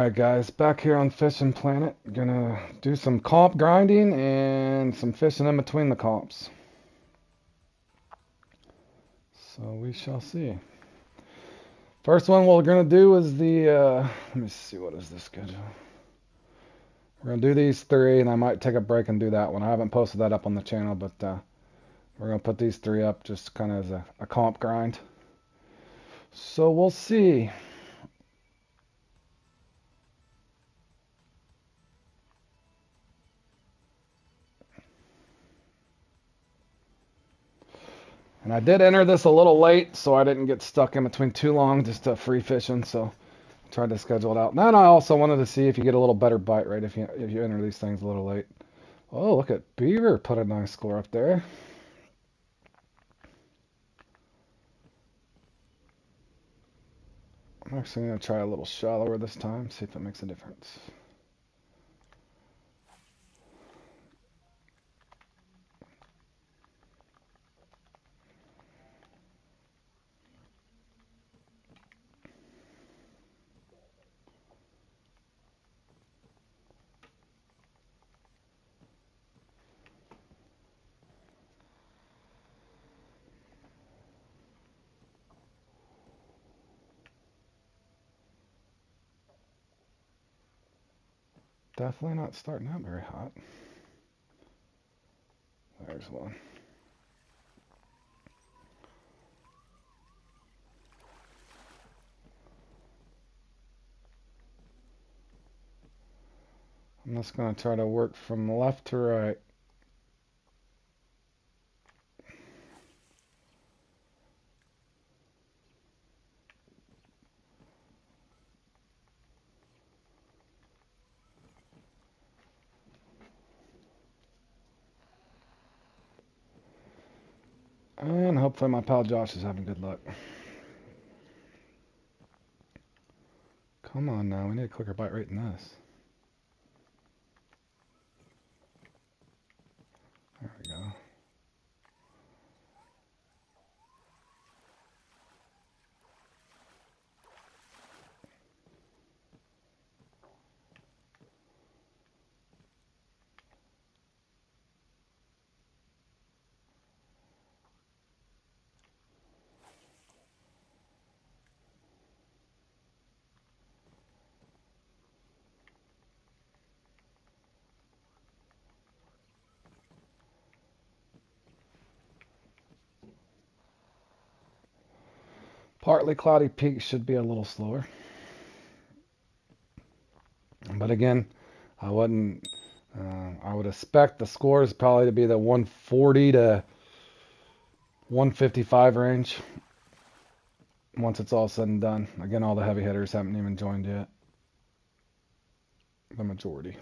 Alright guys, back here on Fishing Planet. Gonna do some comp grinding and some fishing in between the comps. So we shall see. First one we're gonna do is let me see, what is the schedule? We're gonna do these three and I might take a break and do that one. I haven't posted that up on the channel, but we're gonna put these three up just kind of as a comp grind. So we'll see. And I did enter this a little late, so I didn't get stuck in between too long, just free fishing. So tried to schedule it out. And then I also wanted to see if you get a little better bite rate if you enter these things a little late. Oh, look at Beaver put a nice score up there. I'm actually going to try a little shallower this time, see if it makes a difference. Definitely not starting out very hot. There's one. I'm just going to try to work from left to right. And hopefully my pal Josh is having good luck. Come on now, we need a quicker bite rate than this. There we go. Partly cloudy peaks should be a little slower. But again, I wouldn't. I would expect the scores probably to be the 140 to 155 range once it's all said and done. Again, all the heavy hitters haven't even joined yet. The majority.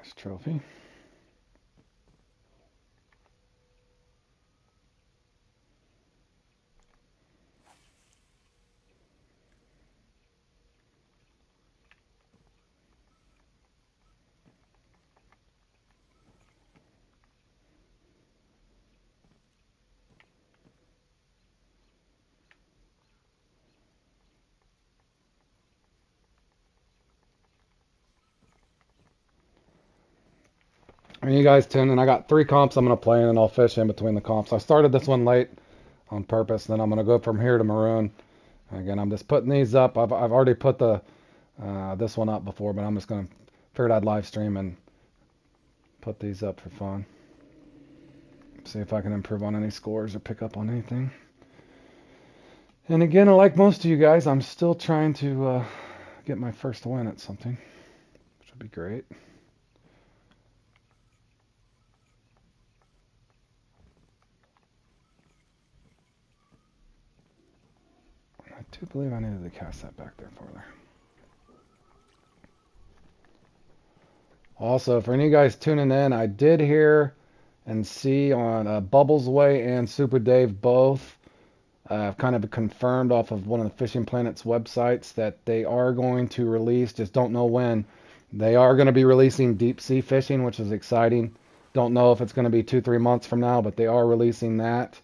Nice trophy. And you guys tune in. I got 3 comps I'm going to play in, and I'll fish in between the comps. I started this one late on purpose, and then I'm going to go from here to Maroon. Again, I'm just putting these up. I've already put the this one up before, but I'm just going to figured I'd live stream and put these up for fun. See if I can improve on any scores or pick up on anything. And again, like most of you guys, I'm still trying to get my first win at something, which would be great. I do believe I needed to cast that back there further. Also, for any of you guys tuning in, I did hear and see on Bubbles Way and Super Dave both kind of confirmed off of one of the Fishing Planet's websites that they are going to release, just don't know when, they are going to be releasing deep sea fishing, which is exciting. Don't know if it's going to be 2-3 months from now, but they are releasing that,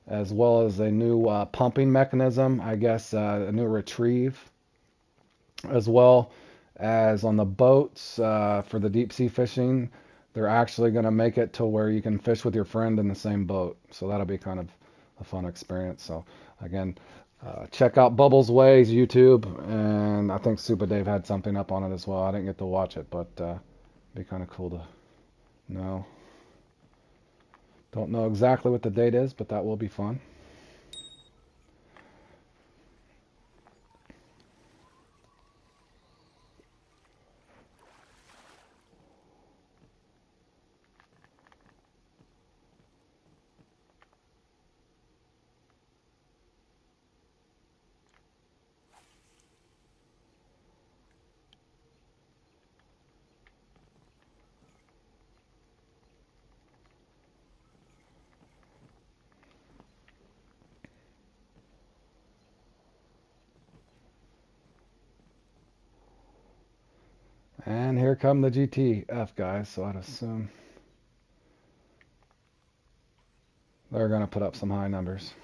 as well as a new pumping mechanism, I guess a new retrieve, as well as on the boats for the deep sea fishing. They're actually going to make it to where you can fish with your friend in the same boat. So that'll be kind of a fun experience. So again, check out Bubbles Ways YouTube, and I think Super Dave had something up on it as well. I didn't get to watch it, but it'd be kind of cool to know. Don't know exactly what the date is, but that will be fun. And here come the GTF guys, so I'd assume they're going to put up some high numbers.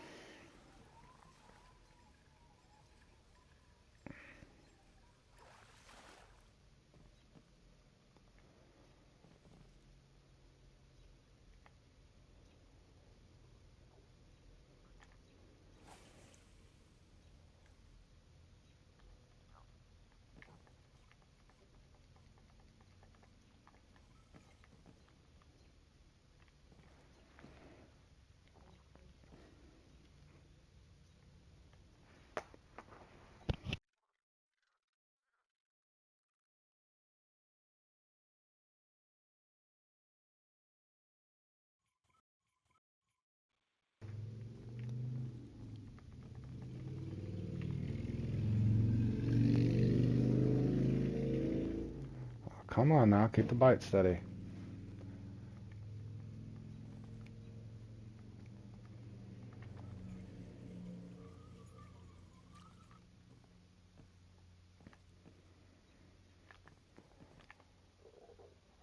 Come on now, keep the bite steady.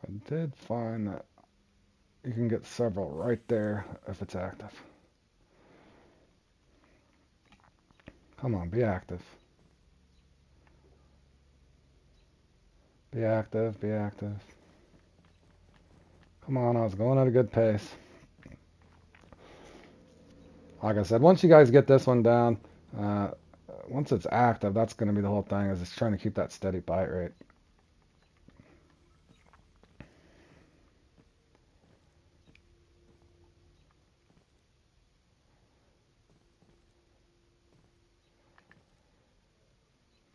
I did find that you can get several right there if it's active. Come on, be active. Be active, be active. Come on, I was going at a good pace. Like I said, once you guys get this one down, uh, once it's active, that's going to be the whole thing, is just trying to keep that steady bite rate.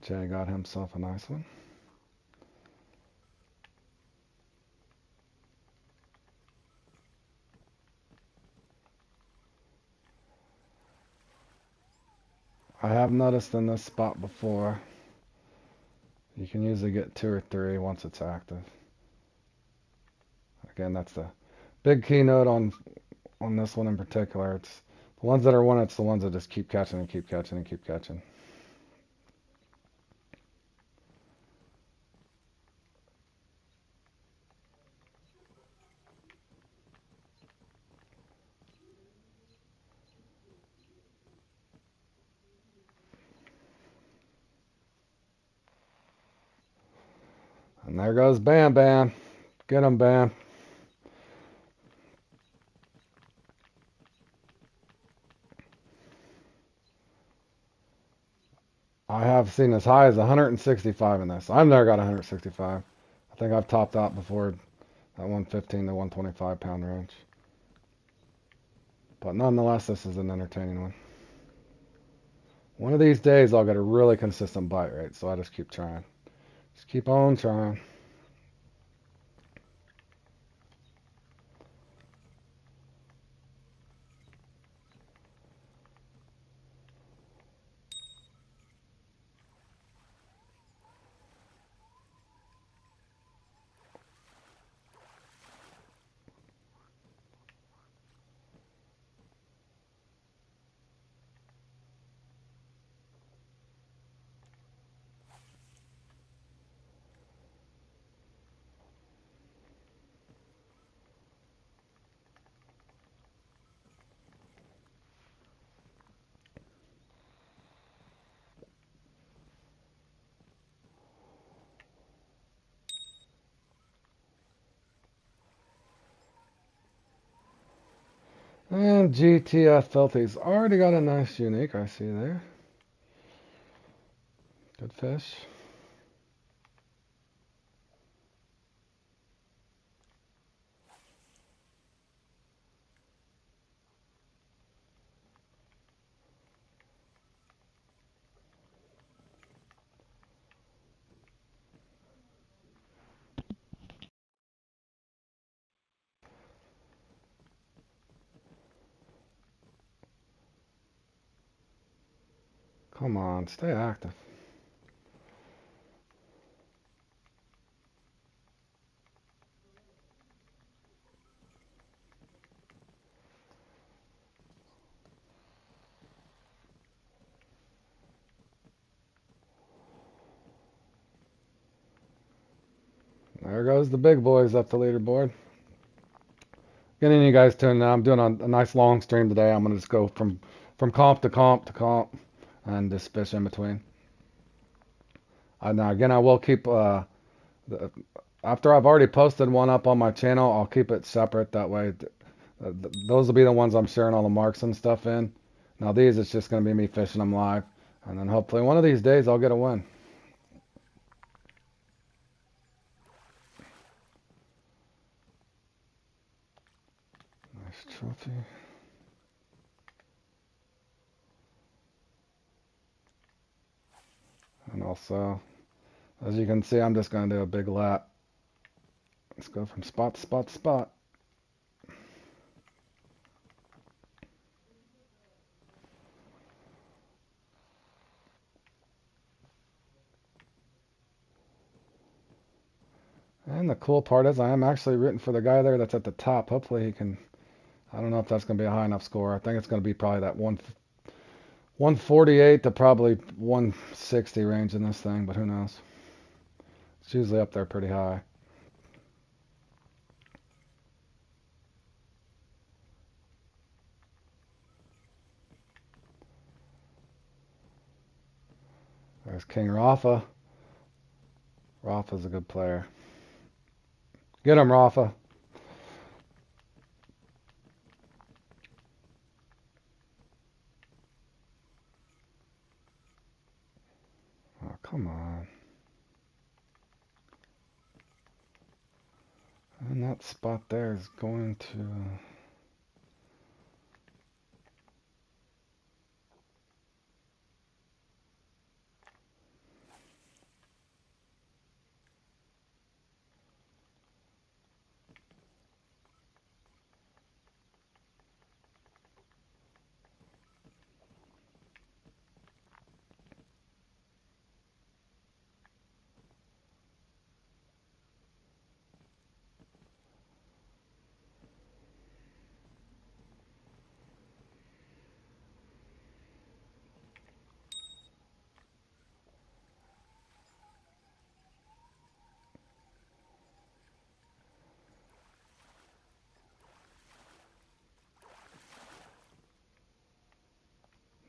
Jay got himself a nice one. I have noticed in this spot before, you can usually get 2 or 3 once it's active. Again, that's the big keynote on this one in particular. It's the ones that are one, it's the ones that just keep catching and keep catching and keep catching. And there goes Bam Bam. Get him, Bam. I've seen as high as 165 in this. I've never got 165. I think I've topped out before that 115 to 125 pound range. But nonetheless, this is an entertaining one. One of these days, I'll get a really consistent bite rate, so I just keep trying. Just keep on trying. And GTF Filthy's already got a nice unique I see there. Good fish. Come on, stay active. There goes the big boys up the leaderboard. Getting you guys tuned now. I'm doing a nice long stream today. I'm gonna just go from comp to comp to comp and just fish in between. Now again, I will keep after I've already posted one up on my channel, I'll keep it separate. That way, those will be the ones I'm sharing all the marks and stuff in. Now these, it's just gonna be me fishing them live, and then hopefully one of these days I'll get a win. Nice trophy. And also, as you can see, I'm just going to do a big lap. Let's go from spot to spot to spot. And the cool part is I am actually rooting for the guy there that's at the top. Hopefully he can, I don't know if that's going to be a high enough score. I think it's going to be probably that 148 to probably 160 range in this thing, but who knows. It's usually up there pretty high. There's King Rafa. Rafa's a good player. Get him, Rafa. Oh, come on. And that spot there is going to...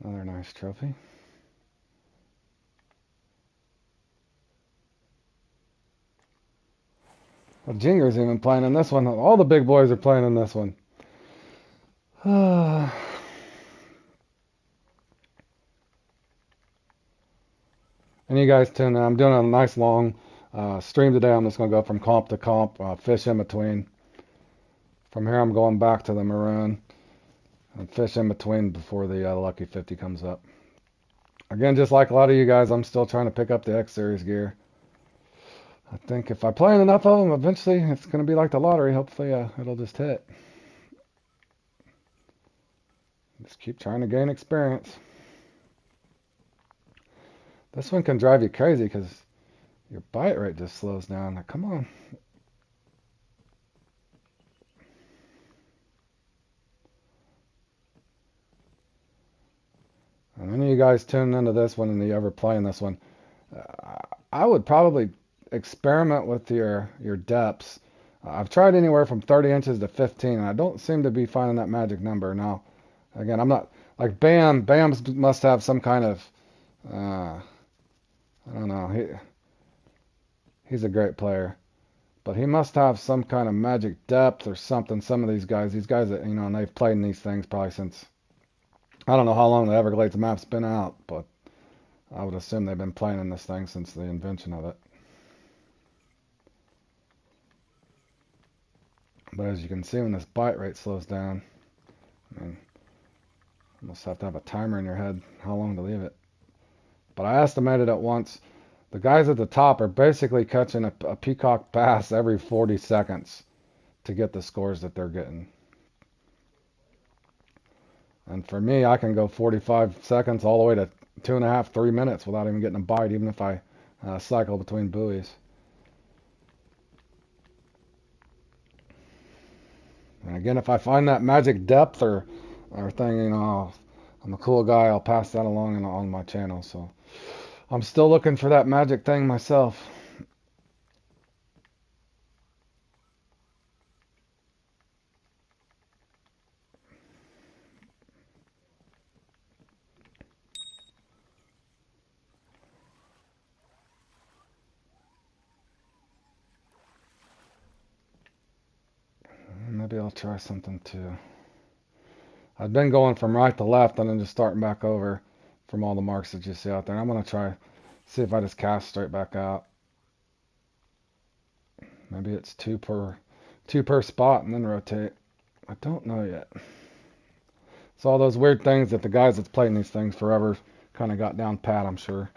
Another nice trophy. Well, Jinger's even playing in this one. All the big boys are playing in this one. And you guys tune in. I'm doing a nice long stream today. I'm just going to go from comp to comp, fish in between. From here, I'm going back to the maroon and fish in between before the Lucky 50 comes up. Again, just like a lot of you guys, I'm still trying to pick up the X Series gear. I think if I play enough of them, eventually it's going to be like the lottery. Hopefully it'll just hit. Just keep trying to gain experience. This one can drive you crazy because your bite rate just slows down. Now, come on. And any of you guys tuning into this one and you ever playing this one, I would probably experiment with your depths. I've tried anywhere from 30 inches to 15, and I don't seem to be finding that magic number. Now, again, I'm not, like Bam must have some kind of, I don't know, he's a great player, but he must have some kind of magic depth or something. Some of these guys that, and they've played in these things probably since, I don't know how long the Everglades map's been out, but I would assume they've been playing in this thing since the invention of it. But as you can see, when this bite rate slows down, I mean, you almost have to have a timer in your head how long to leave it. But I estimated at once, the guys at the top are basically catching a peacock bass every 40 seconds to get the scores that they're getting. And for me, I can go 45 seconds all the way to 2.5, 3 minutes without even getting a bite, even if I cycle between buoys. And again, if I find that magic depth or thing, I'm a cool guy, I'll pass that along on my channel. So I'm still looking for that magic thing myself. Maybe I'll try something too. I've been going from right to left and then just starting back over from all the marks that you see out there. I'm going to try, see if I just cast straight back out. Maybe it's two per spot and then rotate. I don't know yet. It's all those weird things that the guys that's playing these things forever kind of got down pat, I'm sure.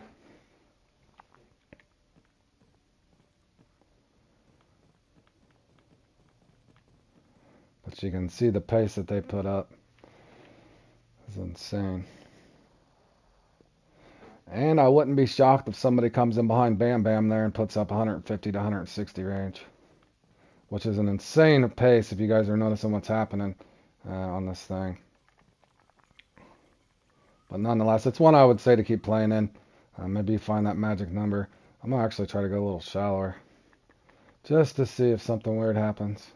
But you can see the pace that they put up is insane. And I wouldn't be shocked if somebody comes in behind Bam Bam there and puts up 150 to 160 range, which is an insane pace if you guys are noticing what's happening on this thing. But nonetheless, it's one I would say to keep playing in. Maybe you find that magic number. I'm going to actually try to go a little shallower just to see if something weird happens.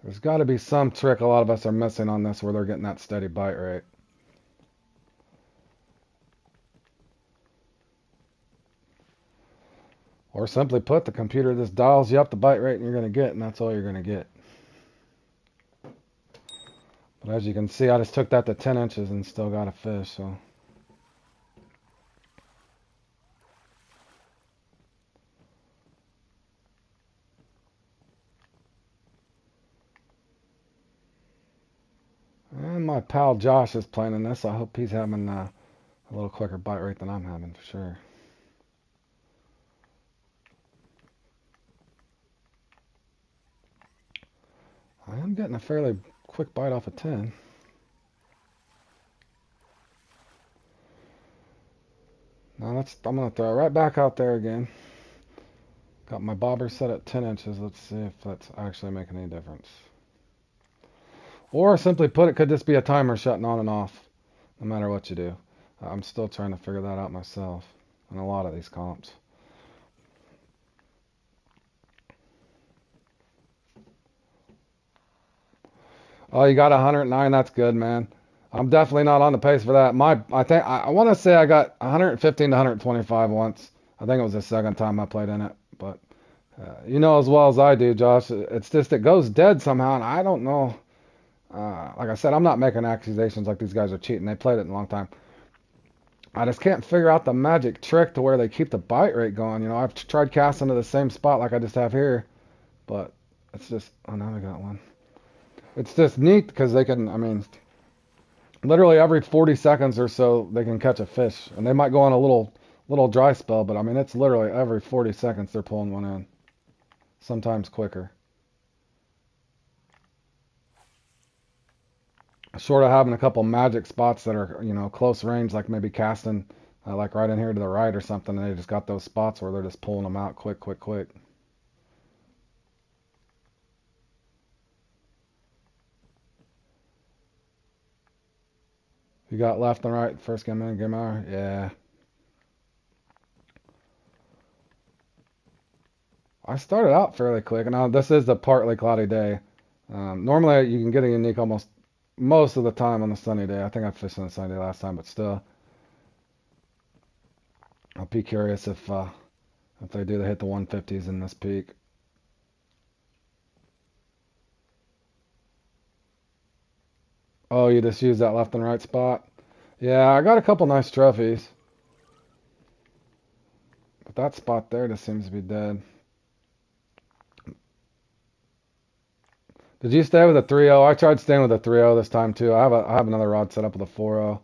There's got to be some trick a lot of us are missing on this where they're getting that steady bite rate. Or simply put, the computer just dials you up the bite rate and you're going to get, and that's all you're going to get. But as you can see, I just took that to 10 inches and still got a fish, so. And my pal Josh is playing in this. I hope he's having a little quicker bite rate than I'm having for sure. I am getting a fairly quick bite off a 10. Now I'm going to throw it right back out there again. Got my bobber set at 10 inches. Let's see if that's actually making any difference. Or simply put, it could just be a timer shutting on and off, no matter what you do. I'm still trying to figure that out myself in a lot of these comps. Oh, you got 109. That's good, man. I'm definitely not on the pace for that. I want to say I got 115 to 125 once. I think it was the second time I played in it, but You know as well as I do, Josh. It's just it goes dead somehow, and I don't know. Like I said, I'm not making accusations like these guys are cheating. They played it in a long time. I just can't figure out the magic trick to where they keep the bite rate going. You know, I've tried casting to the same spot like I just have here, but it's just, oh, now I got one. It's just neat because they can, I mean, literally every 40 seconds or so they can catch a fish, and they might go on a little dry spell, but I mean, it's literally every 40 seconds they're pulling one in, sometimes quicker. Short of having a couple magic spots that are, you know, close range, like maybe casting like right in here to the right or something, and they just got those spots where they're just pulling them out quick, quick, quick. You got left and right, first game in, game out. Yeah. I started out fairly quick, and now this is a partly cloudy day. Normally you can get a unique almost most of the time on a sunny day. I think I fished on a sunny day last time, but still, I'll be curious if they do hit the 150s in this peak. Oh, you just use that left and right spot? Yeah, I got a couple nice trophies, but that spot there just seems to be dead. Did you stay with a 3-0? I tried staying with a 3-0 this time too. I have another rod set up with a 4-0,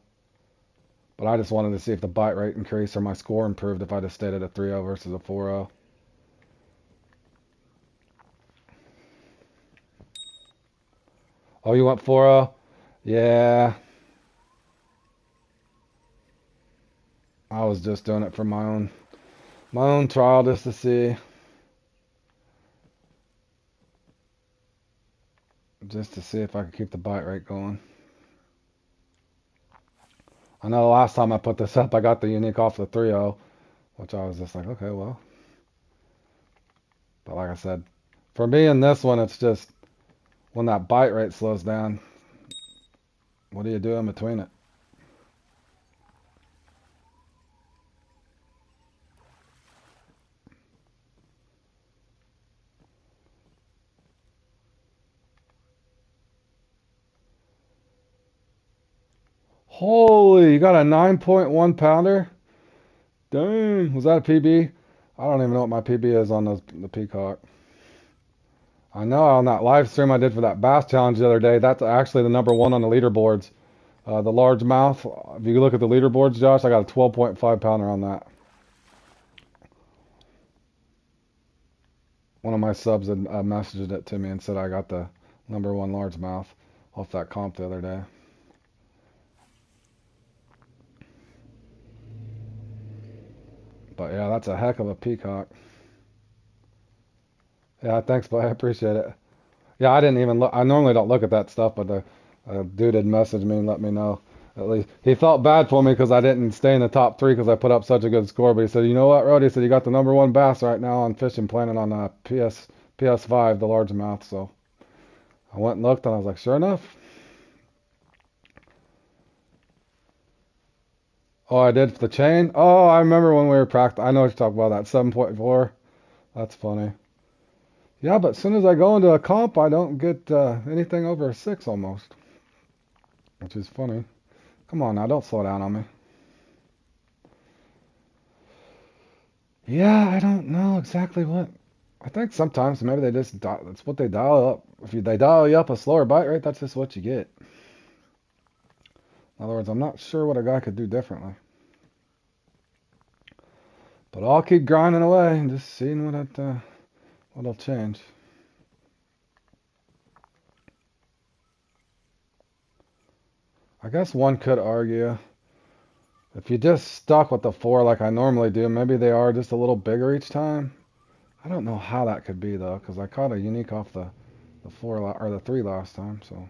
but I just wanted to see if the bite rate increased or my score improved if I just stayed at a 3-0 versus a 4-0. Oh, you went 4-0? Yeah, I was just doing it for my own trial just to see, if I could keep the bite rate going. I know the last time I put this up, I got the unique off the 3-0, which I was just like, okay, well. But like I said, for me in this one, it's just when that bite rate slows down, what do you do in between it? Holy, you got a 9.1 pounder? Dang, was that a PB? I don't even know what my PB is on the Peacock. I know on that live stream I did for that bass challenge the other day, that's actually the number one on the leaderboards. The largemouth. If you look at the leaderboards, Josh, I got a 12.5 pounder on that. One of my subs had messaged it to me and said I got the number one largemouth off that comp the other day. But yeah, that's a heck of a peacock. Yeah, thanks, bud. I appreciate it. Yeah, I didn't even look. I normally don't look at that stuff, but the dude had messaged me and let me know. At least he felt bad for me because I didn't stay in the top three because I put up such a good score. But he said, "You know what, Rody?" He said, "You got the number one bass right now on Fishing Planet on PS5, the largemouth." So I went and looked, and I was like, "Sure enough." Oh, I did for the chain. Oh, I remember when we were practicing. I know what you're talking about. That 7.4. That's funny. Yeah, but as soon as I go into a comp, I don't get anything over a 6 almost, which is funny. Come on now, don't slow down on me. Yeah, I don't know exactly what. I think sometimes maybe they just that's what they dial up. If they dial you up a slower bite rate, that's just what you get. In other words, I'm not sure what a guy could do differently. But I'll keep grinding away and just seeing what'll change. I guess one could argue if you just stuck with the 4 like I normally do, maybe they are just a little bigger each time. I don't know how that could be though, because I caught a unique off the 4 or the 3 last time. So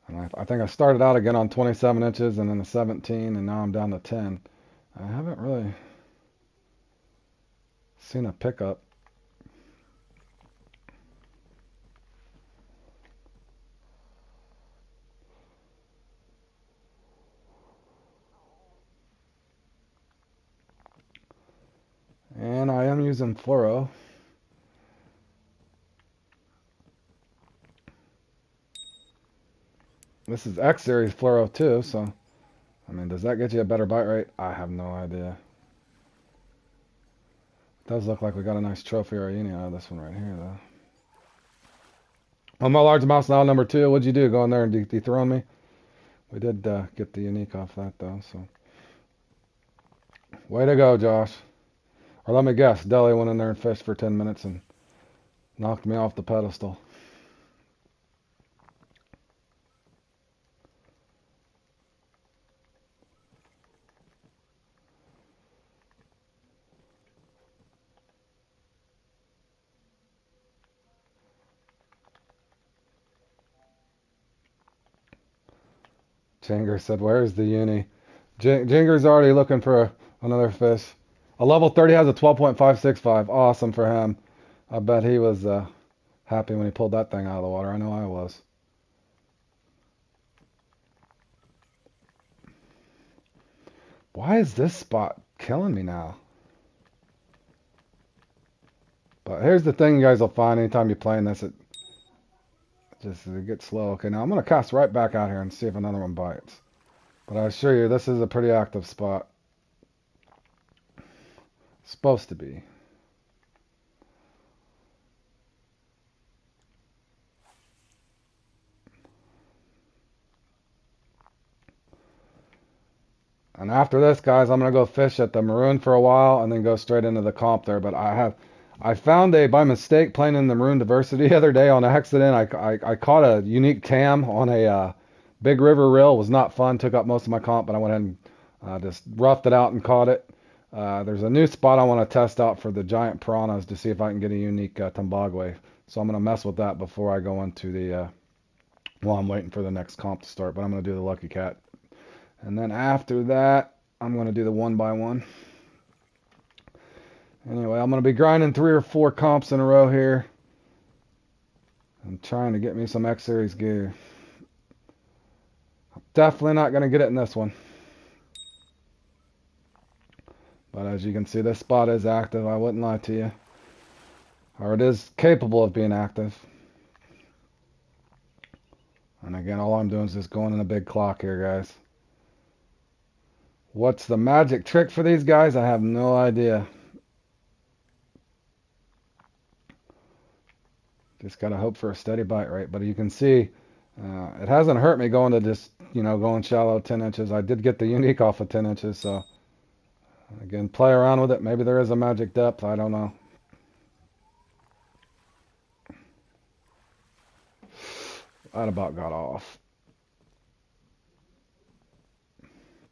and I think I started out again on 27 inches and then a 17, and now I'm down to 10. I haven't really seen a pickup. using fluoro. This is X series fluoro too, so I mean, does that get you a better bite rate? I have no idea. It does look like we got a nice trophy or a uni out of this one right here, though. On my largemouth now, number 2. What'd you do? Go in there and dethrone me? We did get the unique off that, though, so. Way to go, Josh. Or let me guess, Deli went in there and fished for 10 minutes and knocked me off the pedestal. Jinger said, where's the uni? Jinger's already looking for another fish. A level 30 has a 12.565. Awesome for him. I bet he was happy when he pulled that thing out of the water. I know I was. Why is this spot killing me now? But here's the thing you guys will find anytime you're playing this. It gets slow. Okay, now I'm going to cast right back out here and see if another one bites. But I assure you, this is a pretty active spot. It's supposed to be. And after this, guys, I'm going to go fish at the Maroon for a while and then go straight into the comp there. But I found by mistake, playing in the Maroon Diversity the other day on accident. I caught a unique cam on a Big River reel. It was not fun. Took up most of my comp, but I went ahead and just roughed it out and caught it. There's a new spot I want to test out for the giant piranhas to see if I can get a unique Tombagwe. So I'm going to mess with that before I go into the, while I'm waiting for the next comp to start. But I'm going to do the Lucky Cat. And then after that, I'm going to do the 1x1. Anyway, I'm going to be grinding 3 or 4 comps in a row here. I'm trying to get me some X Series gear. I'm definitely not going to get it in this one. But as you can see, this spot is active. I wouldn't lie to you. Or it is capable of being active. And again, all I'm doing is just going in a big clock here, guys. What's the magic trick for these guys? I have no idea. Just got to hope for a steady bite rate. But you can see, it hasn't hurt me going to just, going shallow 10 inches. I did get the unique off of 10 inches, so again, play around with it. Maybe there is a magic depth. I don't know. That about got off.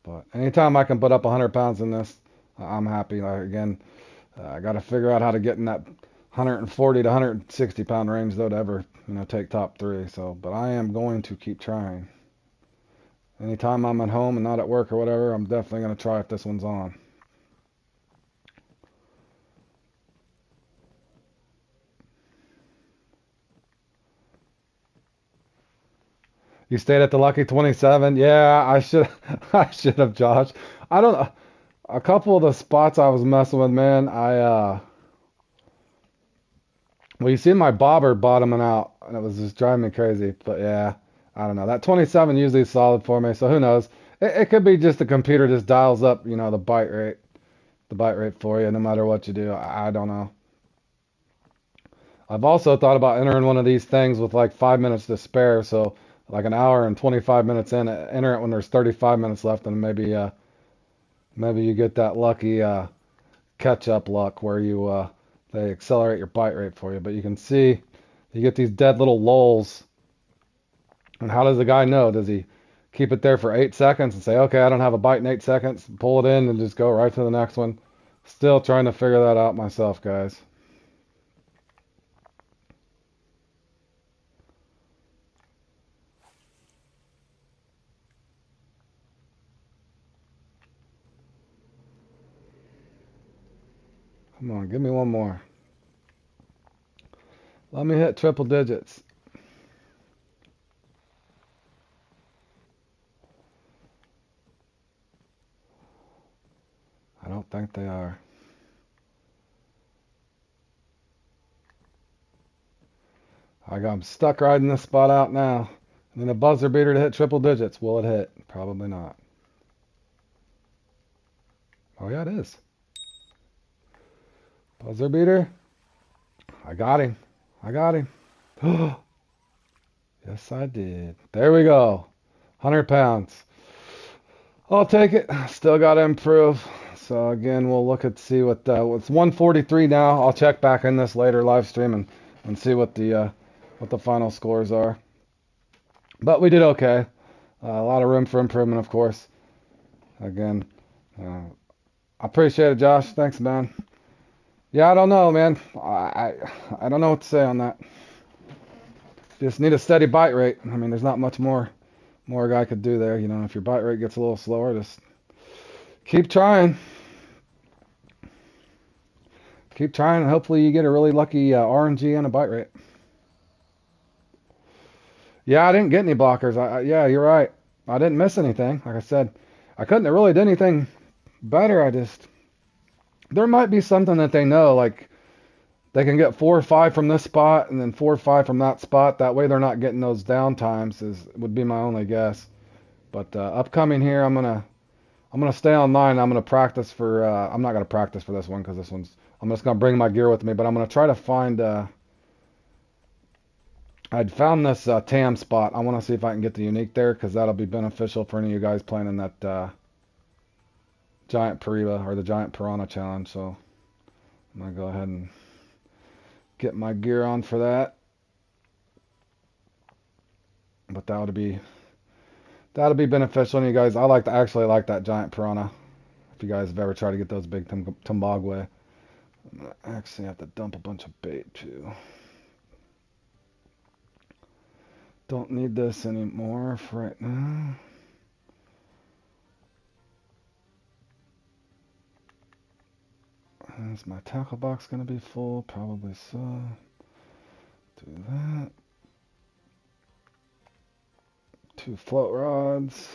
But anytime I can put up 100 pounds in this, I'm happy. Again, I got to figure out how to get in that 140 to 160 pound range though to ever, take top 3. So, but I am going to keep trying. Anytime I'm at home and not at work or whatever, I'm definitely going to try if this one's on. You stayed at the Lucky 27? Yeah, I should I should have, Josh. I don't know. A couple of the spots I was messing with, man, well, you see my bobber bottoming out, and it was just driving me crazy. But yeah, I don't know. That 27 usually is solid for me, so who knows? It could be just the computer just dials up, the bite rate for you, no matter what you do. I don't know. I've also thought about entering one of these things with like 5 minutes to spare, so like an hour and 25 minutes in, enter it when there's 35 minutes left, and maybe you get that lucky catch-up luck where they accelerate your bite rate for you. But you can see you get these dead little lulls. And how does the guy know? Does he keep it there for 8 seconds and say, okay, I don't have a bite in 8 seconds, pull it in and just go right to the next one? Still trying to figure that out myself, guys. Come on, give me one more. Let me hit triple digits. I don't think they are. I'm stuck riding this spot out now. And then a buzzer beater to hit triple digits. Will it hit? Probably not. Oh yeah, it is. Buzzer beater. I got him. I got him. Yes, I did. There we go. 100 pounds. I'll take it. Still got to improve. So again, we'll look at see what it's 143 now. I'll check back in this later live stream and see what the final scores are. But we did okay. A lot of room for improvement, of course. Again, I appreciate it, Josh. Thanks, man. Yeah, I don't know, man. I don't know what to say on that. Just need a steady bite rate. I mean, there's not much more a guy could do there. You know, if your bite rate gets a little slower, just keep trying. Keep trying, and hopefully you get a really lucky RNG and a bite rate. Yeah, I didn't get any blockers. Yeah, you're right. I didn't miss anything. Like I said, I couldn't have really done anything better. There might be something that they know, like they can get 4 or 5 from this spot and then 4 or 5 from that spot. That way they're not getting those down times would be my only guess. But upcoming here, I'm gonna stay online. I'm gonna practice for. I'm not gonna practice for this one because this one's. I'm just gonna bring my gear with me, but I'm gonna try to find. I'd found this TAM spot. I want to see if I can get the unique there because that'll be beneficial for any of you guys playing in that giant Pariba or the giant piranha challenge. So I'm gonna go ahead and get my gear on for that. But that'll be beneficial to you guys. Actually like that giant piranha. If you guys have ever tried to get those big Tumbagwe. I actually have to dump a bunch of bait too. Don't need this anymore for right now. Is my tackle box going to be full? Probably so. Do that. 2 float rods.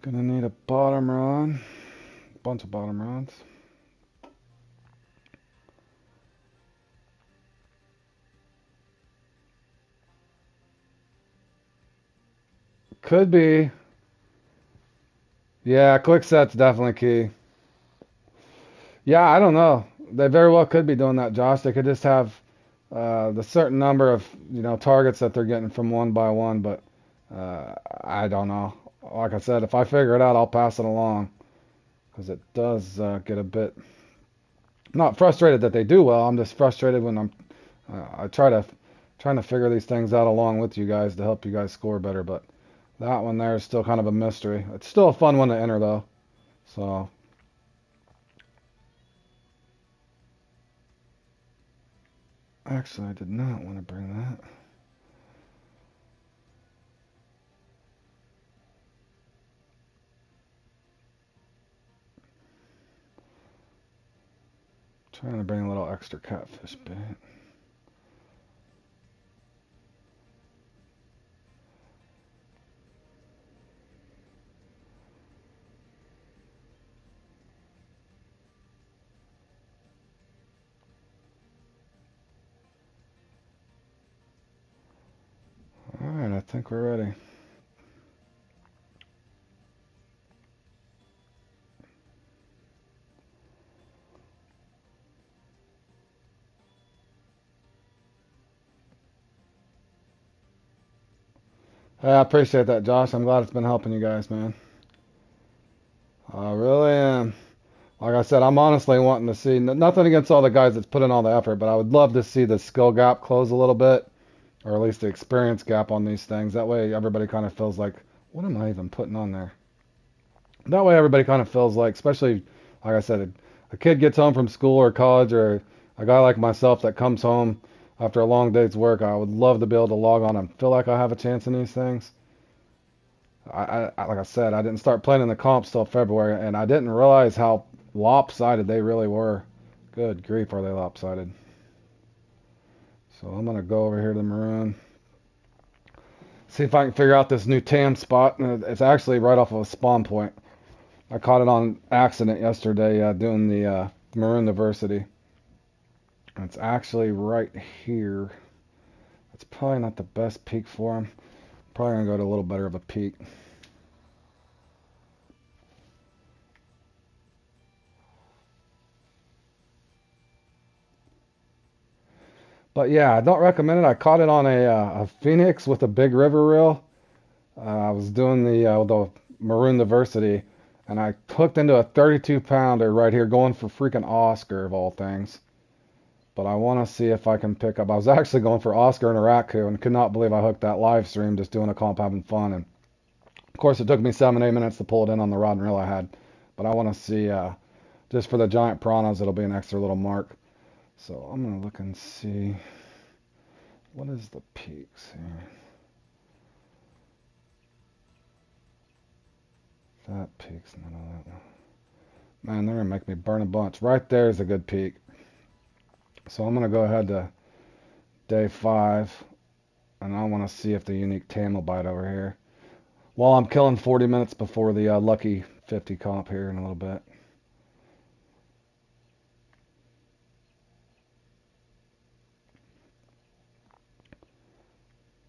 Gonna need a bottom rod. A bunch of bottom rods. Could be. Yeah, quick set's definitely key. Yeah, I don't know. They very well could be doing that, Josh. They could just have the certain number of targets that they're getting from one by one, but I don't know. Like I said, if I figure it out, I'll pass it along because it does get a bit. I'm not frustrated that they do well. I'm just frustrated when I trying to figure these things out along with you guys to help you guys score better. But that one there is still kind of a mystery. It's still a fun one to enter though. So. Actually, I did not want to bring that. Trying to bring a little extra catfish bait. Alright, I think we're ready. Hey, I appreciate that, Josh. I'm glad it's been helping you guys, man. I really am. Like I said, I'm honestly wanting to see, nothing against all the guys that's put in all the effort, but I would love to see the skill gap close a little bit, or at least the experience gap on these things. That way everybody kind of feels like, what am I even putting on there? That way everybody kind of feels like, especially, like I said, a kid gets home from school or college, or a guy like myself that comes home after a long day's work, I would love to be able to log on and feel like I have a chance in these things. Like I said, I didn't start playing in the comps till February, and I didn't realize how lopsided they really were. Good grief, are they lopsided. So I'm going to go over here to the maroon. See if I can figure out this new TAM spot. It's actually right off of a spawn point. I caught it on accident yesterday doing the Maroon Diversity. It's actually right here. It's probably not the best peak for him. Probably gonna go to a little better of a peak. But yeah, I don't recommend it. I caught it on a Phoenix with a big river reel. I was doing the Maroon Diversity, and I hooked into a 32 pounder right here, going for freaking Oscar of all things. But I want to see if I can pick up. I was actually going for Oscar and a raccoon, and could not believe I hooked that live stream just doing a comp, having fun. And of course, it took me 7-8 minutes to pull it in on the rod and reel I had. But I want to see, just for the giant piranhas, it'll be an extra little mark. So I'm gonna look and see what is the peaks here. That peak's none of that. Man, they're gonna make me burn a bunch. Right there is a good peak. So I'm gonna go ahead to day 5, and I want to see if the unique tan will bite over here. While I'm killing 40 minutes before the lucky 50 comp here in a little bit.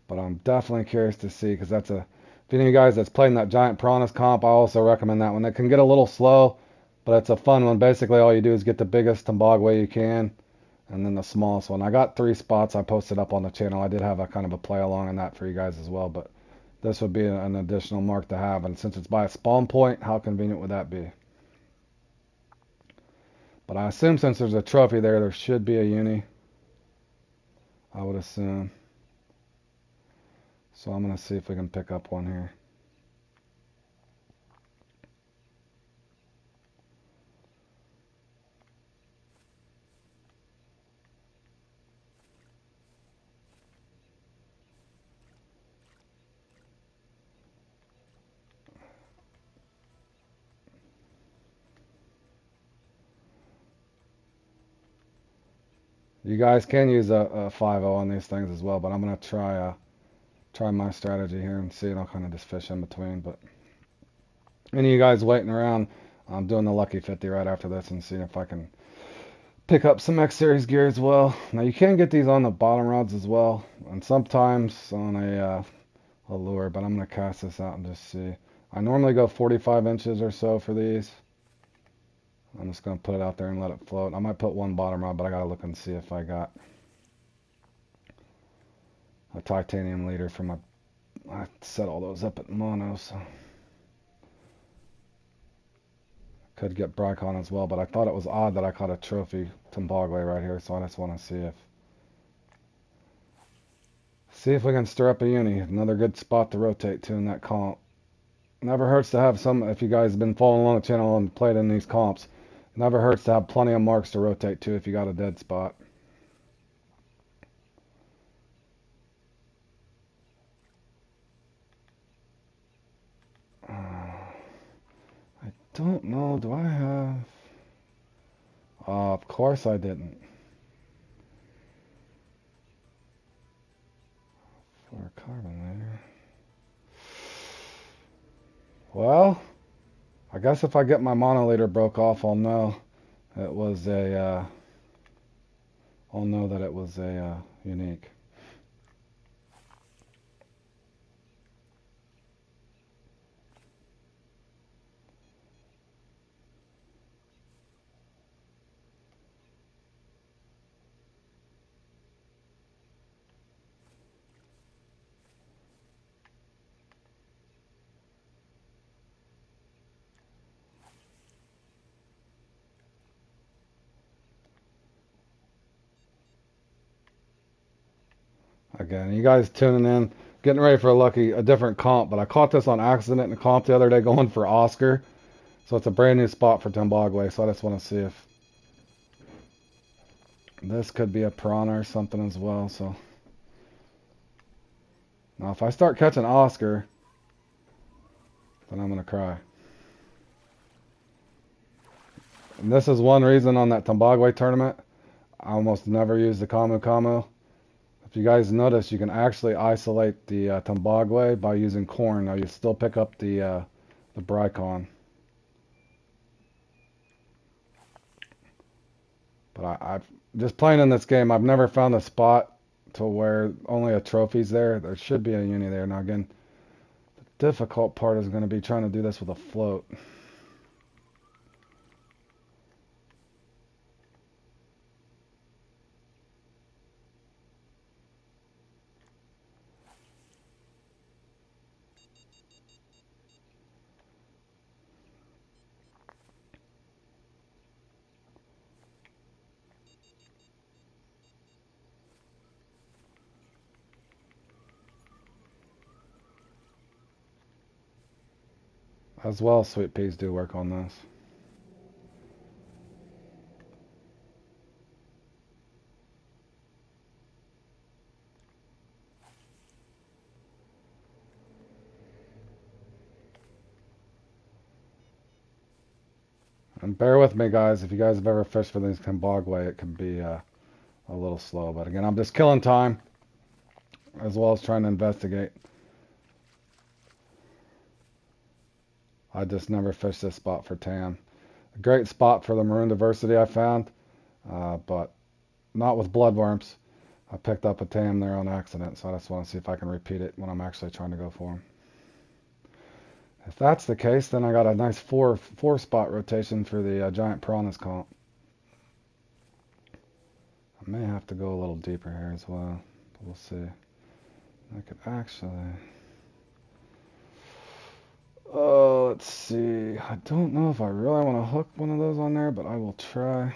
But I'm definitely curious to see, because that's if any of you guys that's playing that giant piranhas comp, I also recommend that one. It can get a little slow, but it's a fun one. Basically, all you do is get the biggest Tombagwe you can, and then the smallest one. I got 3 spots I posted up on the channel. I did have a kind of a play along in that for you guys as well, but this would be an additional mark to have. And since it's by a spawn point, how convenient would that be? But I assume since there's a trophy there should be a uni. I would assume. So I'm going to see if we can pick up one here. You guys can use a 5.0 on these things as well, but I'm going to try my strategy here and see, and I'll kind of just fish in between. But any of you guys waiting around, I'm doing the lucky 50 right after this and seeing if I can pick up some X Series gear as well. Now you can get these on the bottom rods as well, and sometimes on a lure, but I'm going to cast this out and just see. I normally go 45 inches or so for these. I'm just going to put it out there and let it float. I might put one bottom rod, but I got to look and see if I got a titanium leader for my... I set all those up at mono, so... Could get Brycon as well, but I thought it was odd that I caught a trophy Tombagwe right here, so I just want to see if we can stir up a uni. Another good spot to rotate to in that comp. Never hurts to have some, if you guys have been following along the channel and played in these comps, never hurts to have plenty of marks to rotate to if you got a dead spot. I don't know, do I have... of course I didn't. For a carbon later. Well, I guess if I get my monolator broke off, I'll know it was a, I'll know that it was a unique. Again, you guys tuning in, getting ready for a different comp, but I caught this on accident in a comp the other day going for Oscar. So it's a brand new spot for Tombagwe, so I just want to see if this could be a piranha or something as well. So now if I start catching Oscar, then I'm going to cry. And this is one reason on that Tombagwe tournament, I almost never use the Camu Camu. If you guys notice, you can actually isolate the Tombagwe by using corn. Now you still pick up the Brycon. But I've just playing in this game, I've never found a spot to where only a trophy's there. There should be a uni there. Now again, the difficult part is going to be trying to do this with a float. As well, sweet peas do work on this. And bear with me, guys. If you guys have ever fished for these Zimbabwe, it can be a little slow. But again, I'm just killing time as well as trying to investigate. I just never fished this spot for tam. A great spot for the maroon diversity I found, but not with bloodworms. I picked up a tam there on accident, so I just want to see if I can repeat it when I'm actually trying to go for them. If that's the case, then I got a nice four spot rotation for the giant piranhas comp. I may have to go a little deeper here as well, but we'll see. I could actually... Oh, let's see. I don't know if I really want to hook one of those on there, but I will try.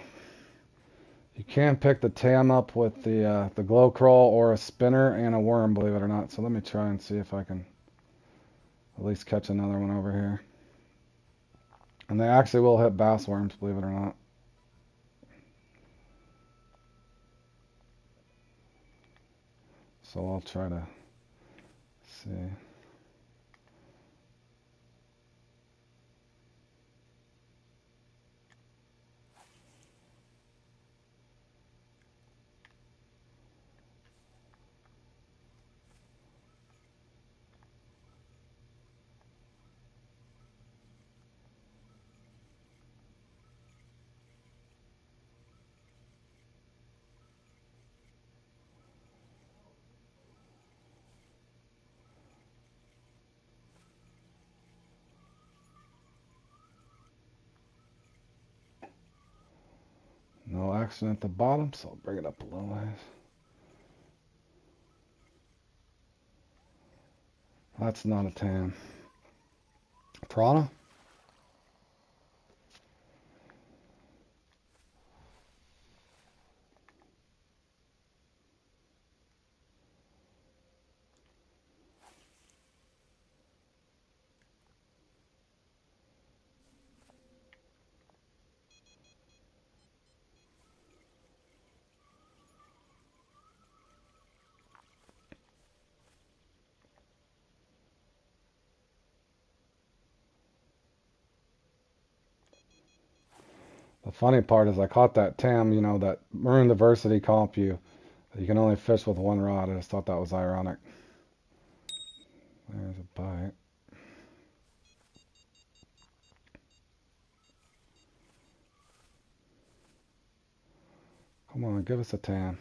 You can pick the tam up with the glow crawl or a spinner and a worm, believe it or not. So let me try and see if I can at least catch another one over here. And they actually will hit bass worms, believe it or not. So I'll try to see. No action at the bottom, so I'll bring it up a little ways. That's not a tam. Piranha? The funny part is I caught that tam, you know, that maroon diversity comp you can only fish with one rod. I just thought that was ironic. There's a bite. Come on, give us a tam.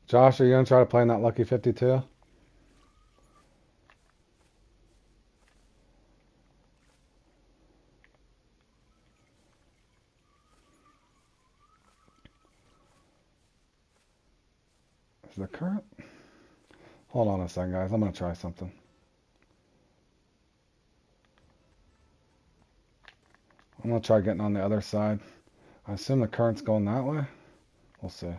Josh, are you going to try to play in that Lucky 52? Is the current? Hold on a second, guys. I'm going to try something. I'm going to try getting on the other side. I assume the current's going that way. We'll see.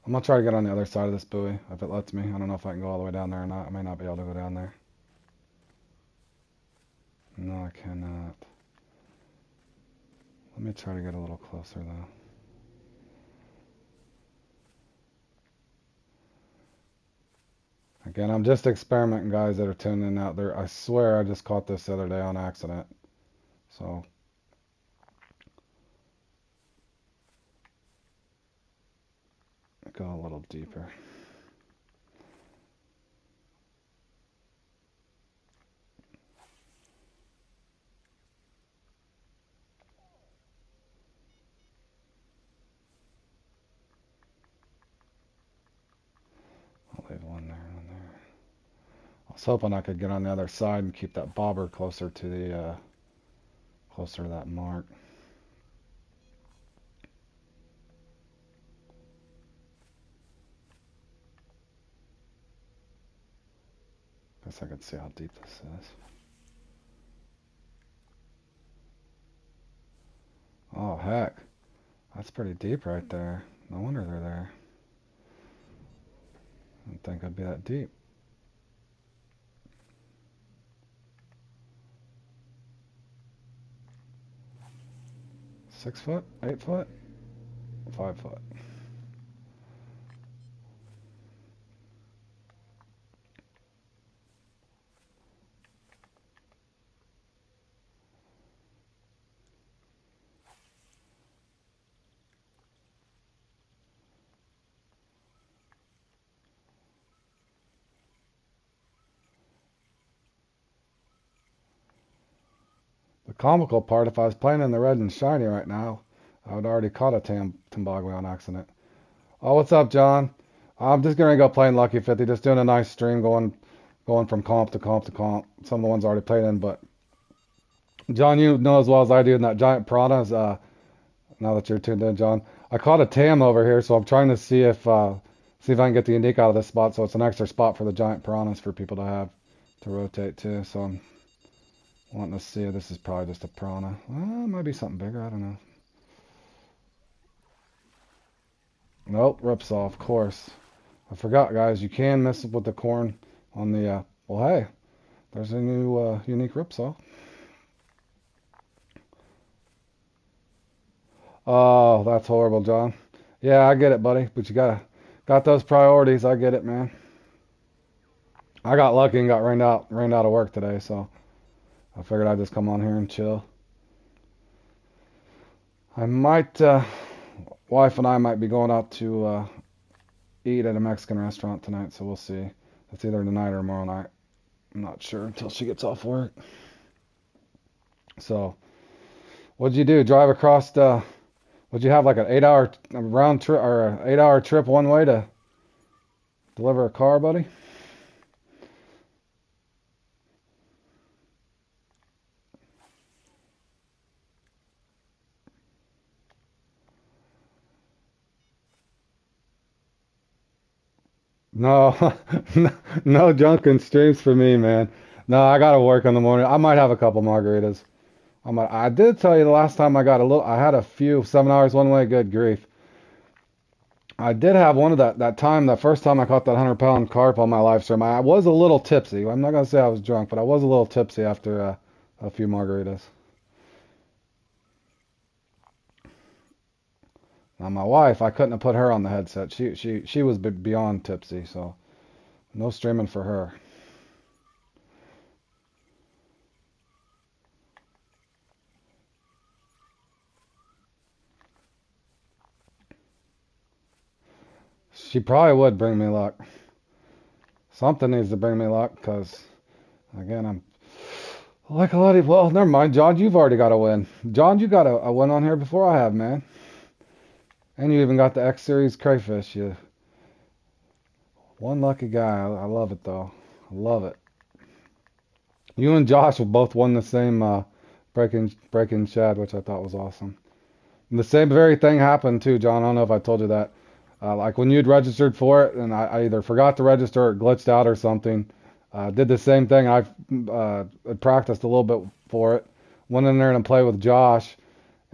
I'm gonna try to get on the other side of this buoy if it lets me. I don't know if I can go all the way down there or not. I may not be able to go down there. No, I cannot. Let me try to get a little closer though. Again, I'm just experimenting, guys that are tuning out there. I swear I just caught this the other day on accident. So, go a little deeper. I'll leave one there, one there. I was hoping I could get on the other side and keep that bobber closer to the closer to that mark. Guess I could see how deep this is. Oh heck, that's pretty deep right there. No wonder they're there. I didn't think it'd be that deep. Six foot? 8 foot? 5 foot. The comical part, if I was playing in the red and shiny right now, I would already caught a Timbagwe on accident. Oh, what's up, John? I'm just gonna go playing Lucky 50, just doing a nice stream, going from comp to comp to comp. Some of the ones I already played in, but John, you know as well as I do, in that giant piranhas. Now that you're tuned in, John, I caught a tam over here, so I'm trying to see if I can get the unique out of this spot. So it's an extra spot for the giant piranhas for people to have to rotate too. So I'm wanting to see if this is probably just a piranha. Well, it might be something bigger. I don't know. Nope, ripsaw, of course. I forgot, guys. You can mess with the corn on the. Well, hey, there's a new unique ripsaw. Oh, that's horrible, John. Yeah, I get it, buddy. But you got those priorities. I get it, man. I got lucky and got rained out of work today, so I figured I'd just come on here and chill. I might, wife and I might be going out to eat at a Mexican restaurant tonight, so we'll see. It's either tonight or tomorrow night. I'm not sure until she gets off work. So, what'd you do? Drive across the? Would you have like an 8 hour round trip or an 8 hour trip one way to deliver a car, buddy? No, no drunken streams for me, man. No, I gotta work in the morning. I might have a couple margaritas. I did tell you the last time I had a few 7 hours one way. Good grief. I did have one of that time, that first time I caught that 100-pound carp on my live stream. I was a little tipsy. I'm not gonna say I was drunk, but I was a little tipsy after a few margaritas. Now my wife, I couldn't have put her on the headset. She was beyond tipsy, so no streaming for her. She probably would bring me luck. Something needs to bring me luck, because again, I'm like a lot of. Well, never mind, John. You've already got a win. John, you got a win on here before I have, man. And you even got the X Series crayfish. You one lucky guy. I love it though. I love it. You and Josh both won the same breaking shad, which I thought was awesome. And the same very thing happened too, John. I don't know if I told you that. Like when you'd registered for it, and I either forgot to register or it glitched out or something. Did the same thing. I practiced a little bit for it. Went in there and played with Josh,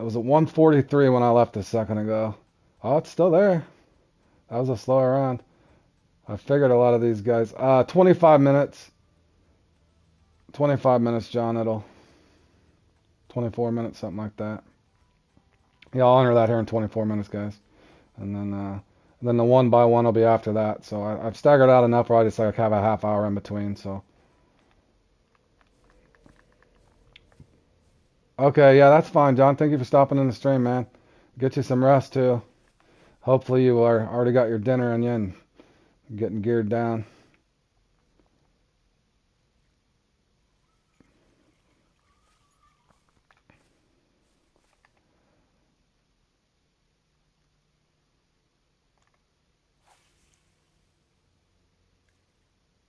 It was at 143 when I left a second ago. Oh, it's still there. That was a slower round. I figured a lot of these guys. 25 minutes. 25 minutes, John. It'll 24 minutes, something like that. Yeah, I'll enter that here in 24 minutes, guys. And then the one by one will be after that. So I've staggered out enough where I just like have a half hour in between. So okay, yeah, that's fine, John. Thank you for stopping in the stream, man. Get you some rest too. Hopefully you are already got your dinner in you and getting geared down.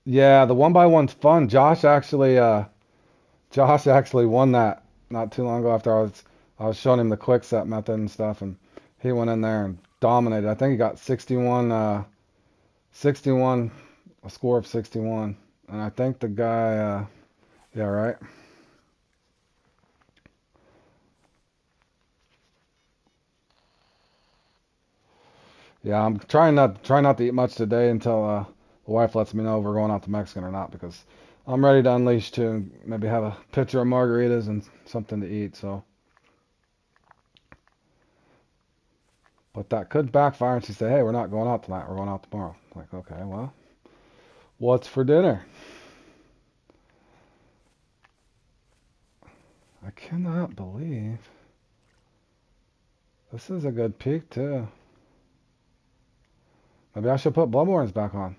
Yeah, the one by one's fun. Josh actually won that not too long ago after I was showing him the quick set method and stuff, and he went in there and dominated. I think he got 61, a score of 61, and I think the guy, yeah, right. Yeah, I'm trying not to eat much today until the wife lets me know if we're going out to Mexican or not because I'm ready to unleash too and maybe have a pitcher of margaritas and something to eat. So, but that could backfire and she said, "Hey, we're not going out tonight. We're going out tomorrow." I'm like, okay, well, what's for dinner? I cannot believe this is a good peak too. Maybe I should put Bloodborne's back on.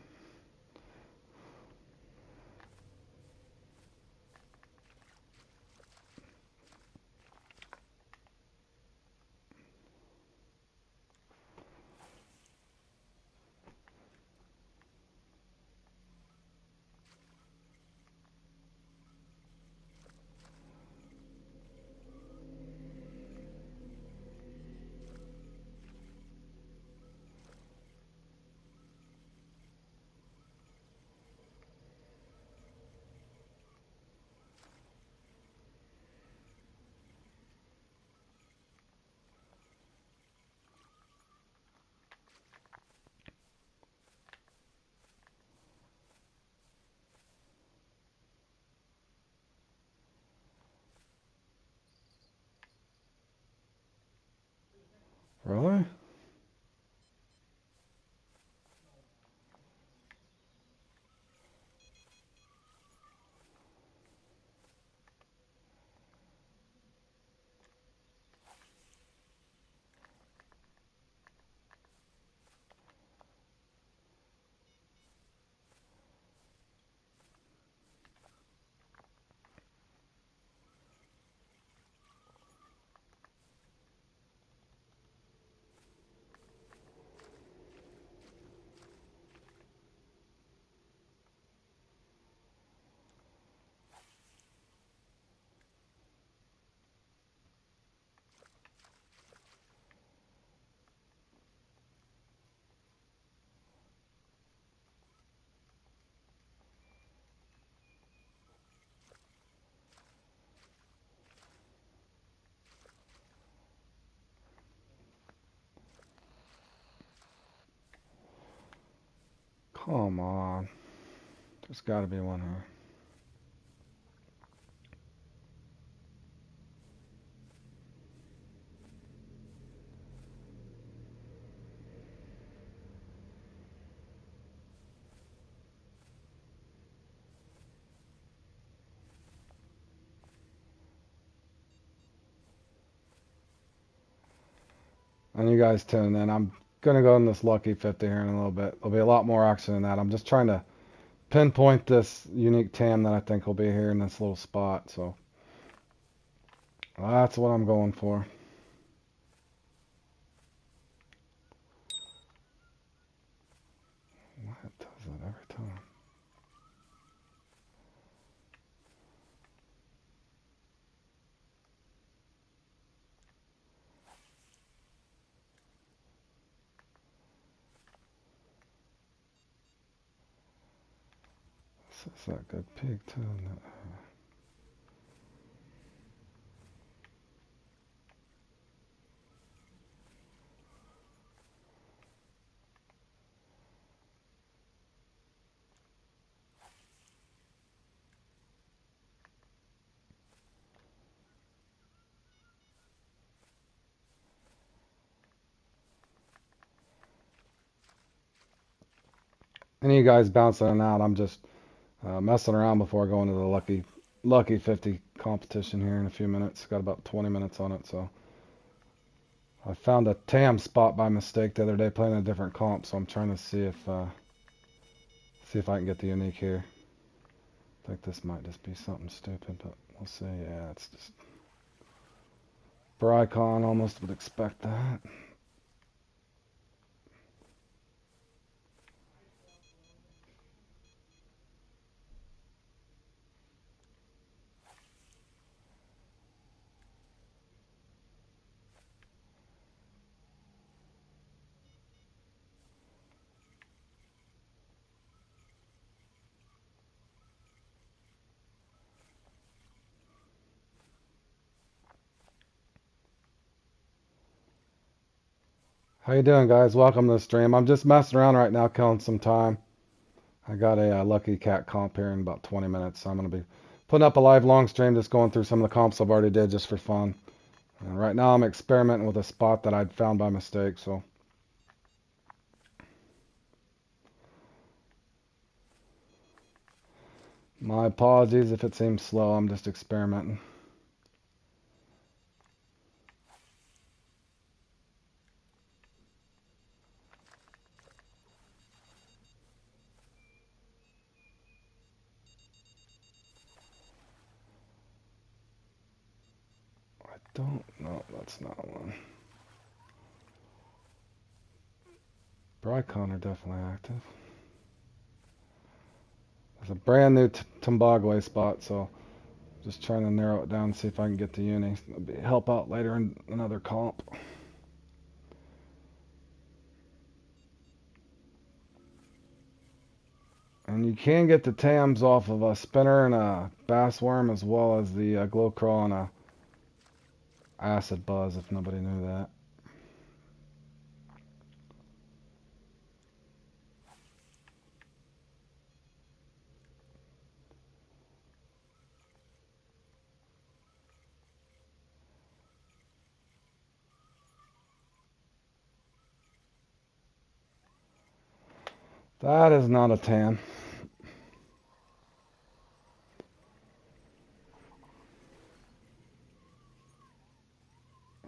Really? Come on. There's got to be one here. And you guys tune in. I'm gonna go in this lucky 50 here in a little bit. There'll be a lot more action than that. I'm just trying to pinpoint this unique TAM that I think will be here in this little spot. So that's what I'm going for. It does that every time. This is that good peak too. any of you guys bouncing in and out, I'm just messing around before I go into the Lucky 50 competition here in a few minutes. Got about 20 minutes on it, so I found a TAM spot by mistake the other day playing a different comp, so I'm trying to see if I can get the unique here. I think this might just be something stupid, but we'll see. Yeah, it's just Brycon, almost would expect that. How you doing, guys? Welcome to the stream. I'm just messing around right now, killing some time. I got a Lucky Cat comp here in about 20 minutes, so I'm going to be putting up a live long stream just going through some of the comps I've already did just for fun. And right now I'm experimenting with a spot that I'd found by mistake, so. My apologies if it seems slow, I'm just experimenting. I don't know, that's not one. Brycon are definitely active. There's a brand new Tombagwe spot, so just trying to narrow it down and see if I can get the uni. It'll help out later in another comp. And you can get the TAMs off of a spinner and a bass worm, as well as the glow crawl and a acid buzz, if nobody knew that. That is not a TAM.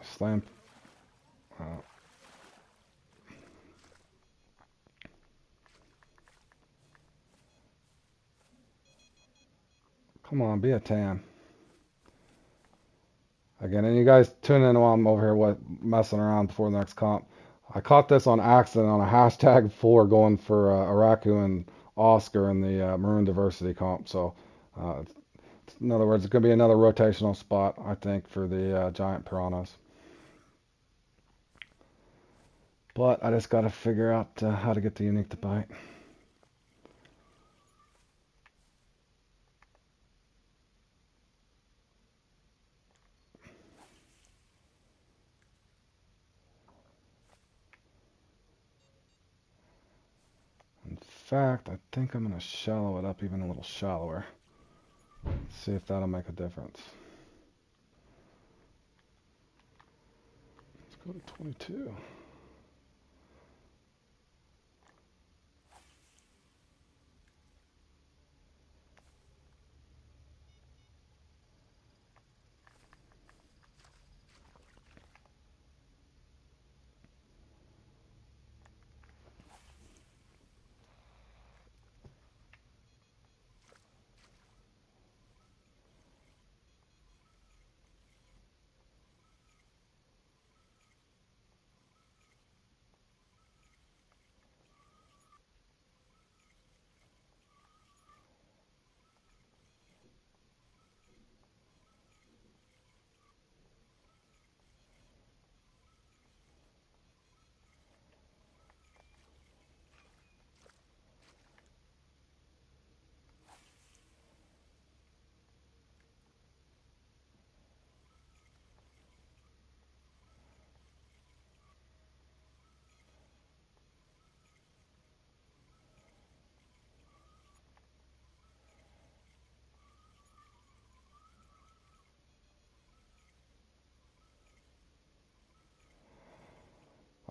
Slam. Uh, Come on, be a TAM. Again, and you guys tune in while I'm over here messing around before the next comp. I caught this on accident on a hashtag 4 going for Araku and Oscar in the Maroon Diversity comp. So, uh, in other words, it's going to be another rotational spot, I think, for the giant piranhas. But I just got to figure out how to get the unique to bite. In fact, I think I'm going to shallow it up even a little shallower. See if that'll make a difference. Let's go to 22.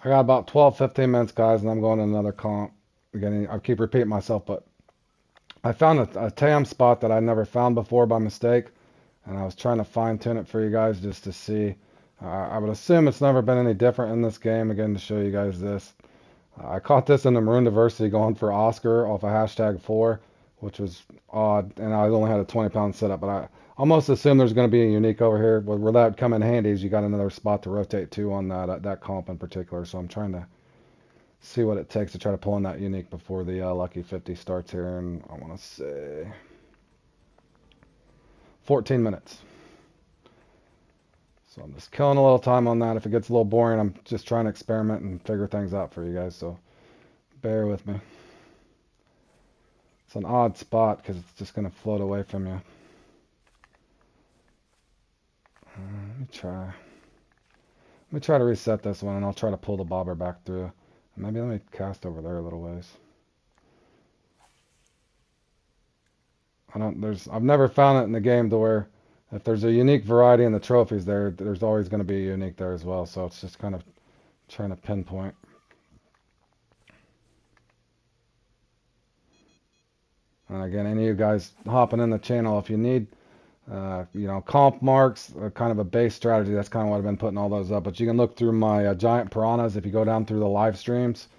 I got about 12, 15 minutes, guys, and I'm going to another comp. again, I keep repeating myself, but I found a TAM spot that I never found before by mistake, and I was trying to fine tune it for you guys just to see. I would assume it's never been any different in this game. Again, to show you guys this. I caught this in the Maroon Diversity going for Oscar off a #4, which was odd, and I only had a 20-pound setup, but I almost assume there's going to be a unique over here. Where that would come in handy is you got another spot to rotate to on that comp in particular, so I'm trying to see what it takes to try to pull in that unique before the Lucky 50 starts here, and I want to say 14 minutes. So I'm just killing a little time on that. If it gets a little boring, I'm just trying to experiment and figure things out for you guys, so bear with me. It's an odd spot because it's just going to float away from you. Let me try. Let me try to reset this one, and I'll try to pull the bobber back through. Maybe let me cast over there a little ways. I've never found it in the game to where if there's a unique variety in the trophies there's always going to be a unique there as well. So it's just kind of trying to pinpoint. And again, any of you guys hopping in the channel, if you need, comp marks, kind of a base strategy, that's kind of what I've been putting all those up. But you can look through my giant piranhas. If you go down through the live streams,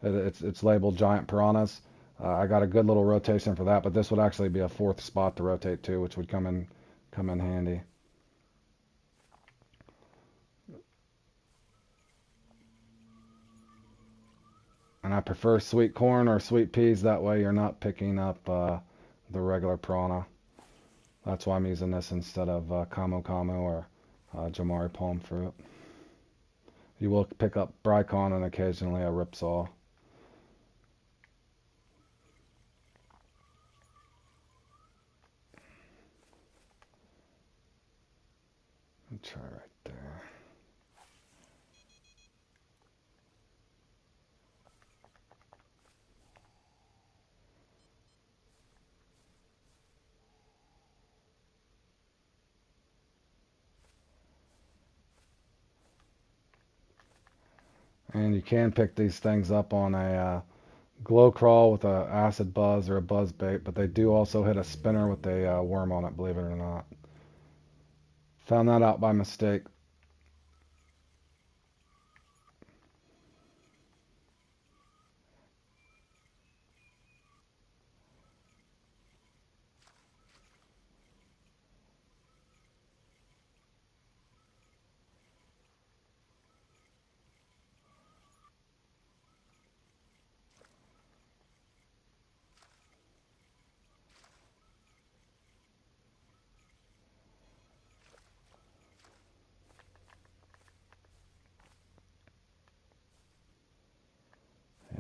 it's labeled giant piranhas. I got a good little rotation for that, but this would actually be a fourth spot to rotate to, which would come in handy. And I prefer sweet corn or sweet peas. That way you're not picking up the regular piranha. That's why I'm using this instead of Camu Camu or Jamari palm fruit. You will pick up Brycon and occasionally a Ripsaw. Let me try right there. And you can pick these things up on a glow crawl with a acid buzz or a buzz bait, but they do also hit a spinner with a worm on it, believe it or not. Found that out by mistake.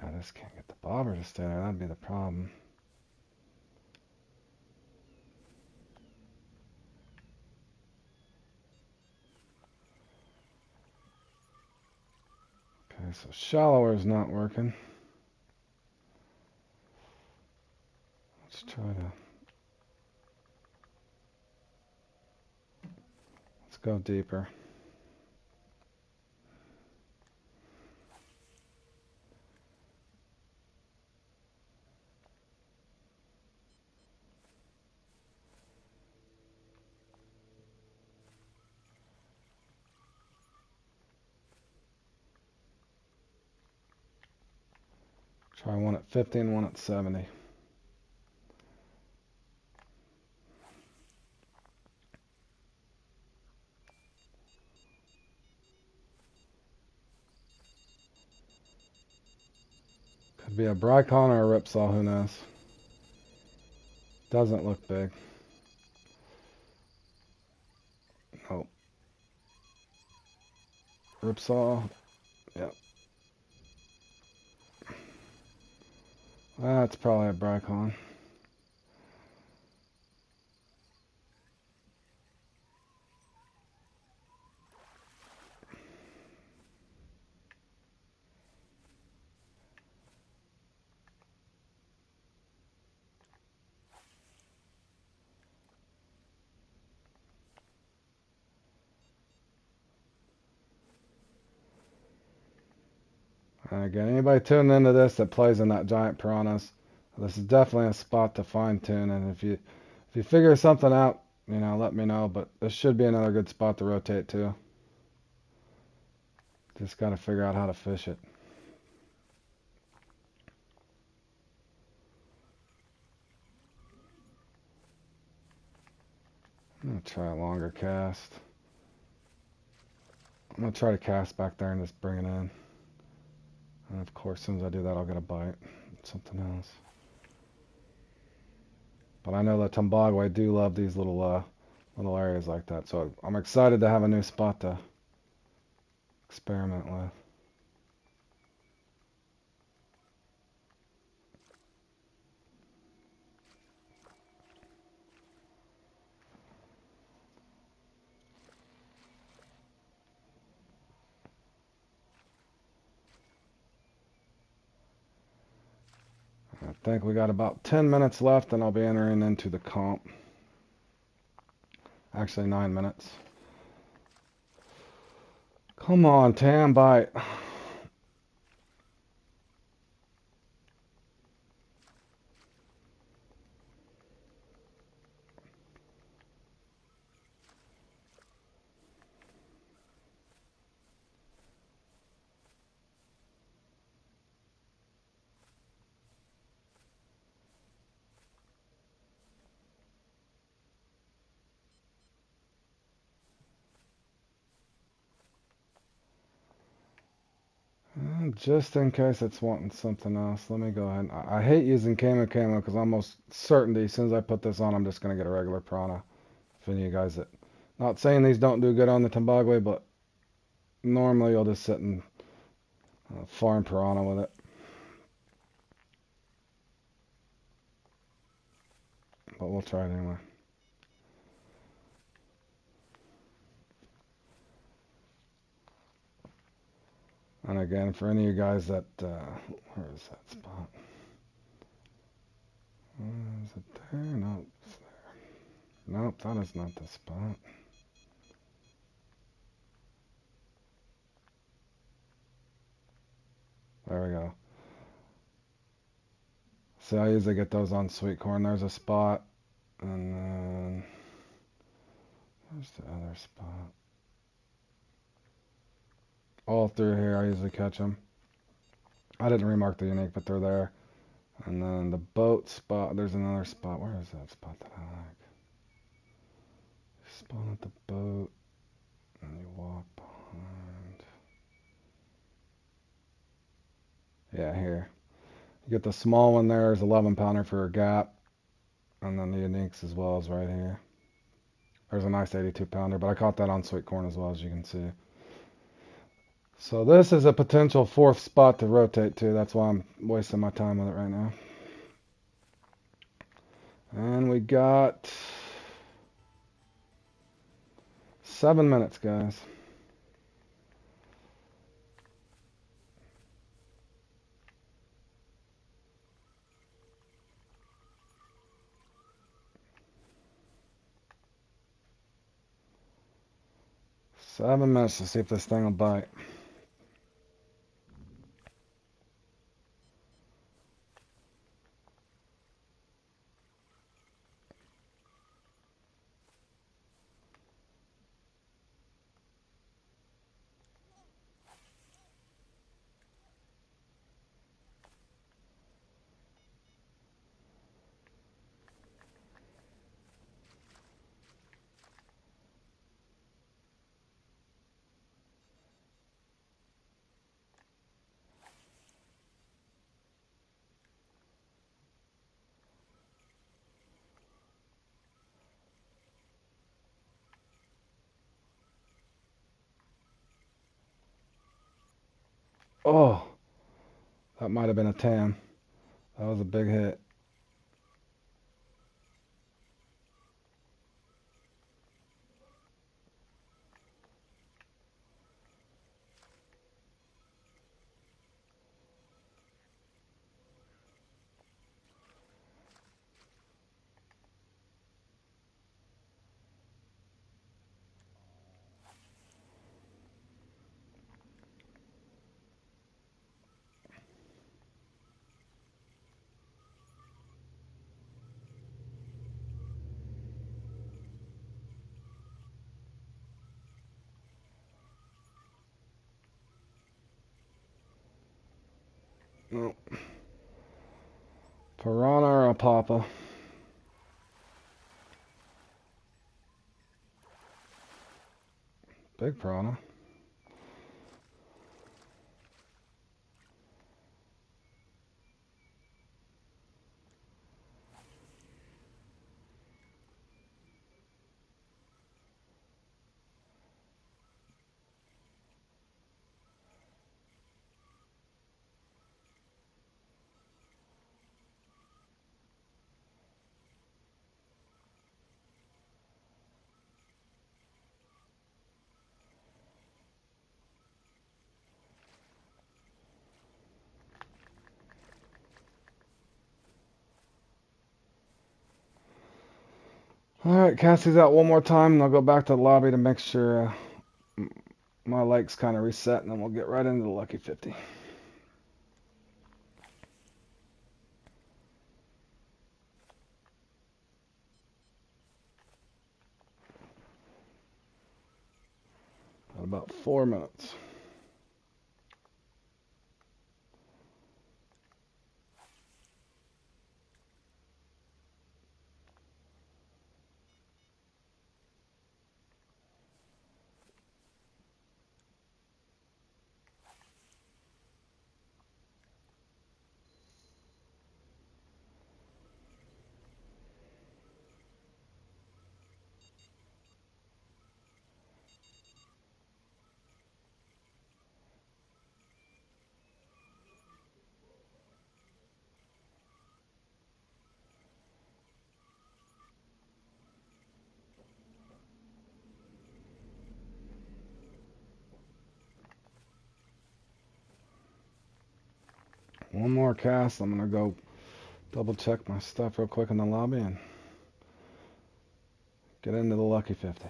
Yeah, I just can't get the bobber to stay there. That'd be the problem. Okay, so shallower is not working. Let's try to... Let's go deeper. Try one at 50 and one at 70. Could be a Brycon or a Ripsaw, who knows. Doesn't look big. Nope. Ripsaw. Yep. That's probably a Brycon. And again, anybody tuning into this that plays in that giant piranhas, this is definitely a spot to fine tune. And if you figure something out, let me know. But this should be another good spot to rotate to. Just got to figure out how to fish it. I'm going to try a longer cast. I'm going to try to cast back there and just bring it in. And of course, as soon as I do that, I'll get a bite. Something else. But I know the Tombagwe do love these little areas like that. So I'm excited to have a new spot to experiment with. I think we got about 10 minutes left and I'll be entering into the comp. Actually 9 minutes. Come on, Tam, bite. 'em. Just in case it's wanting something else, let me go ahead. I hate using Camo because I'm almost certainty as soon as I put this on, I'm just going to get a regular piranha. If any of you guys that, not saying these don't do good on the Tombagwe, but normally you'll just sit and farm piranha with it. But we'll try it anyway. And again, for any of you guys that, where is that spot? Is it there? No, it's there. Nope, that is not the spot. There we go. See, I usually get those on sweet corn. There's a spot. And then, where's the other spot? All through here, I usually catch them. I didn't remark the unique, but they're there. And then the boat spot, there's another spot. Where is that spot that I like? You spawn at the boat, and you walk behind. Yeah, here. You get the small one there is 11 pounder for a gap. And then the uniques as well as right here. There's a nice 82 pounder, but I caught that on sweet corn as well, as you can see. So this is a potential fourth spot to rotate to. That's why I'm wasting my time with it right now. And we got 7 minutes, guys. Seven minutes to see if this thing will bite. Oh, that might have been a tam. That was a big hit. No. Piranha or a papa? Big piranha. Alright, Cassie's out one more time, and I'll go back to the lobby to make sure my legs kind of reset, and then we'll get right into the Lucky 50. Got about 4 minutes. One more cast. I'm going to go double check my stuff real quick in the lobby and get into the Lucky 50.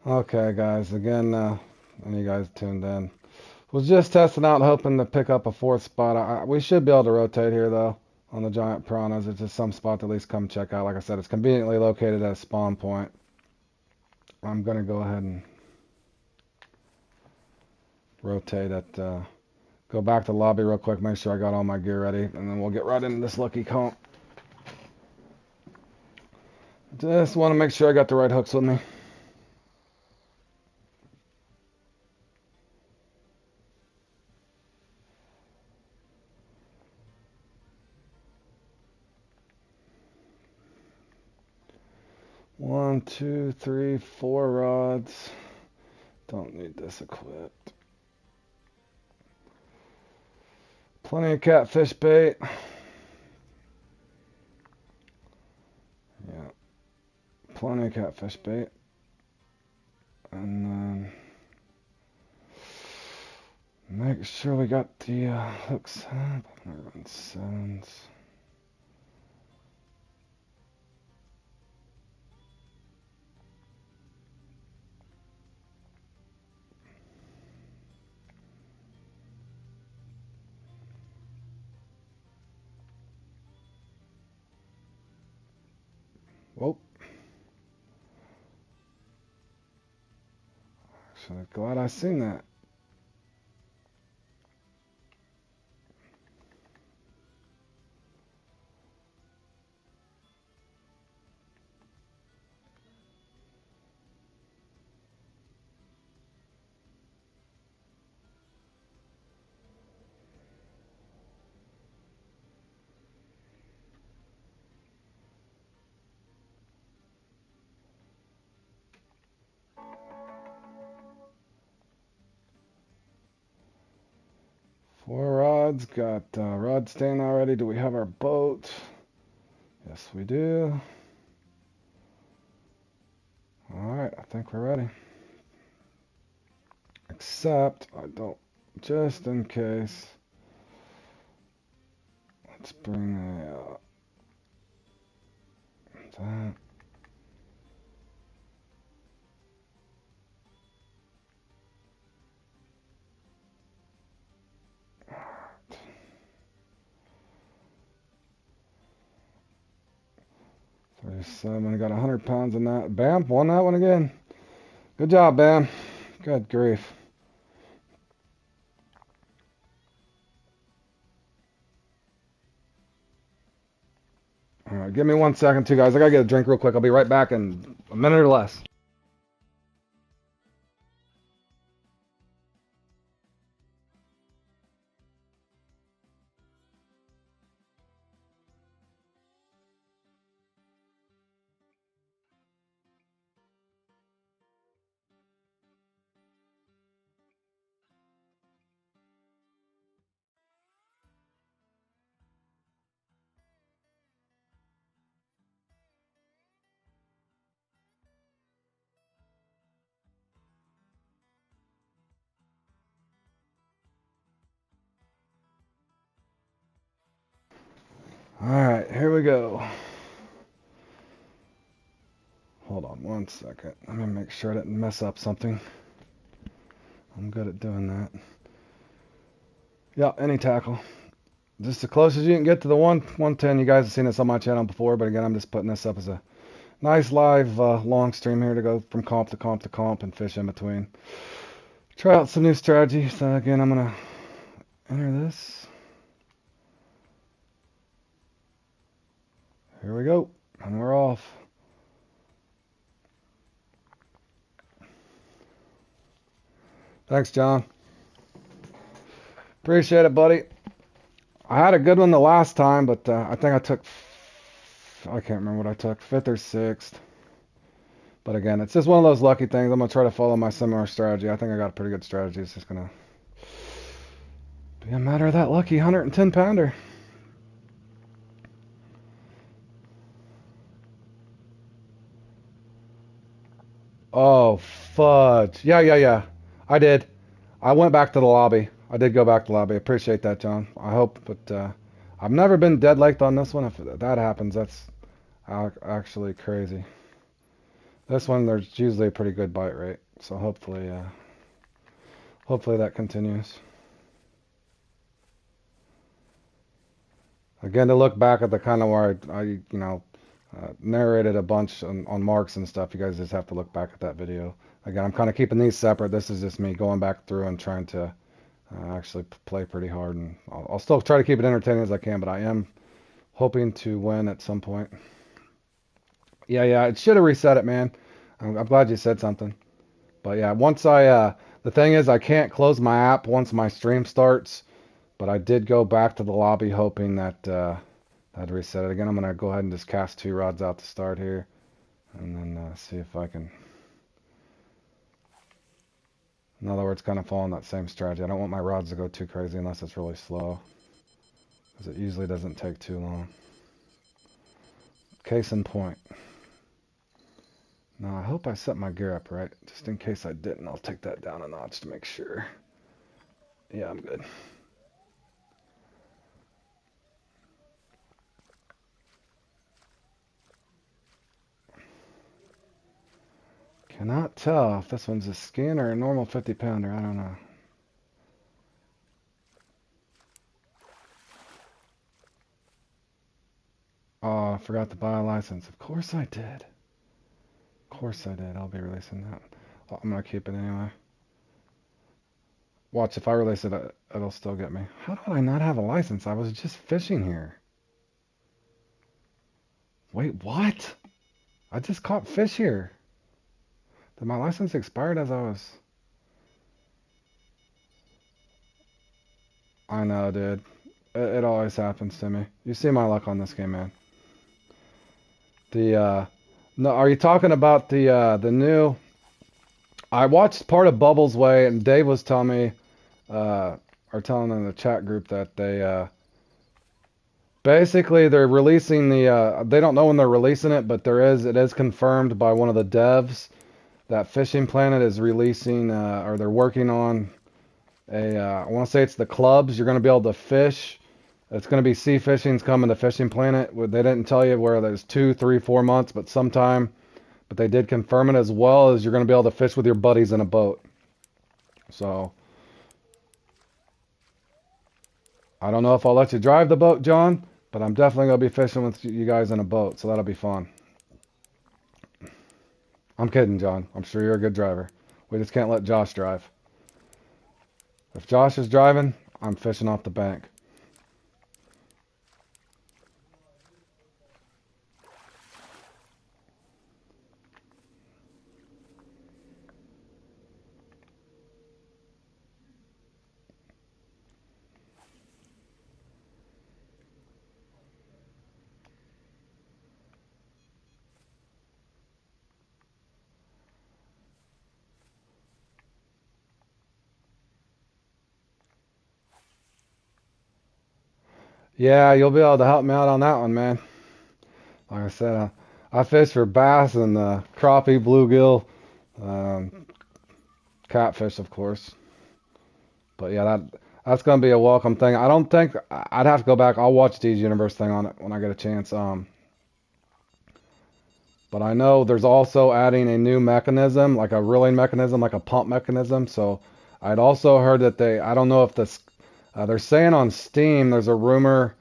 Okay, guys. Again, when you guys tuned in, was just testing out, hoping to pick up a fourth spot. We should be able to rotate here, though, on the giant piranhas. It's just some spot to at least come check out. Like I said, it's conveniently located at a spawn point. I'm going to go ahead and rotate it. Go back to the lobby real quick, make sure I got all my gear ready, and then we'll get right into this lucky comp. Just want to make sure I got the right hooks with me. One, two, three, 4 rods. Don't need this equipped. Plenty of catfish bait. Yeah, plenty of catfish bait. And then make sure we got the hooks up. Run sevens. Whoa. Actually, glad I seen that. Four rods, got rod stand already. Do we have our boat? Yes, we do. Alright, I think we're ready. Except, I don't, just in case, let's bring a that. $37. I got 100 pounds in that. Bam, won that one again. Good job, Bam. Good grief. All right, give me 1 second, too, guys. I gotta get a drink real quick. I'll be right back in a minute or less. All right, here we go. Hold on 1 second. Let me make sure I didn't mess up something. I'm good at doing that. Yeah, any tackle. Just the closest you can get to the 110. You guys have seen this on my channel before, but again, I'm just putting this up as a nice live long stream here to go from comp to comp to comp and fish in between. Try out some new strategy. So again, I'm going to enter this. Here we go. And we're off. Thanks, John. Appreciate it, buddy. I had a good one the last time, but I think I took, I can't remember what I took, 5th or 6th. But again, it's just one of those lucky things. I'm going to try to follow my similar strategy. I think I got a pretty good strategy. It's just going to be a matter of that lucky 110 pounder. Oh, fudge. Yeah. I did. I went back to the lobby. I did go back to the lobby. Appreciate that, John. I hope, but I've never been dead liked on this one. If that happens, that's actually crazy. This one, there's usually a pretty good bite rate, so hopefully that continues. Again, to look back at the kind of where I narrated a bunch on marks and stuff, you guys just have to look back at that video. Again, I'm kind of keeping these separate. This is just me going back through and trying to actually play pretty hard, and I'll still try to keep it entertaining as I can, but I am hoping to win at some point. Yeah, it should have reset it, man. I'm glad you said something. But yeah, once the thing is, I can't close my app once my stream starts, but I did go back to the lobby hoping that I'd reset it. Again, I'm going to go ahead and just cast 2 rods out to start here, and then see if I can, in other words, kind of follow that same strategy. I don't want my rods to go too crazy unless it's really slow, because it usually doesn't take too long. Case in point. Now, I hope I set my gear up right. Just in case I didn't, I'll take that down a notch to make sure. Yeah, I'm good. Cannot tell if this one's a skin or a normal 50 pounder. I don't know. Oh, I forgot to buy a license. Of course I did. Of course I did. I'll be releasing that. Oh, I'm going to keep it anyway. Watch, if I release it, it'll still get me. How did I not have a license? I was just fishing here. Wait, what? I just caught fish here. Did my license expired as I was... I know, dude. It always happens to me. You see my luck on this game, man. No, are you talking about the new... I watched part of Bubbles Way, and Dave was telling me, or telling in the chat group that they, basically they're releasing they don't know when they're releasing it, but it is confirmed by one of the devs that Fishing Planet is releasing, or they're working on I want to say it's the clubs. You're going to be able to fish It's going to be sea fishing's coming to Fishing Planet. They didn't tell you where there's 2, 3, 4 months, but sometime. But they did confirm it, as well as you're going to be able to fish with your buddies in a boat. So I don't know if I'll let you drive the boat, John, but I'm definitely going to be fishing with you guys in a boat, so that'll be fun. I'm kidding, John. I'm sure you're a good driver. We just can't let Josh drive. If Josh is driving, I'm fishing off the bank. Yeah, you'll be able to help me out on that one, man. Like I said, I fish for bass and crappie, bluegill, um, catfish, of course. But yeah, that's gonna be a welcome thing. I don't think I'd have to go back. I'll watch Dee's Universe thing on it when I get a chance. But I know there's also adding a new mechanism, like a reeling mechanism, like a pump mechanism. So I'd also heard that I don't know if this, they're saying on Steam, there's a rumor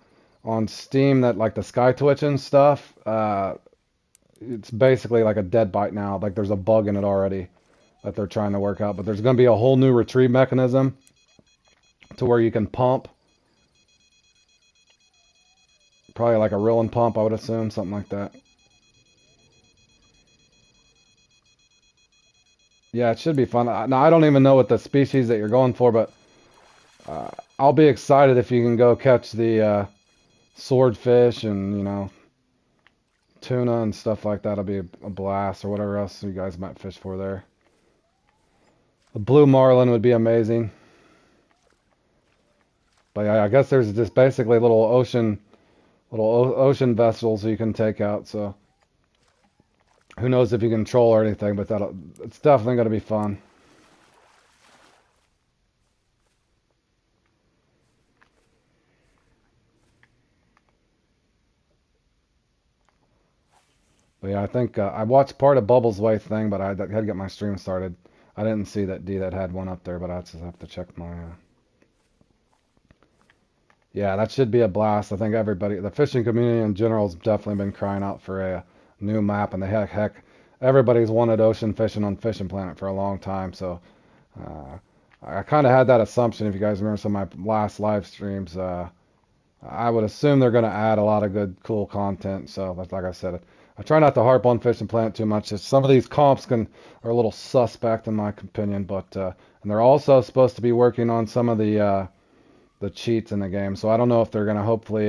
on Steam that like the Sky Twitch and stuff, it's basically like a dead bite now. Like there's a bug in it already that they're trying to work out. But there's going to be a whole new retrieve mechanism to where you can pump, probably like a reeling pump, I would assume, something like that. Yeah, it should be fun. Now I don't even know what the species that you're going for, but uh, I'll be excited if you can go catch the swordfish and tuna and stuff like that. It'll be a blast, or whatever else you guys might fish for there. The blue marlin would be amazing. But yeah, I guess there's just basically little ocean vessels you can take out. So who knows if you can troll or anything, but it's definitely going to be fun. But yeah, I think I watched part of Bubbles' Way thing, but I had to get my stream started. I didn't see that that had one up there, but I just have to check my. Yeah, that should be a blast. I think everybody, the fishing community in general, has definitely been crying out for a new map, and the heck, everybody's wanted ocean fishing on Fishing Planet for a long time. So uh, I kind of had that assumption. If you guys remember some of my last live streams, I would assume they're going to add a lot of good, cool content. So, like I said, I try not to harp on Fishing Planet too much. Some of these comps are a little suspect in my opinion, but and they're also supposed to be working on some of the cheats in the game. So I don't know if they're going to hopefully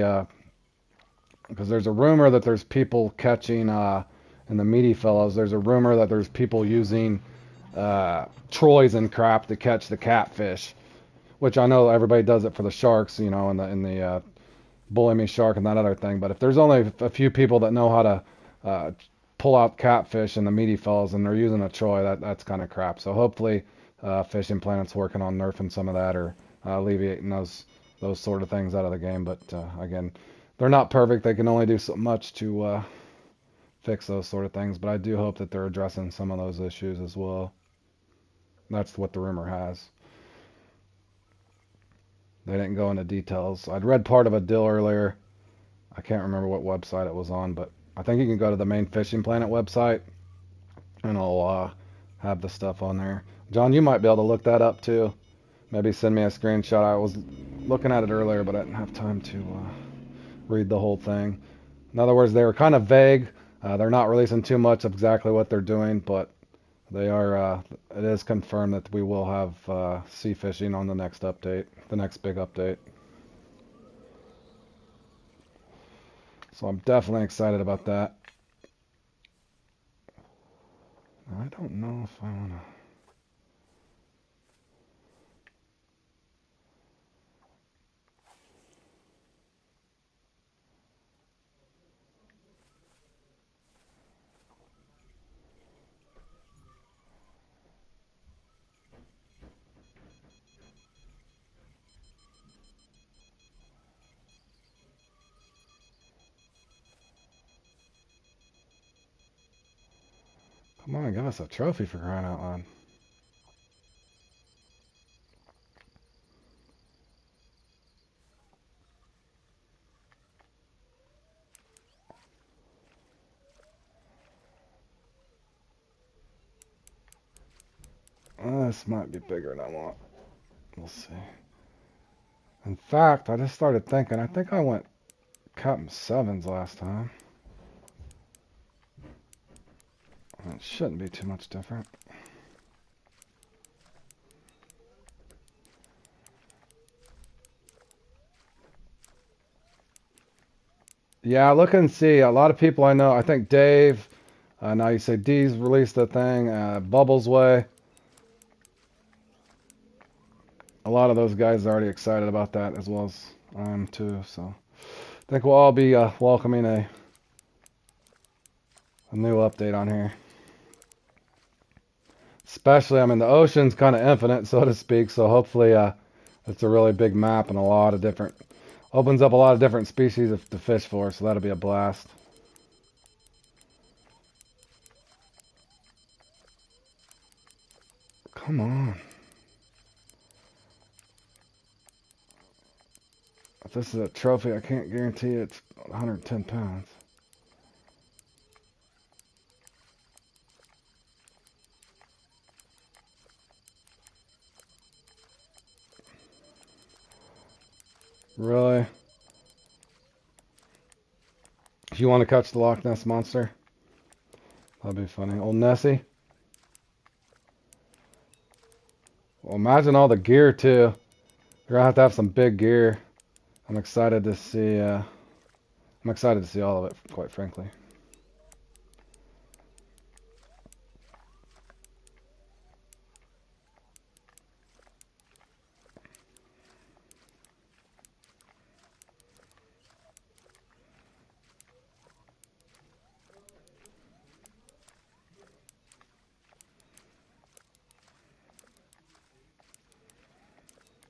because there's a rumor that there's people catching in the meaty fellows. There's a rumor that there's people using Troys and crap to catch the catfish, which I know everybody does it for the sharks, in the Bully Me Shark and that other thing. But if there's only a few people that know how to uh, pull out catfish and the meaty fellows and they're using a Troy, that's kind of crap. So hopefully Fishing Planet's working on nerfing some of that, or alleviating those sort of things out of the game. But again, they're not perfect. They can only do so much to fix those sort of things. But I do hope that they're addressing some of those issues as well. That's what the rumor has. They didn't go into details. I'd read part of a deal earlier. I can't remember what website it was on, but I think you can go to the main Fishing Planet website and it'll have the stuff on there. John, you might be able to look that up too. Maybe send me a screenshot. I was looking at it earlier, but I didn't have time to read the whole thing. In other words, they were kind of vague. They're not releasing too much of exactly what they're doing, but they are. It is confirmed that we will have sea fishing on the next update, the next big update. So I'm definitely excited about that. I don't know if I want to. Come on, give us a trophy for crying out loud. This might be bigger than I want. We'll see. In fact, I just started thinking, I think I went Captain 7s last time. It shouldn't be too much different. Yeah, look and see. A lot of people I know, I think Dave, now you say D's released a thing, Bubbles Way. A lot of those guys are already excited about that, as well as I am too. So I think we'll all be welcoming a new update on here. Especially, I mean, the ocean's kind of infinite, so to speak. So hopefully, it's a really big map and a lot of different, opens up a lot of different species to fish for. So that'll be a blast. Come on. If this is a trophy, I can't guarantee it's 110 pounds. Really? If you want to catch the Loch Ness Monster, that'd be funny. Old Nessie. Well, imagine all the gear too. You're gonna have some big gear. I'm excited to see. I'm excited to see all of it, quite frankly.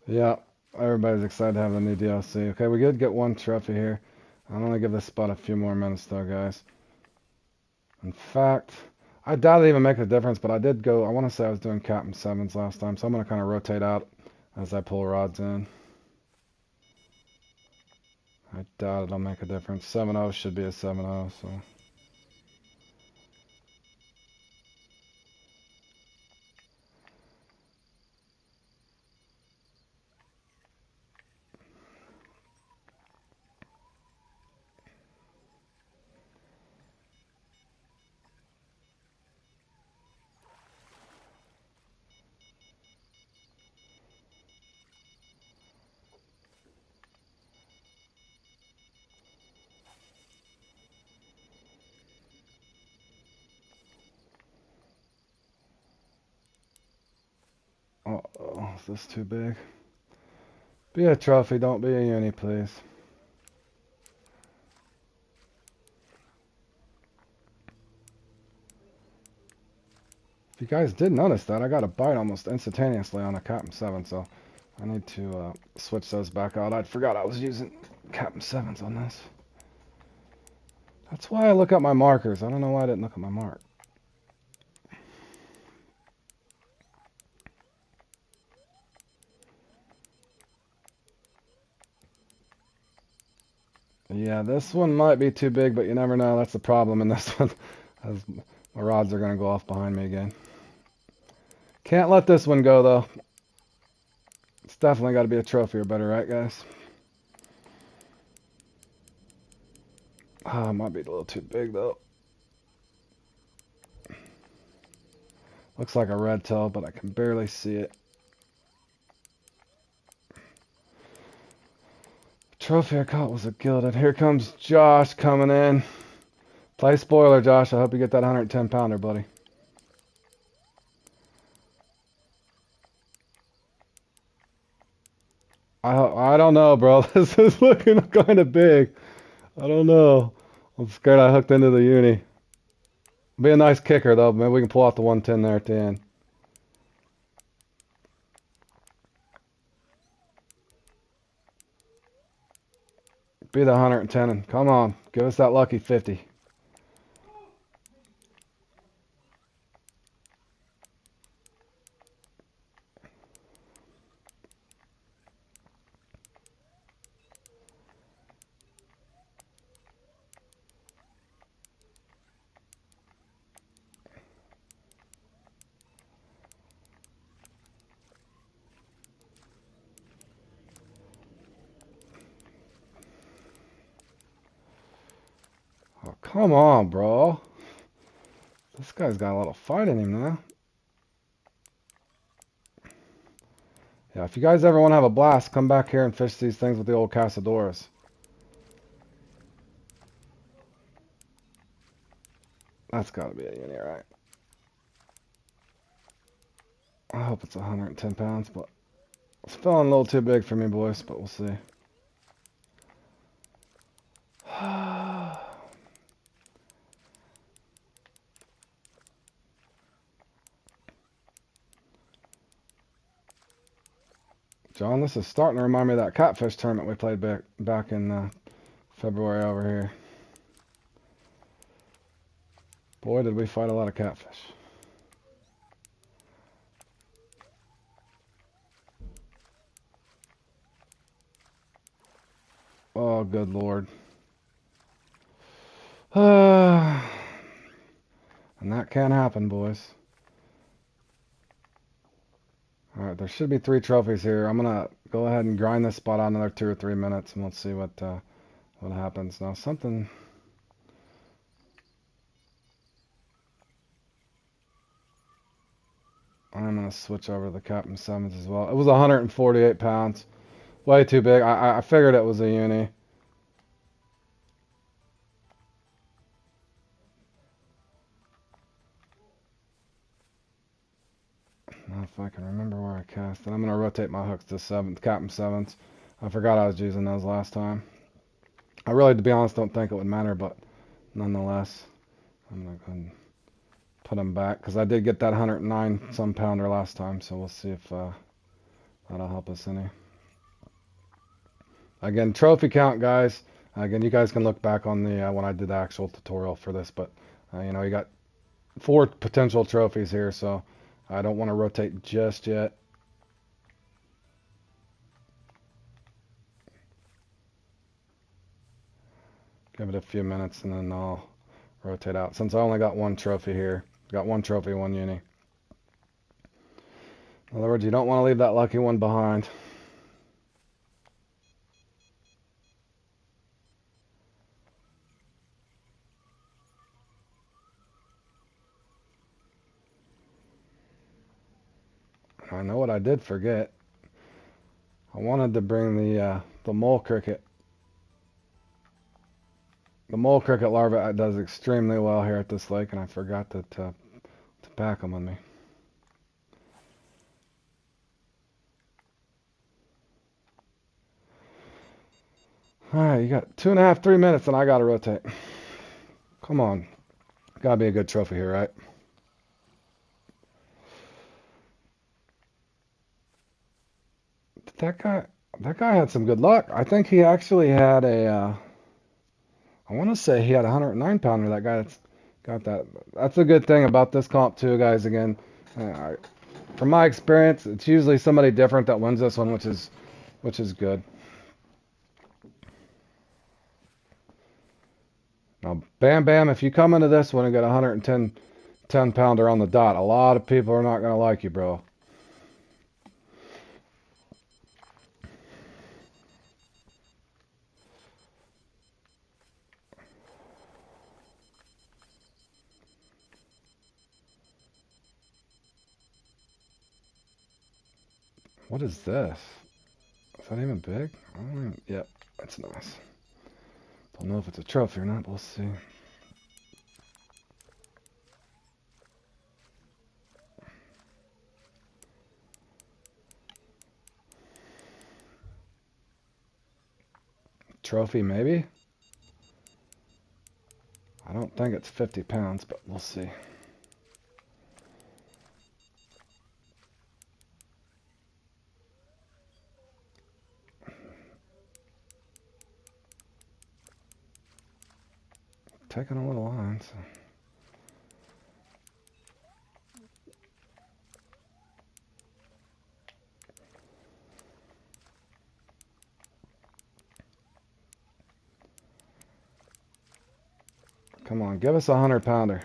Yeah, everybody's excited to have the new DLC. Okay, we did get one trophy here. I'm gonna give this spot a few more minutes though, guys. In fact, I doubt it even make a difference, but I did go, I want to say I was doing Captain 7s last time, so I'm gonna kind of rotate out as I pull rods in. I doubt it'll make a difference. 7.0 should be a 7.0, so. Uh-oh, is this too big? Be a trophy, don't be a uni, please. If you guys did notice that, I got a bite almost instantaneously on a Captain 7, so I need to switch those back out. I forgot I was using Captain 7s on this. That's why I look at my markers. I don't know why I didn't look at my mark. Yeah, this one might be too big, but you never know. That's the problem in this one. As my rods are going to go off behind me again. Can't let this one go, though. It's definitely got to be a trophy or better, right, guys? Ah, it might be a little too big, though. Looks like a red tail, but I can barely see it. Trophy I caught was a gilded. Here comes Josh coming in. Play spoiler, Josh. I hope you get that 110 pounder, buddy. I don't know, bro. This is looking kind of big. I don't know. I'm scared I hooked into the uni. Be a nice kicker, though. Maybe we can pull out the 110 there at the end. Be the 110 and come on. Give us that lucky 50. Come on, bro. This guy's got a lot of fight in him now. Yeah, if you guys ever want to have a blast, come back here and fish these things with the old Casadoras. That's got to be a uni, right? I hope it's 110 pounds, but it's feeling a little too big for me, boys, but we'll see. John, this is starting to remind me of that catfish tournament we played back in February over here. Boy, did we fight a lot of catfish. Oh, good Lord. And that can't happen, boys. Alright, there should be 3 trophies here. I'm going to go ahead and grind this spot out another 2 or 3 minutes, and we'll see what happens. Now, something... I'm going to switch over to the Captain 7s as well. It was 148 pounds. Way too big. I figured it was a uni. Now if I can remember where I cast it. I'm going to rotate my hooks to 7th, Captain 7s. I forgot I was using those last time. I really, to be honest, don't think it would matter, but nonetheless, I'm going to go ahead and put them back, because I did get that 109 some pounder last time, so we'll see if that'll help us any. Again, trophy count, guys. Again, you guys can look back on the when I did the actual tutorial for this, but you know, you got 4 potential trophies here, so I don't want to rotate just yet. Give it a few minutes and then I'll rotate out. Since I only got 1 trophy here. Got 1 trophy, 1 uni. In other words, you don't want to leave that lucky one behind. I know what I did forget. I wanted to bring the mole cricket. The mole cricket larva does extremely well here at this lake, and I forgot to pack them with me. Alright, you got 2.5, 3 minutes, and I gotta rotate. Come on. Gotta be a good trophy here, right? That guy had some good luck. I think he actually had I want to say he had a 109 pounder. That guy that's got that. That's a good thing about this comp too, guys. Again, from my experience, it's usually somebody different that wins this one, which is good. Now, Bam Bam, if you come into this one and get a 110 pounder on the dot, a lot of people are not gonna like you, bro. What is this? Is that even big? Yep, that's nice. Don't know if it's a trophy or not, but we'll see. Trophy, maybe? I don't think it's 50 pounds, but we'll see. Taking a little line, so. Come on, give us a 100 pounder.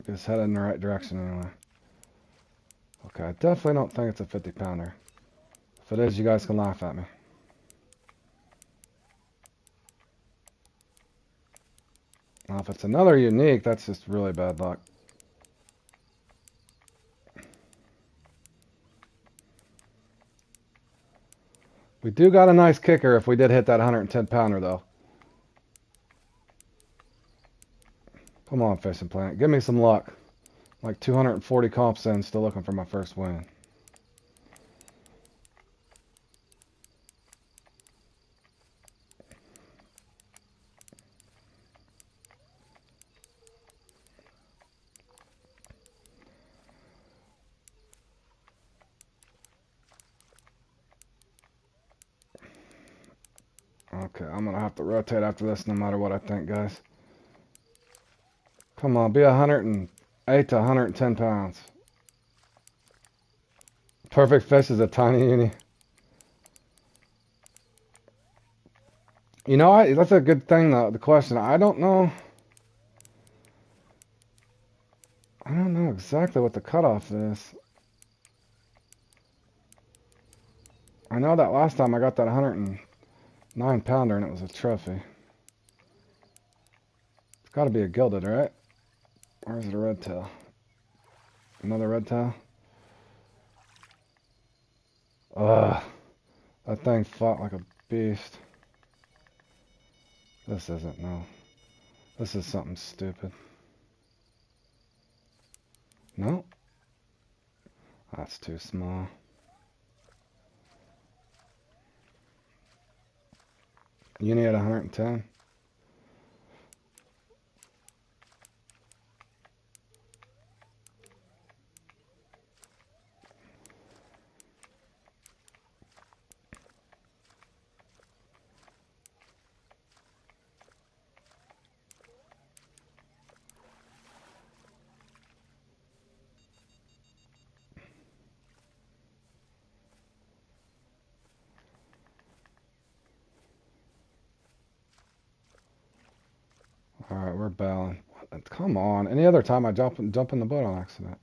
Just headed in the right direction anyway. Okay, I definitely don't think it's a 50 pounder. If it is, you guys can laugh at me. Now, if it's another unique, that's just really bad luck. We do got a nice kicker if we did hit that 110 pounder though. Come on, Fishing Planet. Give me some luck. Like 240 comps in, still looking for my first win. Okay, I'm going to have to rotate after this no matter what I think, guys. Come on, be 108 to 110 pounds. Perfect fish is a tiny uni. You know, that's a good thing, though, the question. I don't know exactly what the cutoff is. I know that last time I got that 109 pounder and it was a trophy. It's got to be a gilded, right? Or is it a red tail? Another red tail? Ugh. That thing fought like a beast. This isn't, no. This is something stupid. No. That's too small. Uni at 110. Alright, we're bailing. Come on. Any other time I jump in the boat on accident.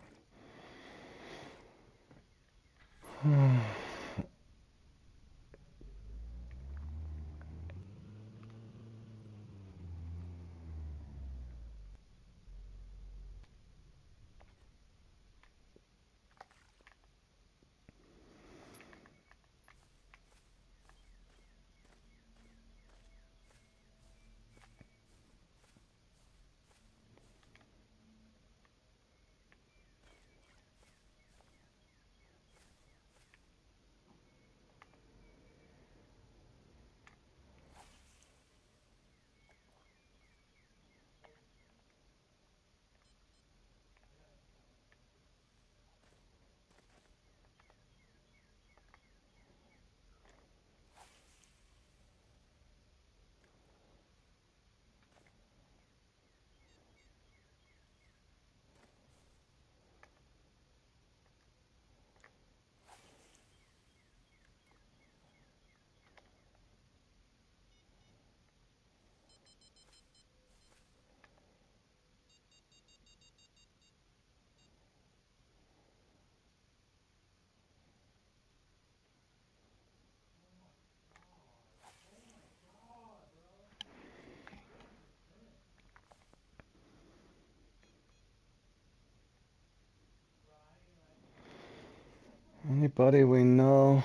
Anybody we know?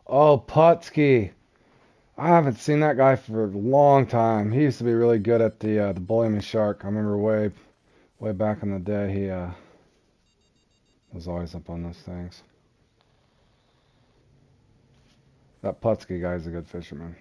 Oh, Putski. I haven't seen that guy for a long time. He used to be really good at the Bully Me Shark. I remember way back in the day he was always up on those things. That Putski guy's a good fisherman.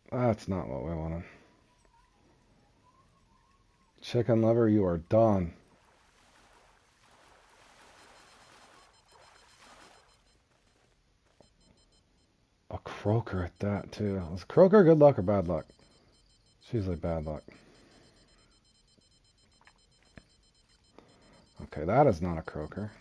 That's not what we wanted. Chicken lover, you are done. croaker at that, too. Is croaker good luck or bad luck? It's usually bad luck. Okay, that is not a croaker.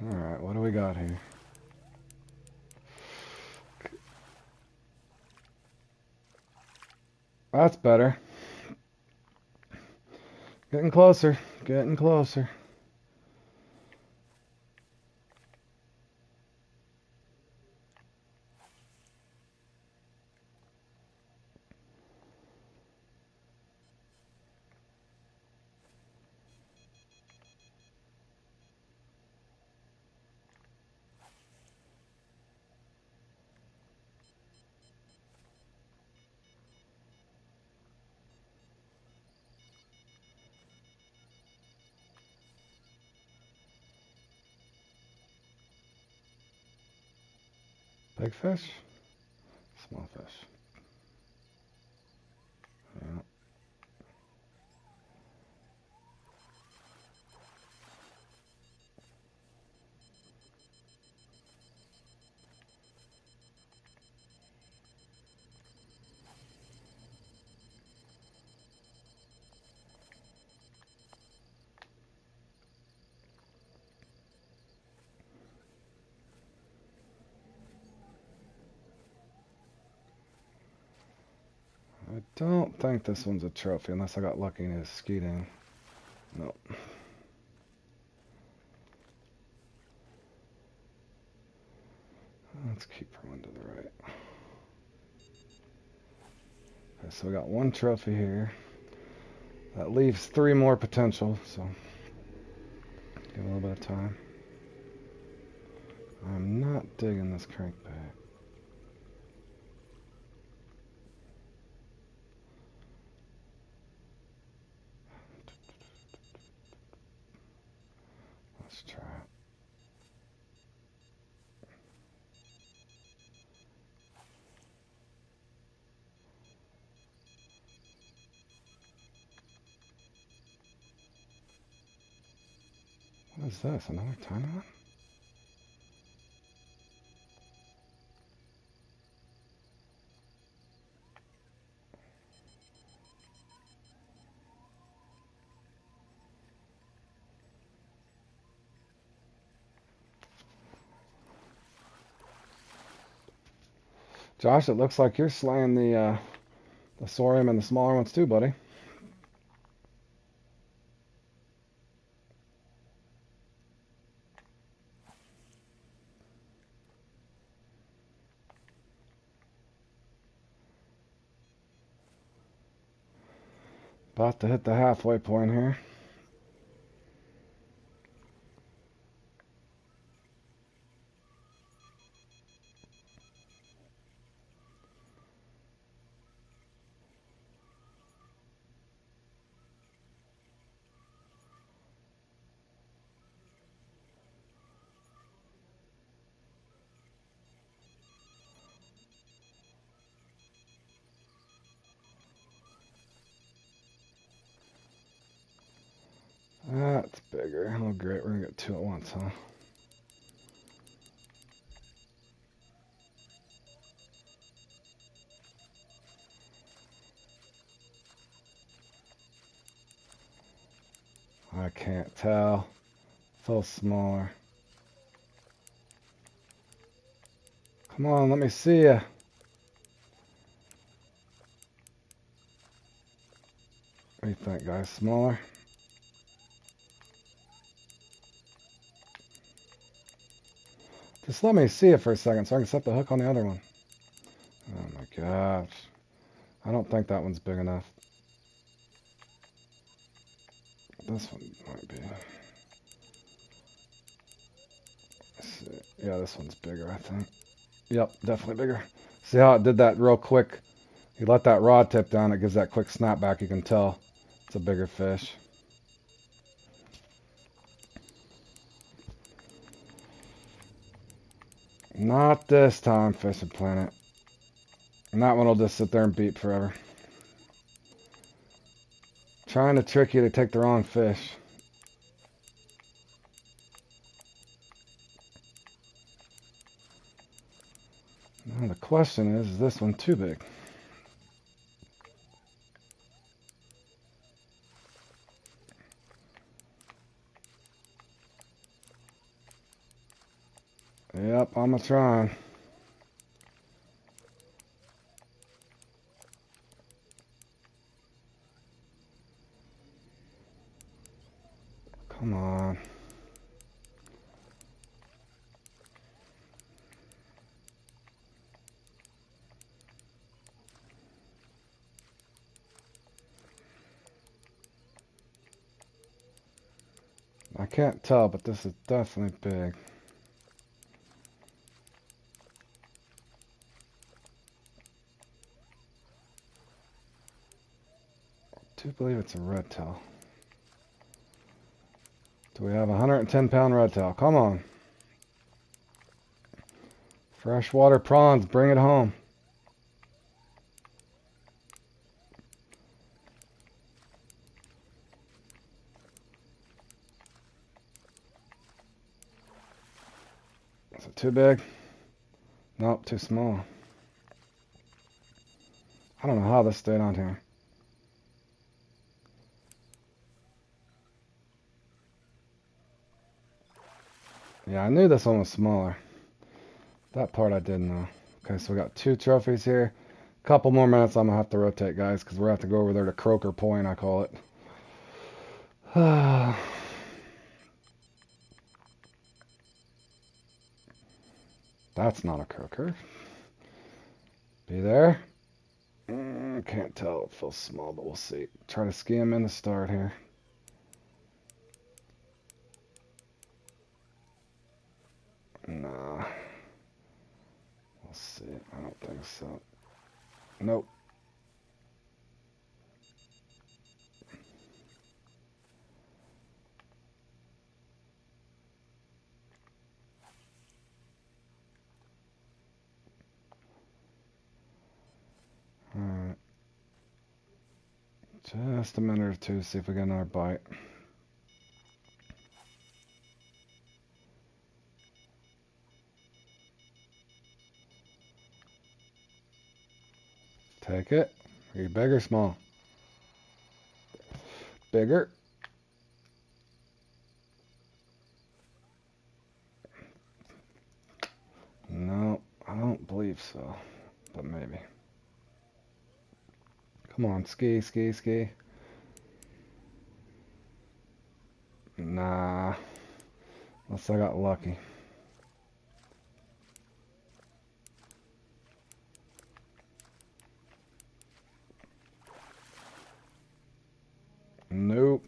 Alright, what do we got here? That's better. Getting closer. Getting closer. Big fish? Small fish. Yeah. I don't think this one's a trophy unless I got lucky and it's skeeting. Nope. Let's keep her one to the right. Okay, so we got one trophy here. That leaves 3 more potential, so give a little bit of time. I'm not digging this crankbait. Let's try it. What is this? Another tiny one? Josh, it looks like you're slaying the sorium and the smaller ones too, buddy. About to hit the halfway point here. two at once, huh? I can't tell. So smaller. Come on, let me see ya. What do you think, guys? Smaller? Just let me see it for a second so I can set the hook on the other one. Oh my gosh. I don't think that one's big enough. This one might be. Let's see. Yeah, this one's bigger, I think. Yep, definitely bigger. See how it did that real quick? You let that rod tip down, it gives that quick snap back. You can tell it's a bigger fish. Not this time, Fishing Planet. And that one will just sit there and beep forever. Trying to trick you to take the wrong fish. Now the question is this one too big? Yep, I'm a trying. Come on. I can't tell, but this is definitely big. I do believe it's a red tail. Do we have a 110-pound red tail? Come on. Freshwater prawns, bring it home. Is it too big? Nope, too small. I don't know how this stayed on here. Yeah, I knew this one was smaller. That part I did know. Okay, so we got 2 trophies here. Couple more minutes, I'm gonna have to rotate, guys, because we're gonna have to go over there to Croaker Point, I call it. That's not a croaker. Be there. Can't tell. It feels small, but we'll see. Try to ski him in the start here. Nah. We'll see. I don't think so. Nope. Alright. Just a minute or two, see if we get another bite. Take it. Are you big or small? Bigger. No, I don't believe so. But maybe. Come on, ski, ski, ski. Nah. Unless I got lucky. Nope.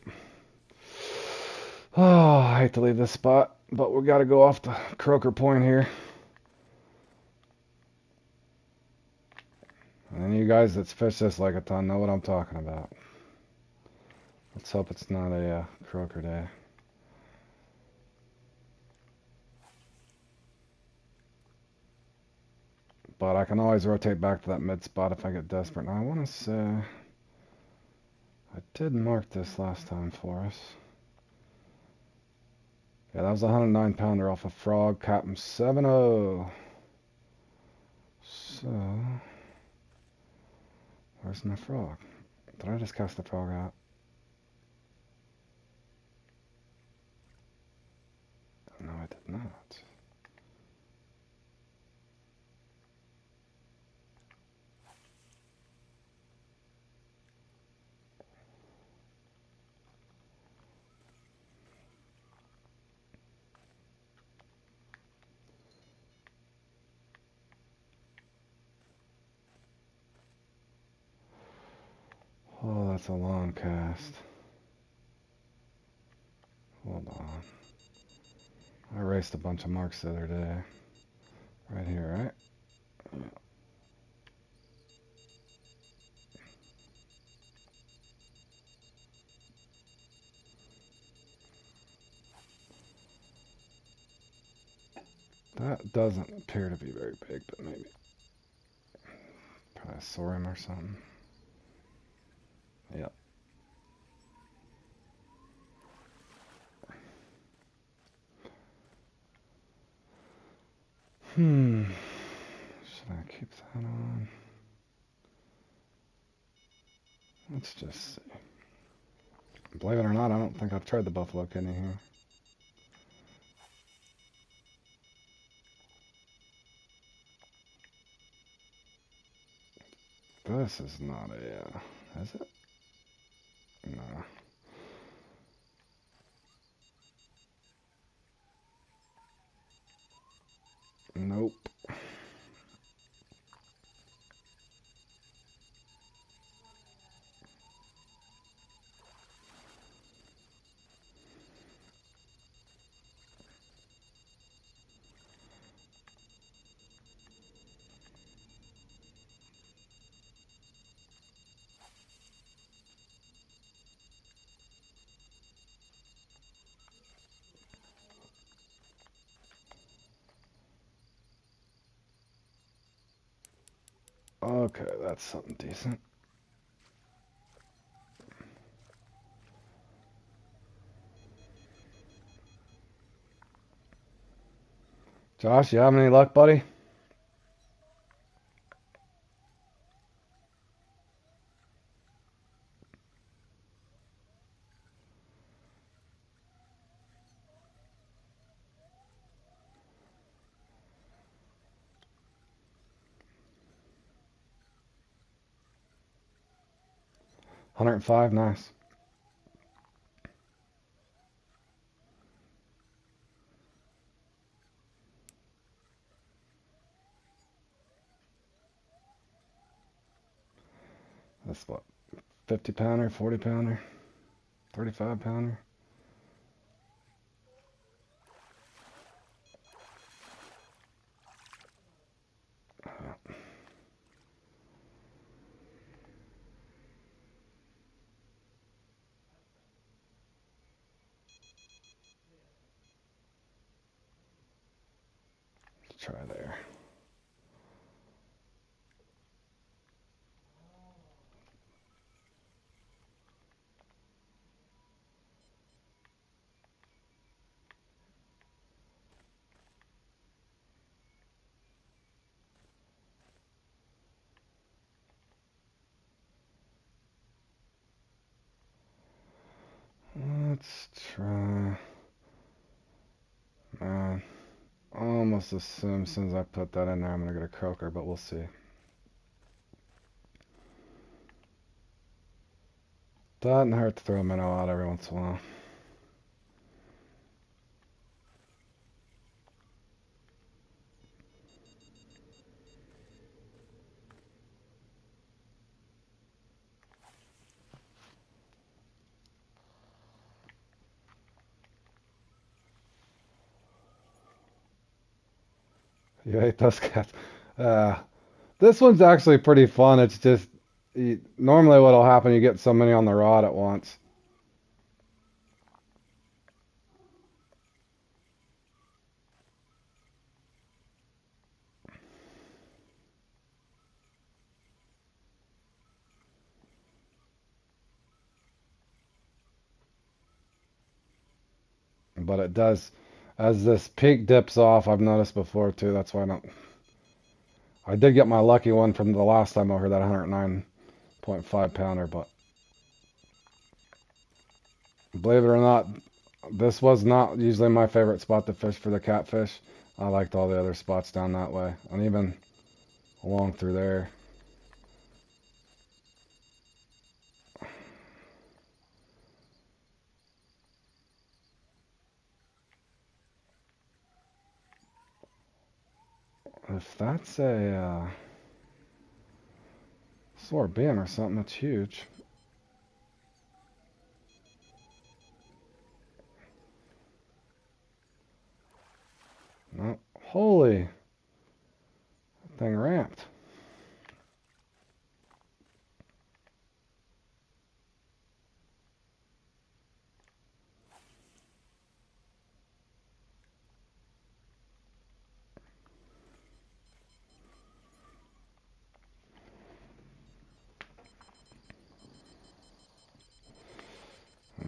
Oh, I hate to leave this spot, but we got to go off the Croaker Point here. And you guys that's fished this like a ton know what I'm talking about. Let's hope it's not a croaker day. But I can always rotate back to that mid spot if I get desperate. Now I want to say I did mark this last time for us. Yeah, that was a 109 pounder off a frog, Captain 7-0. So, where's my frog? Did I just cast the frog out? No, I did not. Oh, that's a long cast. Hold on. I erased a bunch of marks the other day. Right here, right? Yeah. That doesn't appear to be very big, but maybe. Probably a sorghum or something. Yep. Should I keep that on? Let's just see. Believe it or not, I don't think I've tried the buffalo kidney here. This is not a, is it? No. Nope. Okay, that's something decent. Josh, you have any luck, buddy? $105, nice. That's what, 50 pounder, 40 pounder, 35 pounder. Let's try there. Let's try. Man, I almost assume as soon as I put that in there, I'm gonna get a croaker, but we'll see. Doesn't hurt to throw a minnow out every once in a while. You hate those cats. Uh, this one's actually pretty fun. It's just normally what'll happen, you get so many on the rod at once. But it does. As this peak dips off, I've noticed before too. That's why I don't. I did get my lucky one from the last time over that 109.5 pounder, but believe it or not, this was not usually my favorite spot to fish for the catfish. I liked all the other spots down that way, and even along through there. If that's a sorbet or something, it's huge. No, holy, that thing ramped.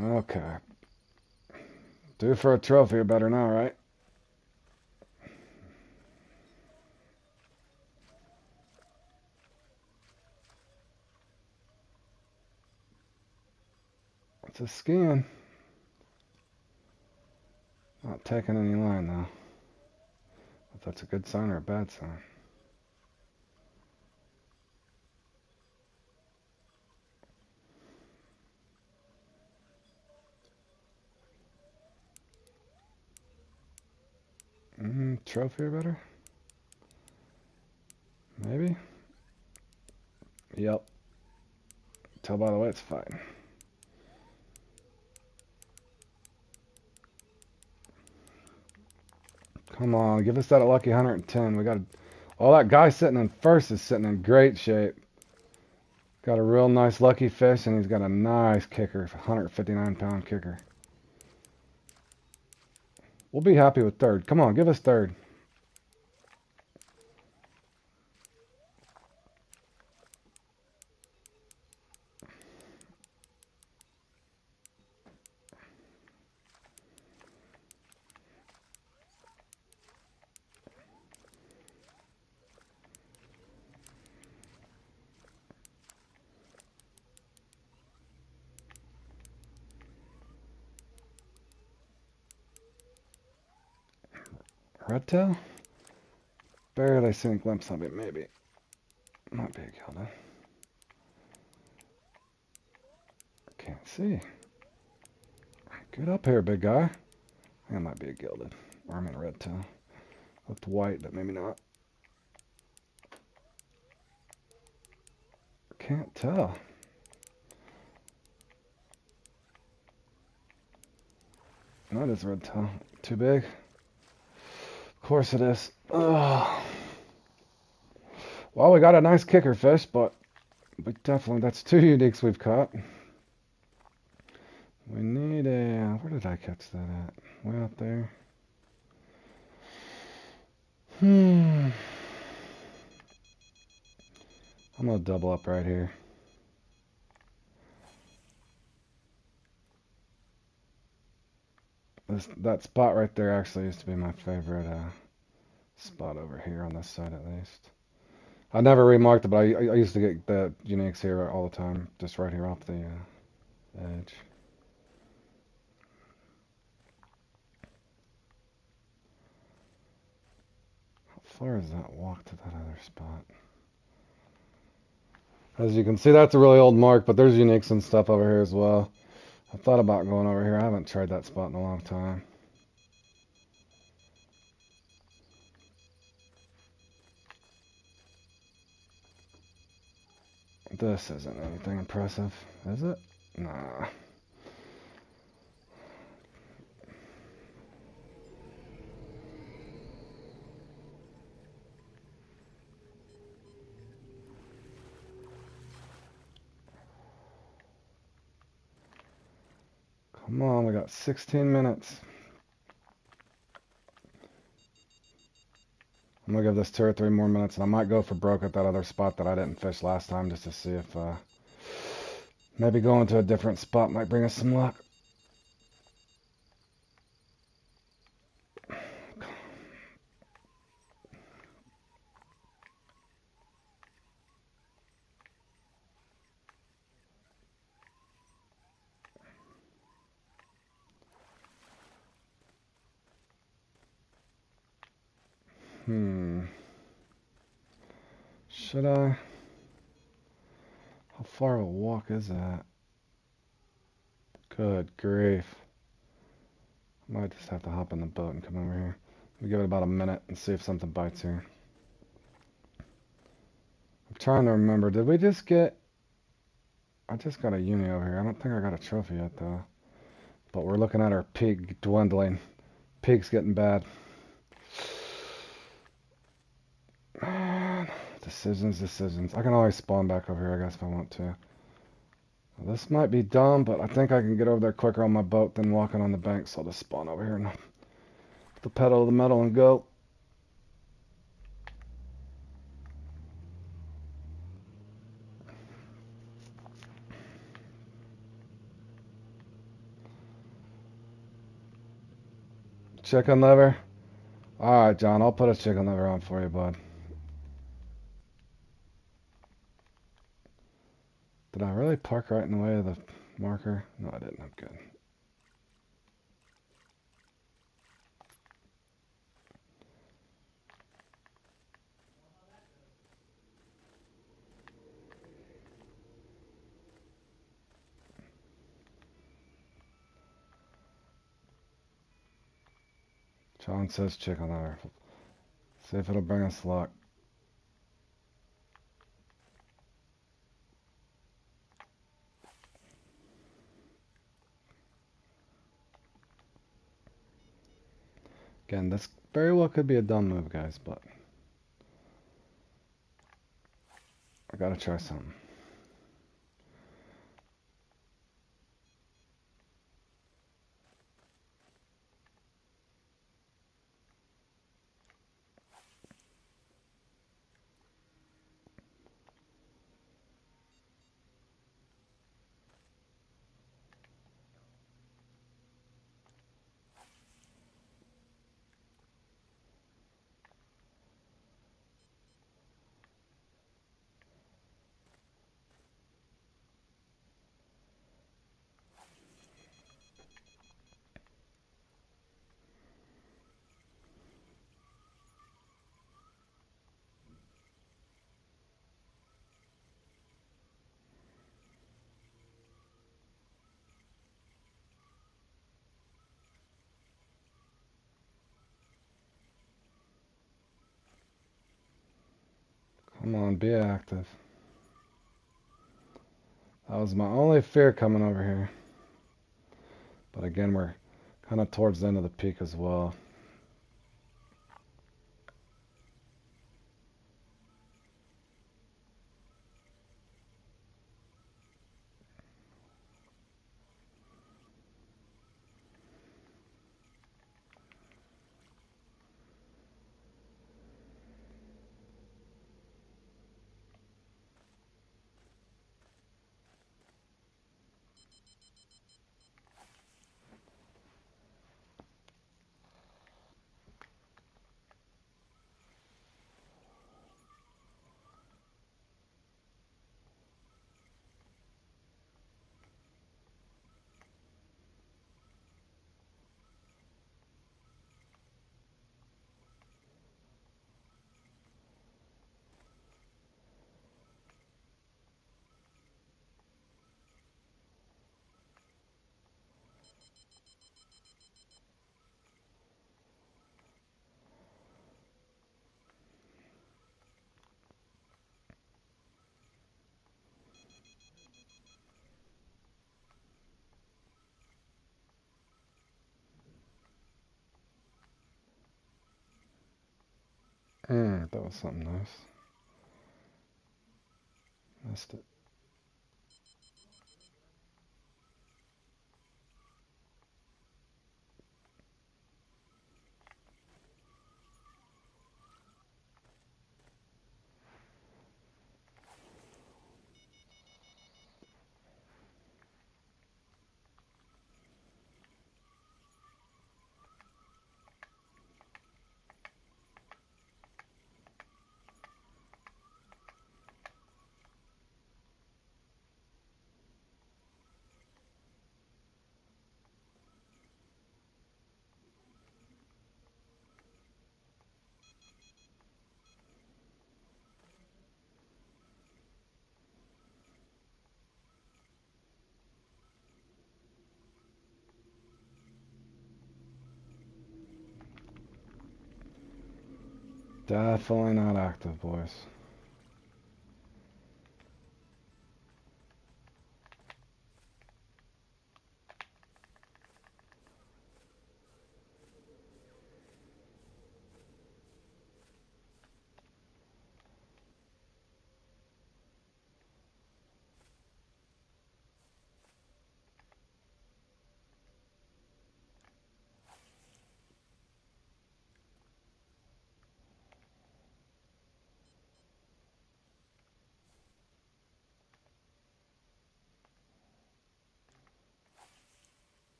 Okay. Due for a trophy better now, right? It's a skin. Not taking any line though. If that's a good sign or a bad sign. Trophy or better? Maybe? Yep. Tell by the way it's fine. Come on, give us that lucky 110. We got all that guy sitting in first is sitting in great shape. Got a real nice lucky fish, and he's got a nice kicker, 159-pound kicker. We'll be happy with third. Come on, give us third. Red tail? Barely seen a glimpse of it, maybe. Might be a gilded. Can't see. Get up here, big guy. That might be a gilded. Or I mean a red tail. Looked white, but maybe not. Can't tell. That is red tail. Too big? Of course it is. Ugh. Well, we got a nice kicker fish, but we definitely, that's two uniques we've caught. We need a, where did I catch that at? Way out there. I'm gonna double up right here. That spot right there actually used to be my favorite spot over here on this side at least. I never remarked it, but I used to get the uniques here all the time, just right here off the edge. How far is that walk to that other spot? As you can see, that's a really old mark, but there's uniques and stuff over here as well. I thought about going over here. I haven't tried that spot in a long time. This isn't anything impressive, is it? Nah. Come on, we got 16 minutes. I'm gonna give this 2 or 3 more minutes, and I might go for broke at that other spot that I didn't fish last time, just to see if maybe going to a different spot might bring us some luck. Should I? How far of a walk is that? Good grief. Might just have to hop in the boat and come over here. We'll give it about a minute and see if something bites here. I'm trying to remember. Did we just get... I just got a uni over here. I don't think I got a trophy yet, though. But we're looking at our pig dwindling. Pig's getting bad. Man. Decisions. I can always spawn back over here, I guess, if I want to. Well, this might be dumb, but I think I can get over there quicker on my boat than walking on the bank, so I'll just spawn over here and put the pedal to the metal and go. Chicken liver? Alright, John, I'll put a chicken liver on for you, bud. Did I really park right in the way of the marker? No, I didn't. I'm good. John says chicken liver. See if it'll bring us luck. Again, this very well could be a dumb move, guys, but I gotta try something. Come on, be active. That was my only fear coming over here. But again, we're kind of towards the end of the peak as well. That was something nice. Missed it. Definitely not active, boys.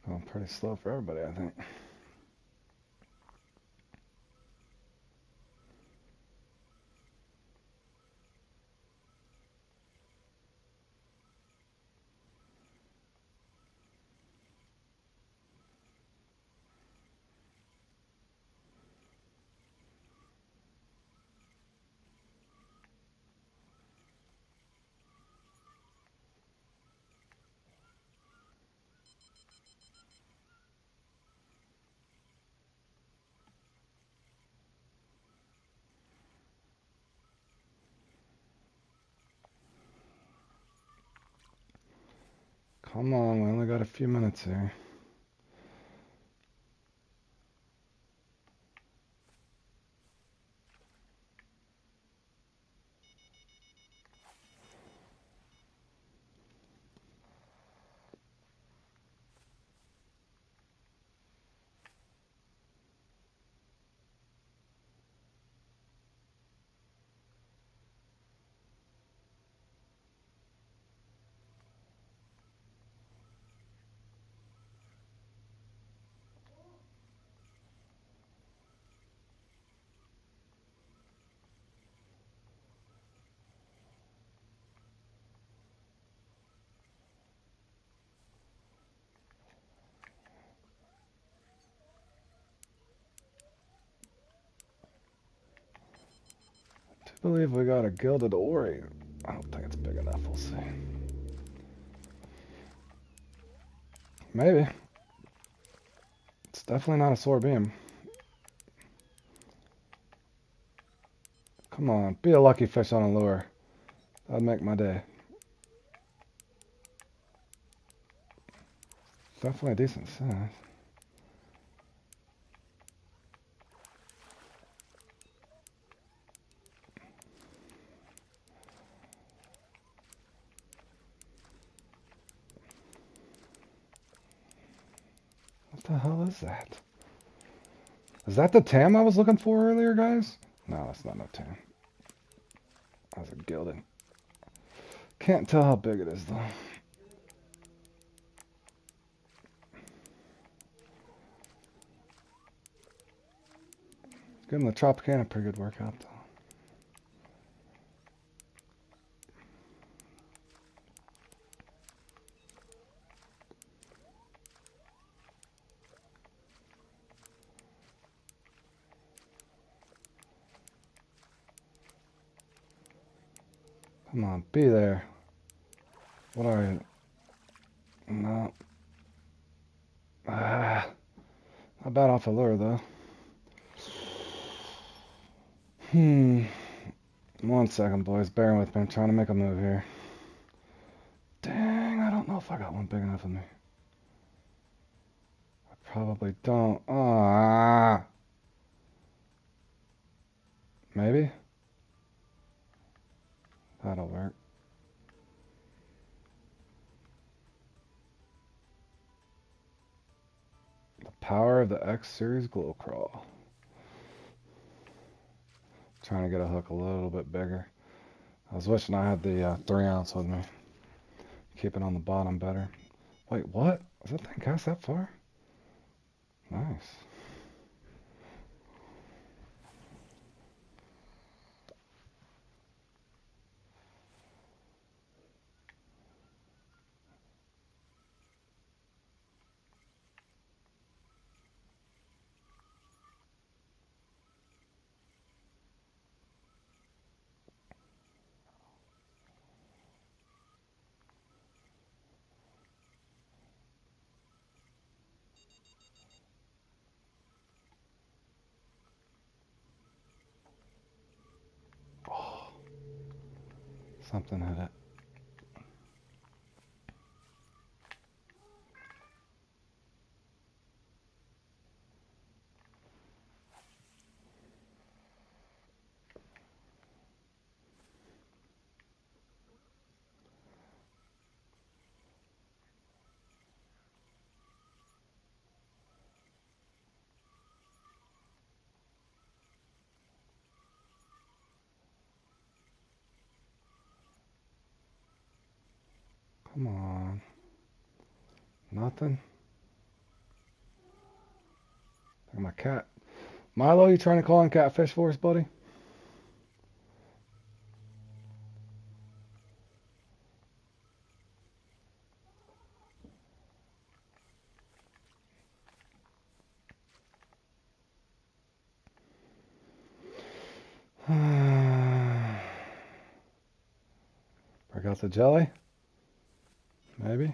Going pretty slow for everybody, I think. Come on, we only got a few minutes here. I believe we got a gilded ori. I don't think it's big enough. We'll see. Maybe. It's definitely not a sore beam. Come on, be a lucky fish on a lure. That'd make my day. Definitely a decent size. What the hell is that? Is that the tam I was looking for earlier, guys? No, that's not no tam. That's a gilded. Can't tell how big it is, though. Giving the Tropicana a pretty good workout, though. Come on, be there. What are you? No. Ah. Not bad off a lure, though. 1 second, boys. Bear with me. I'm trying to make a move here. Dang, I don't know if I got one big enough of me. I probably don't. Ah. Maybe? That'll work. The power of the X Series Glow Crawl. Trying to get a hook a little bit bigger. I was wishing I had the 3-ounce with me. Keep it on the bottom better. Wait, what? Does that thing cast that far? Nice. Oh, something hit it. Come on. Nothing? Look at my cat. Milo, you trying to call in catfish for us, buddy? Break out the jelly? Maybe?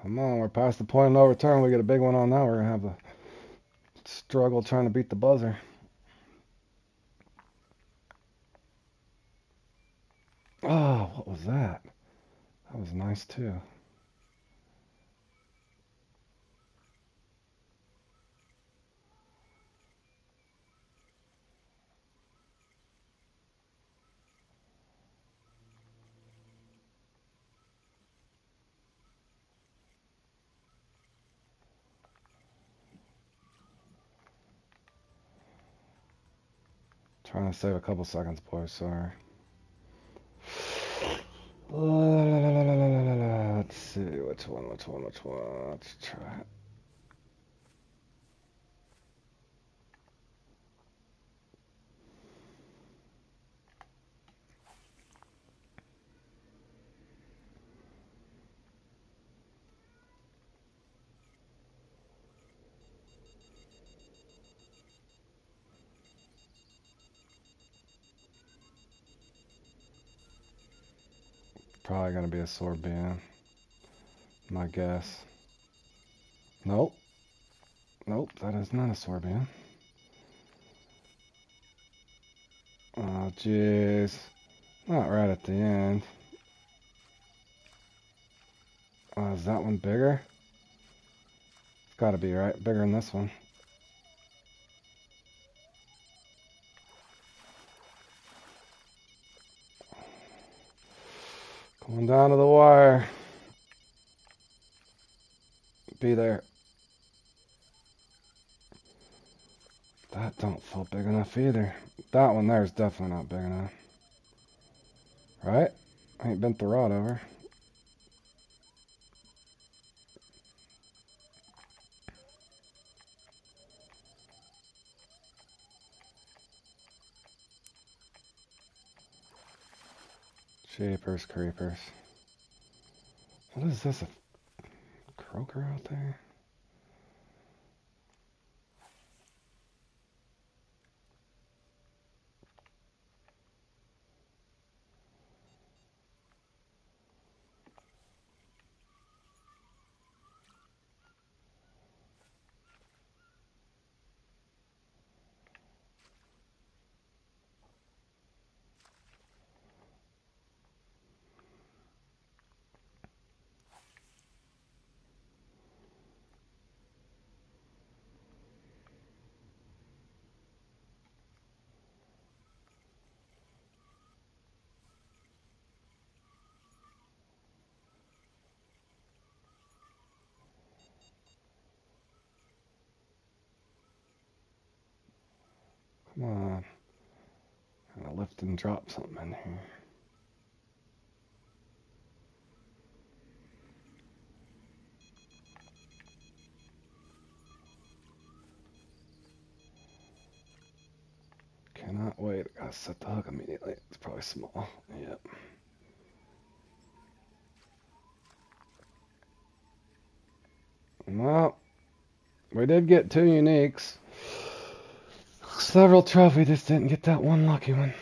Come on, we're past the point of no return. We get a big one on now. We're going to have a struggle trying to beat the buzzer. Oh, what was that? That was nice, too. Trying to save a couple seconds, boys. Sorry. Let's see. Which one? Let's try it. Probably going to be a sorbian. My guess. Nope. Nope, that is not a sorbian. Oh, jeez. Not right at the end. Oh, is that one bigger? It's got to be, right? Bigger than this one. Going down to the wire. Be there. That don't feel big enough either. That one there is definitely not big enough. Right? I ain't bent the rod over. Jeepers creepers. What is this? A croaker out there? Come on. Gotta lift and drop something in here. Cannot wait. I gotta set the hook immediately. It's probably small. Yep. Well, we did get 2 uniques. Several trophies, just didn't get that one lucky one.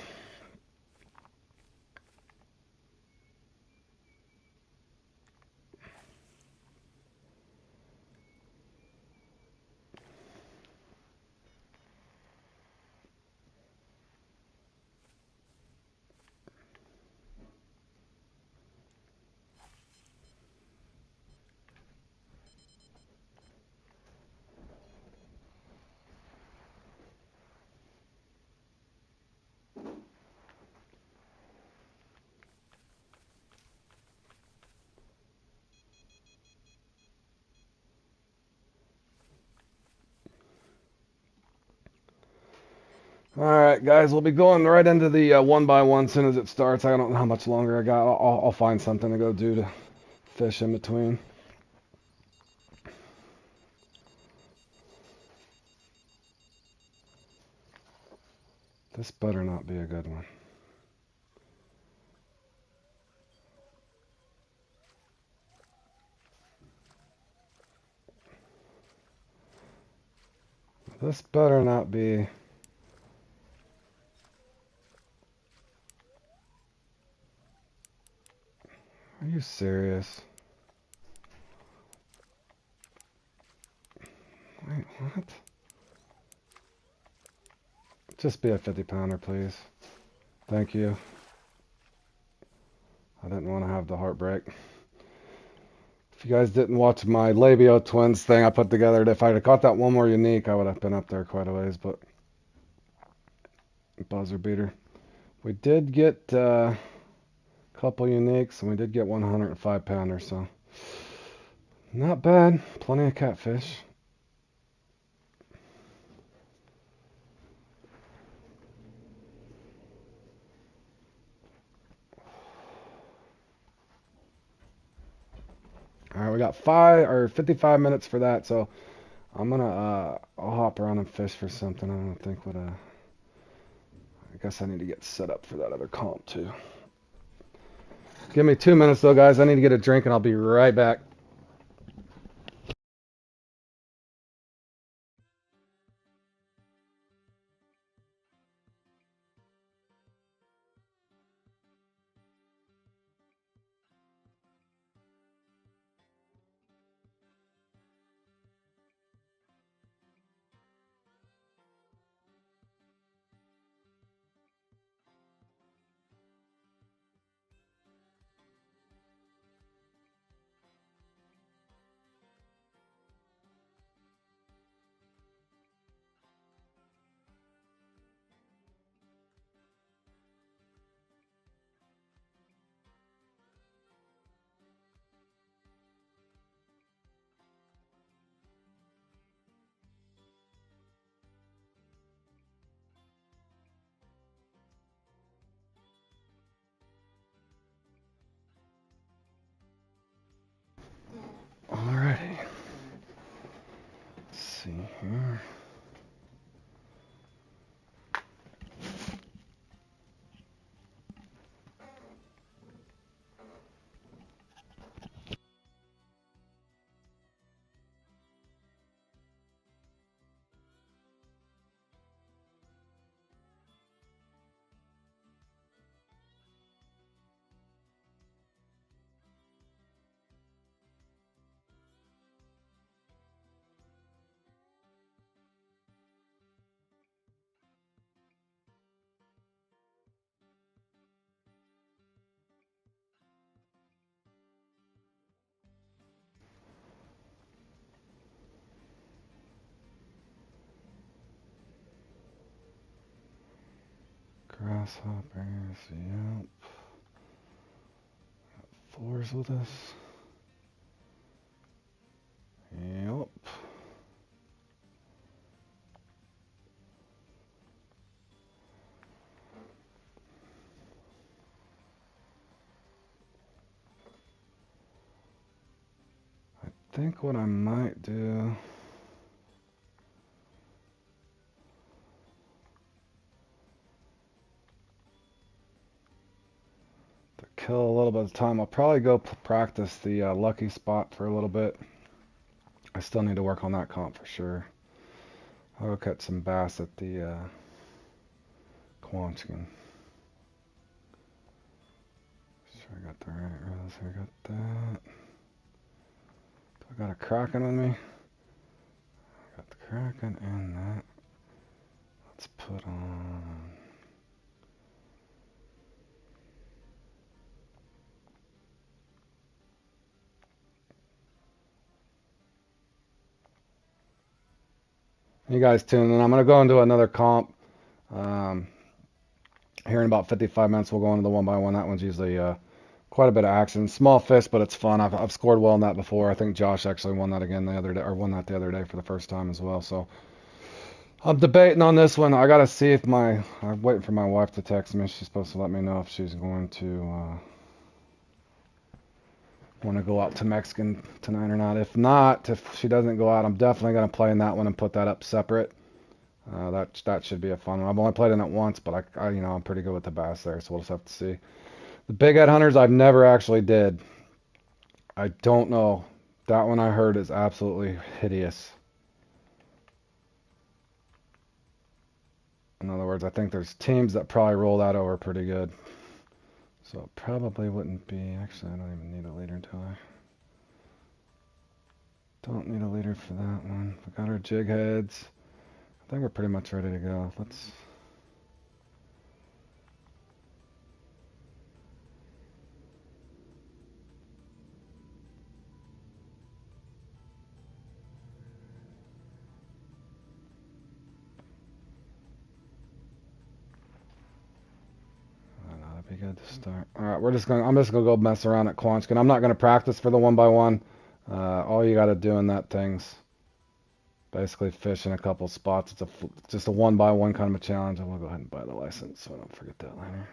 Alright, guys, we'll be going right into the 1x1 as soon as it starts. I don't know how much longer I got. I'll find something to go do to fish in between. This better not be a good one. This better not be. Are you serious? Wait, what? Just be a 50-pounder, please. Thank you. I didn't want to have the heartbreak. If you guys didn't watch my Labio Twins thing I put together, if I'd have caught that one more unique, I would have been up there quite a ways, but buzzer beater. We did get a couple uniques, and we did get 105-pounder, so not bad. Plenty of catfish. All right, we got 55 minutes for that, so I'm gonna I'll hop around and fish for something. I don't think what I guess I need to get set up for that other comp too. Give me 2 minutes though, guys. I need to get a drink and I'll be right back. Alrighty. Let's see here. Grasshoppers, yep. Fours with us. Yep. think what I might do, to kill a little bit of time, I'll probably go practice the lucky spot for a little bit. I still need to work on that comp for sure. I'll go catch some bass at the Quanchkin. Sure I got the right reels here. Got that. Do I got a Kraken on me? I got the Kraken and that. Let's put on. You guys tune in. I'm going to go into another comp. Here in about 55 minutes, we'll go into the 1x1. That one's usually quite a bit of action. Small fish, but it's fun. I've scored well in that before. I think Josh actually won that again the other day, or won that the other day for the first time as well. So I'm debating on this one. I got to see if I'm waiting for my wife to text me. She's supposed to let me know if she's going to want to go out to Mexican tonight or not. If not, if she doesn't go out, I'm definitely going to play in that one and put that up separate. That should be a fun one. I've only played in it once, but I'm pretty good with the bass there, so we'll just have to see. The big head hunters I've never actually did. I don't know. That one I heard is absolutely hideous. In other words, I think there's teams that probably roll that over pretty good. So it probably wouldn't be. Actually, I don't even need a leader, do I? Don't need a leader for that one. We got our jig heads. I think we're pretty much ready to go. Let's. That'd be good to start. All right, I'm just gonna go mess around at Quanchkin. I'm not gonna practice for the 1x1. All you gotta do in that thing's basically fish in a couple spots. It's just a 1x1 kind of a challenge. And we'll go ahead and buy the license so I don't forget that later.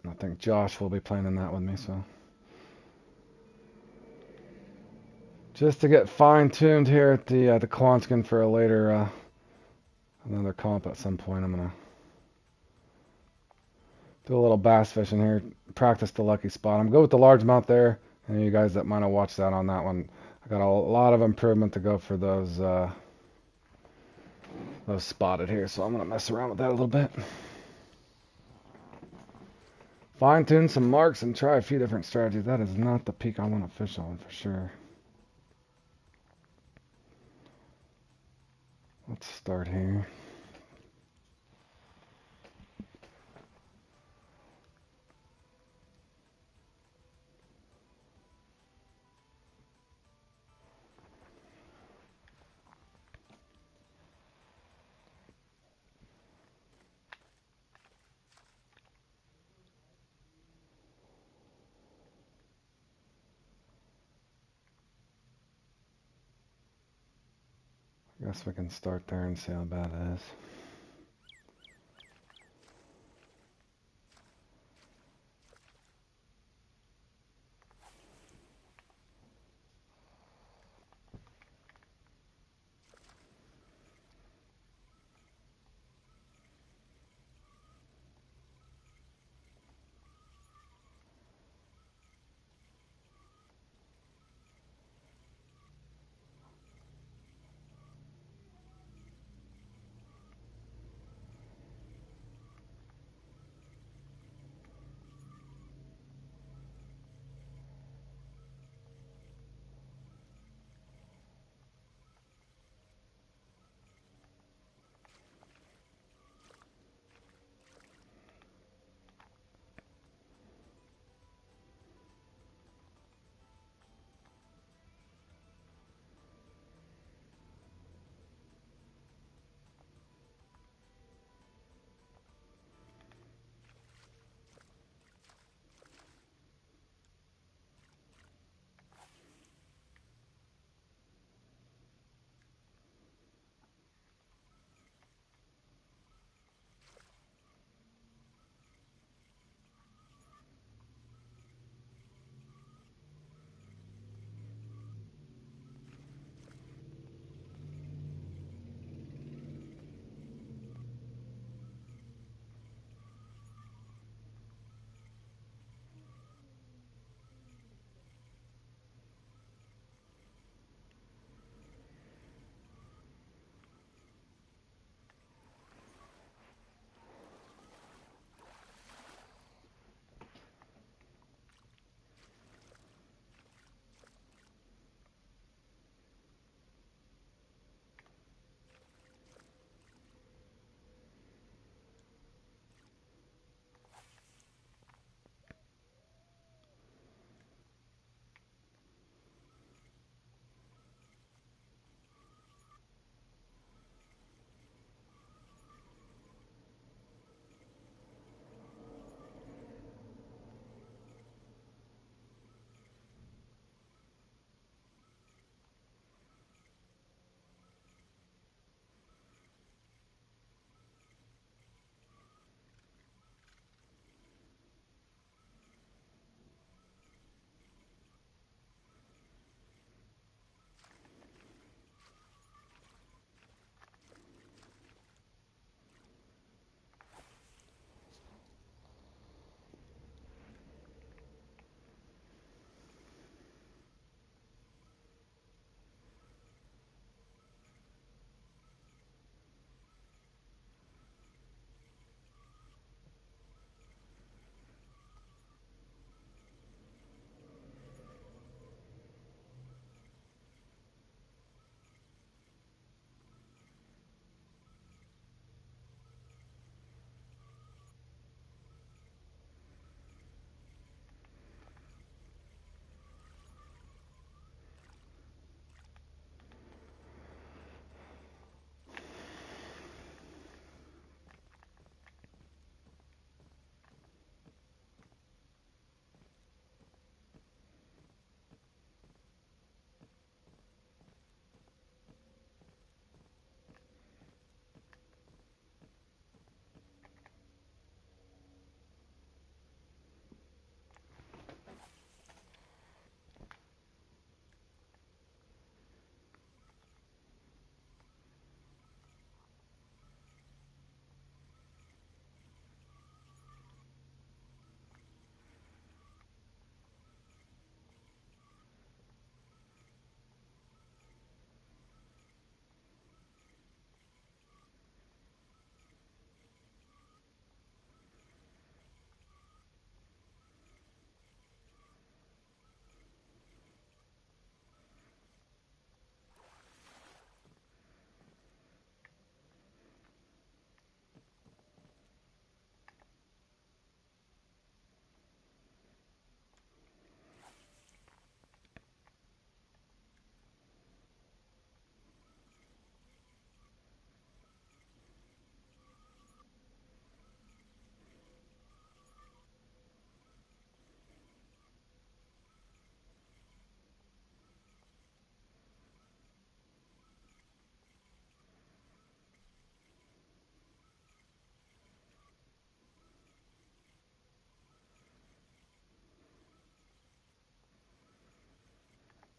And I think Josh will be playing in that with me, so. Just to get fine-tuned here at the Quanchkin for a later, another comp at some point. I'm gonna do a little bass fishing here, practice the lucky spot. I'm good with the largemouth there. And you guys that might have watched that on that one, I got a lot of improvement to go for those spotted here. So I'm gonna mess around with that a little bit. Fine tune some marks and try a few different strategies. That is not the peak I want to fish on for sure. Let's start here. I guess we can start there and see how bad it is.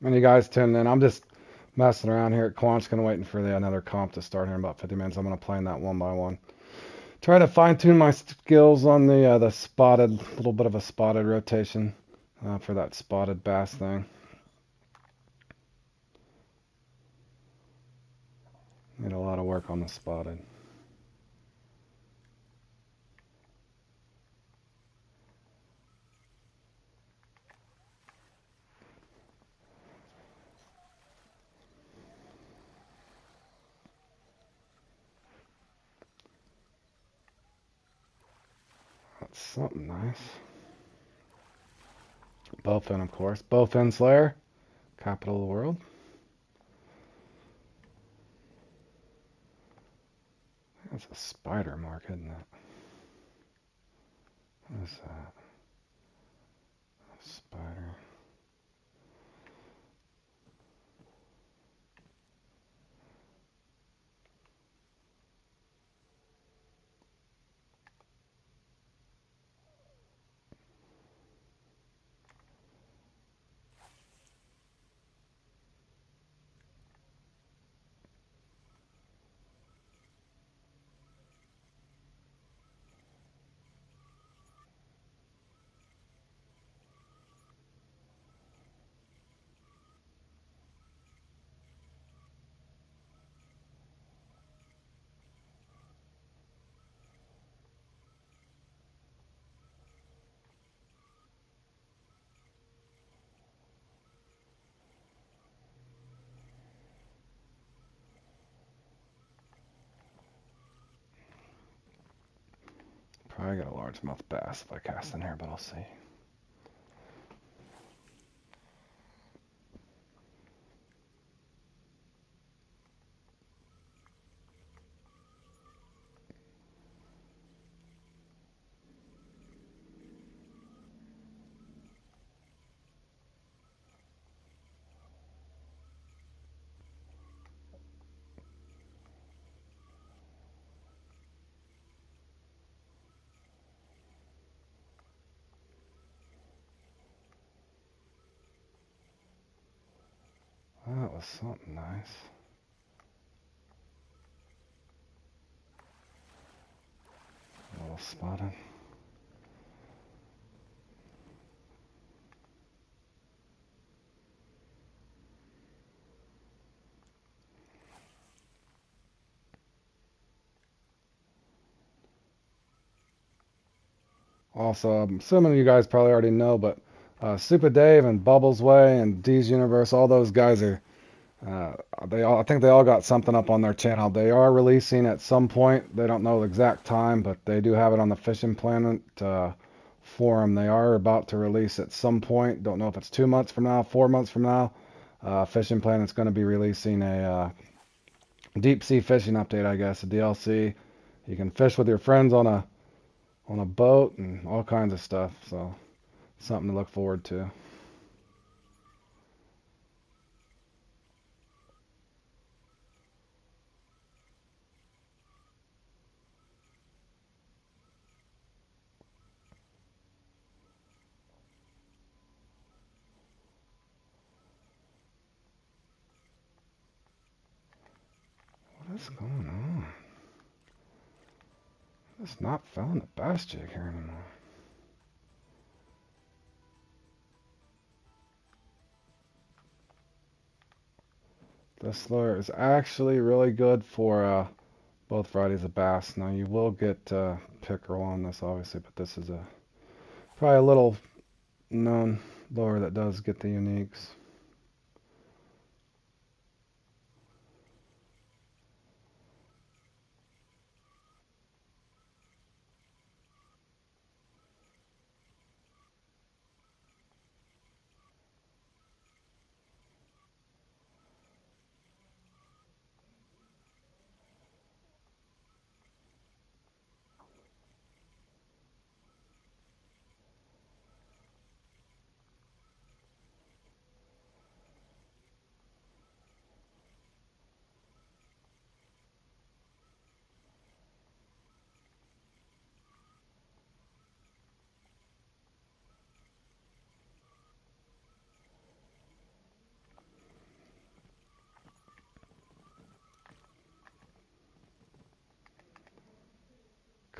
And you guys tune in. I'm just messing around here at Quanchkin waiting for another comp to start here in about 50 minutes. I'm going to play in that one by one. Try to fine tune my skills on the spotted, little bit of a spotted rotation for that spotted bass thing. Need a lot of work on the spotted. That's something nice. Bowfin, of course. Bowfin Slayer, capital of the world. That's a spider mark, isn't it? What is that? A spider. Probably got a largemouth bass if I cast in here, but I'll see. That was something nice. A little spotted. Also, I'm assuming you guys probably already know, but Super Dave and Bubbles Way and D's Universe, all those guys are, I think they all got something up on their channel. They are releasing at some point. They don't know the exact time, but they do have it on the Fishing Planet forum. They are about to release at some point. Don't know if it's 2 months from now, 4 months from now. Fishing Planet's going to be releasing a deep sea fishing update, I guess, a DLC. You can fish with your friends on a boat and all kinds of stuff. So something to look forward to. What is going on? It's not filling the bass jig here anymore. This lure is actually really good for both varieties of bass. Now you will get pickerel on this, obviously, but this is probably a little known lure that does get the uniques.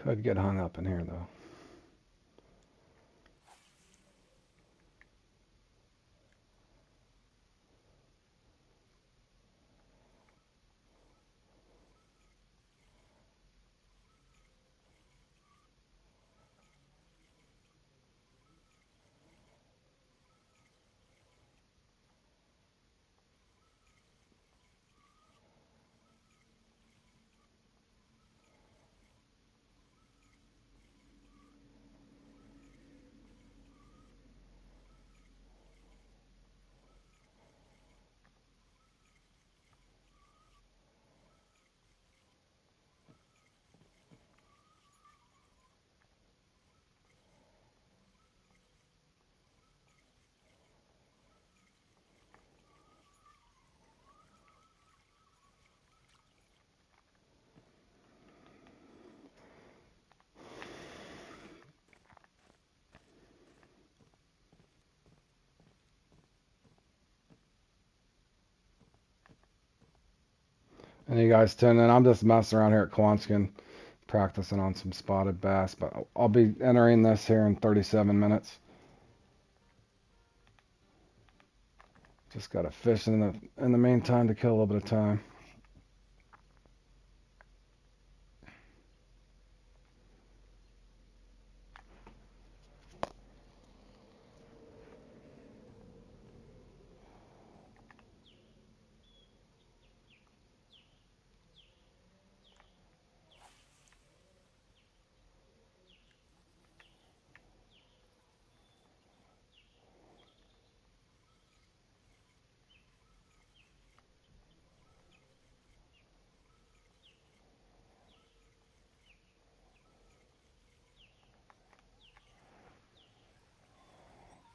Could get hung up in here though. And you guys tune in. I'm just messing around here at Quansigan, practicing on some spotted bass, but I'll be entering this here in 37 minutes. Just got to fish in the meantime to kill a little bit of time.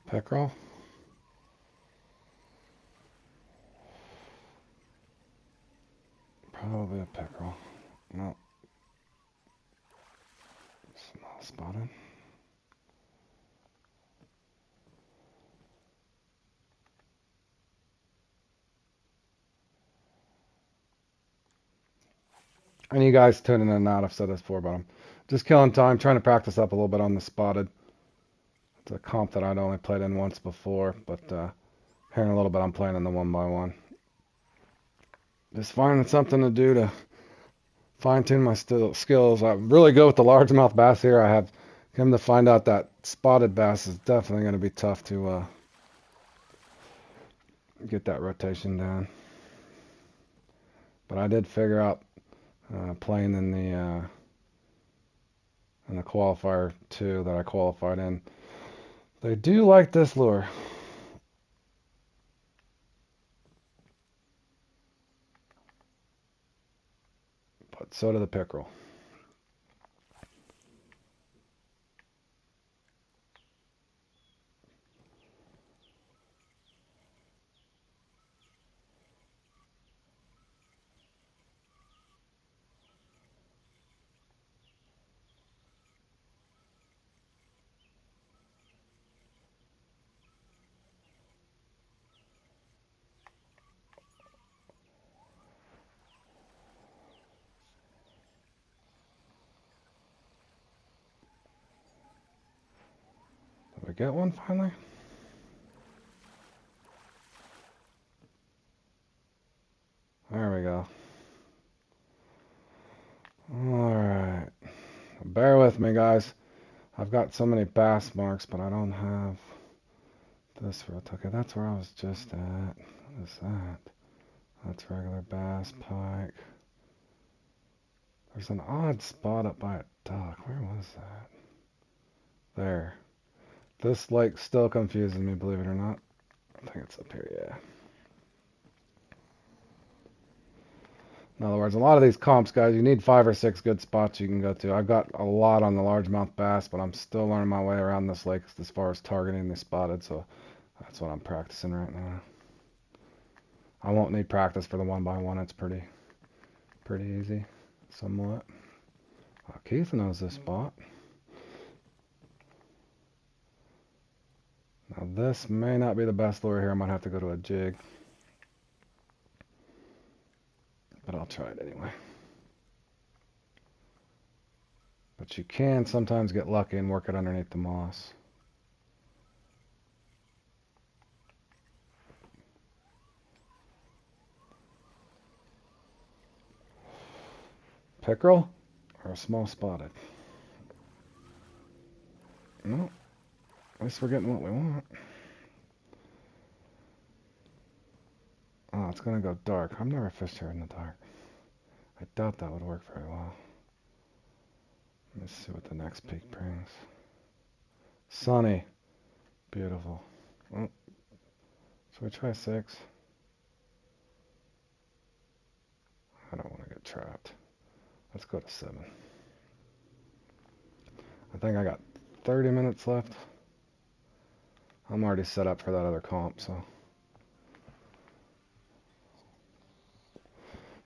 Pickerel. Probably a pickerel. No. Small spotted. And you guys tuning in and out, I've said this before, but I'm just killing time, trying to practice up a little bit on the spotted. It's a comp that I'd only played in once before, but here in a little bit I'm playing in the 1x1. Just finding something to do to fine-tune my skills. I really go with the largemouth bass here. I have come to find out that spotted bass is definitely going to be tough to get that rotation down. But I did figure out playing in the qualifier 2 that I qualified in. They do like this lure. But so do the pickerel. Did we get one finally? There we go. Alright. Bear with me, guys. I've got so many bass marks, but I don't have this route. Okay, that's where I was just at. What is that? That's regular bass, pike. There's an odd spot up by a dock. Where was that? There. This lake still confuses me, believe it or not. I think it's up here, yeah. In other words, a lot of these comps, guys, you need 5 or 6 good spots you can go to. I've got a lot on the largemouth bass, but I'm still learning my way around this lake as far as targeting the spotted, so that's what I'm practicing right now. I won't need practice for the 1x1. It's pretty easy, somewhat. Keith knows this spot. Now this may not be the best lure here. I might have to go to a jig. But I'll try it anyway. But you can sometimes get lucky and work it underneath the moss. Pickerel or a small spotted? No, at least we're getting what we want. Oh, it's gonna go dark. I've never fished here in the dark. I doubt that would work very well. Let's see what the next peak brings. Sunny. Beautiful. Oh, should we try 6? I don't want to get trapped. Let's go to 7. I think I got 30 minutes left. I'm already set up for that other comp, so.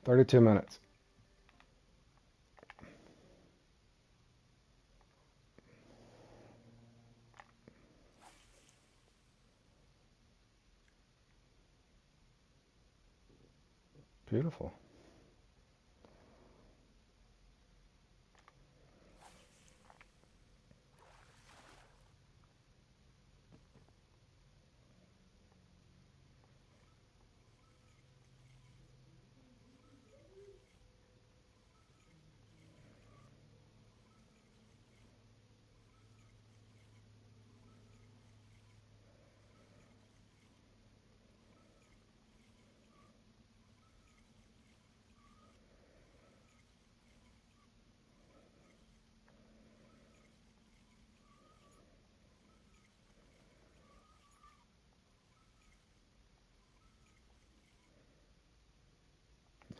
32 minutes. Beautiful.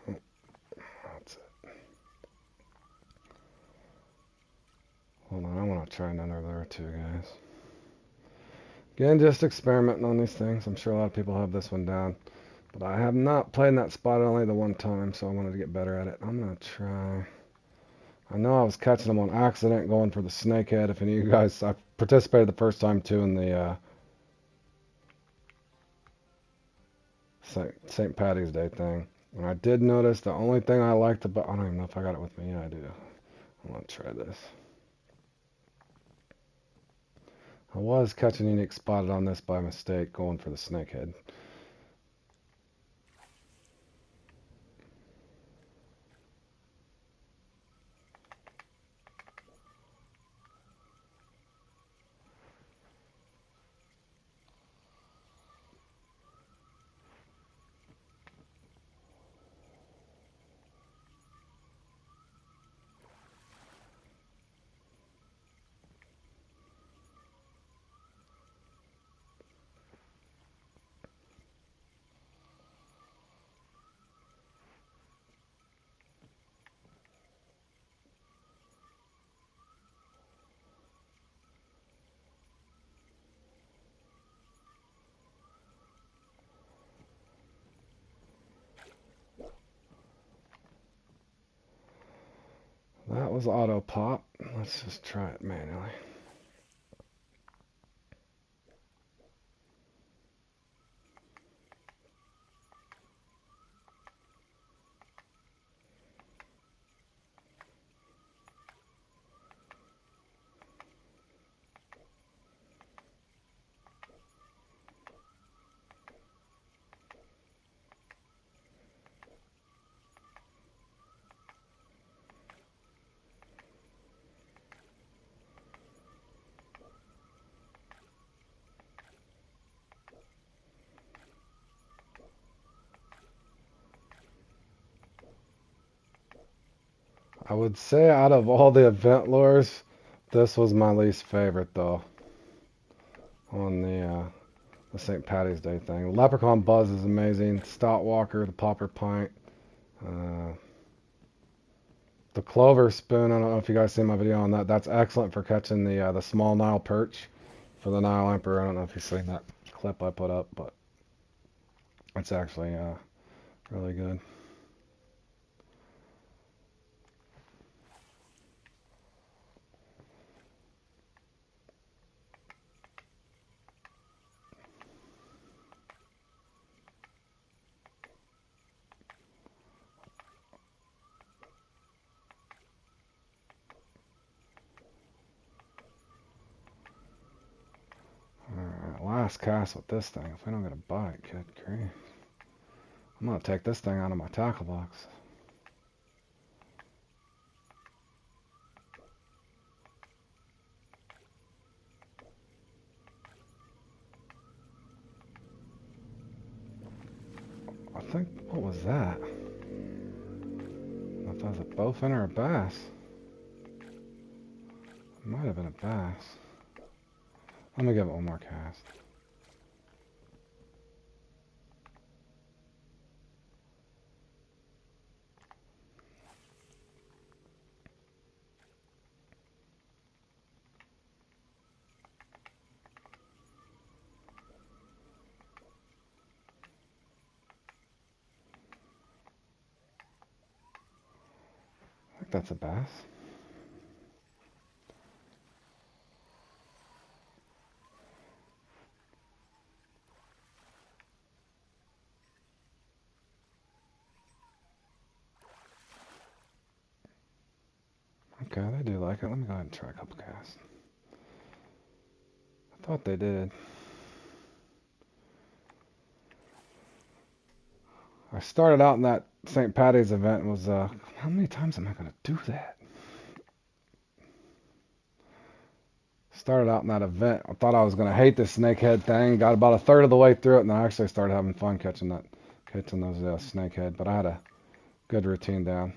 That's it. Hold on, I want to try another there too, guys. Again, just experimenting on these things. I'm sure a lot of people have this one down. But I have not played in that spot only the one time, so I wanted to get better at it. I'm going to try. I know I was catching them on accident going for the snakehead. If any of you guys, I participated the first time too in the St. Patty's Day thing. And I did notice the only thing I liked about, I don't even know if I got it with me. Yeah, I do. I'm going to try this. I was catching unique spotted on this by mistake going for the snakehead. That was auto pop. Let's just try it manually. I would say out of all the event lures, this was my least favorite though. On the St. Patty's Day thing. Leprechaun Buzz is amazing. Stout Walker, the Popper Pint, uh, the Clover Spoon. I don't know if you guys seen my video on that. That's excellent for catching the small Nile perch for the Nile Emperor. I don't know if you've seen that clip I put up, but it's actually really good. last cast with this thing. If we don't get a bite, good grief. I'm going to take this thing out of my tackle box. I think, what was that? I don't know if that was a bowfin or a bass. It might have been a bass. Let me give it one more cast. I think that's a bass. Okay, they do like it. Let me go ahead and try a couple casts. I thought they did. I started out in that St. Patty's event and was, how many times am I going to do that? Started out in that event. I thought I was going to hate this snakehead thing. Got about a third of the way through it, and I actually started having fun catching those snakehead. But I had a good routine down.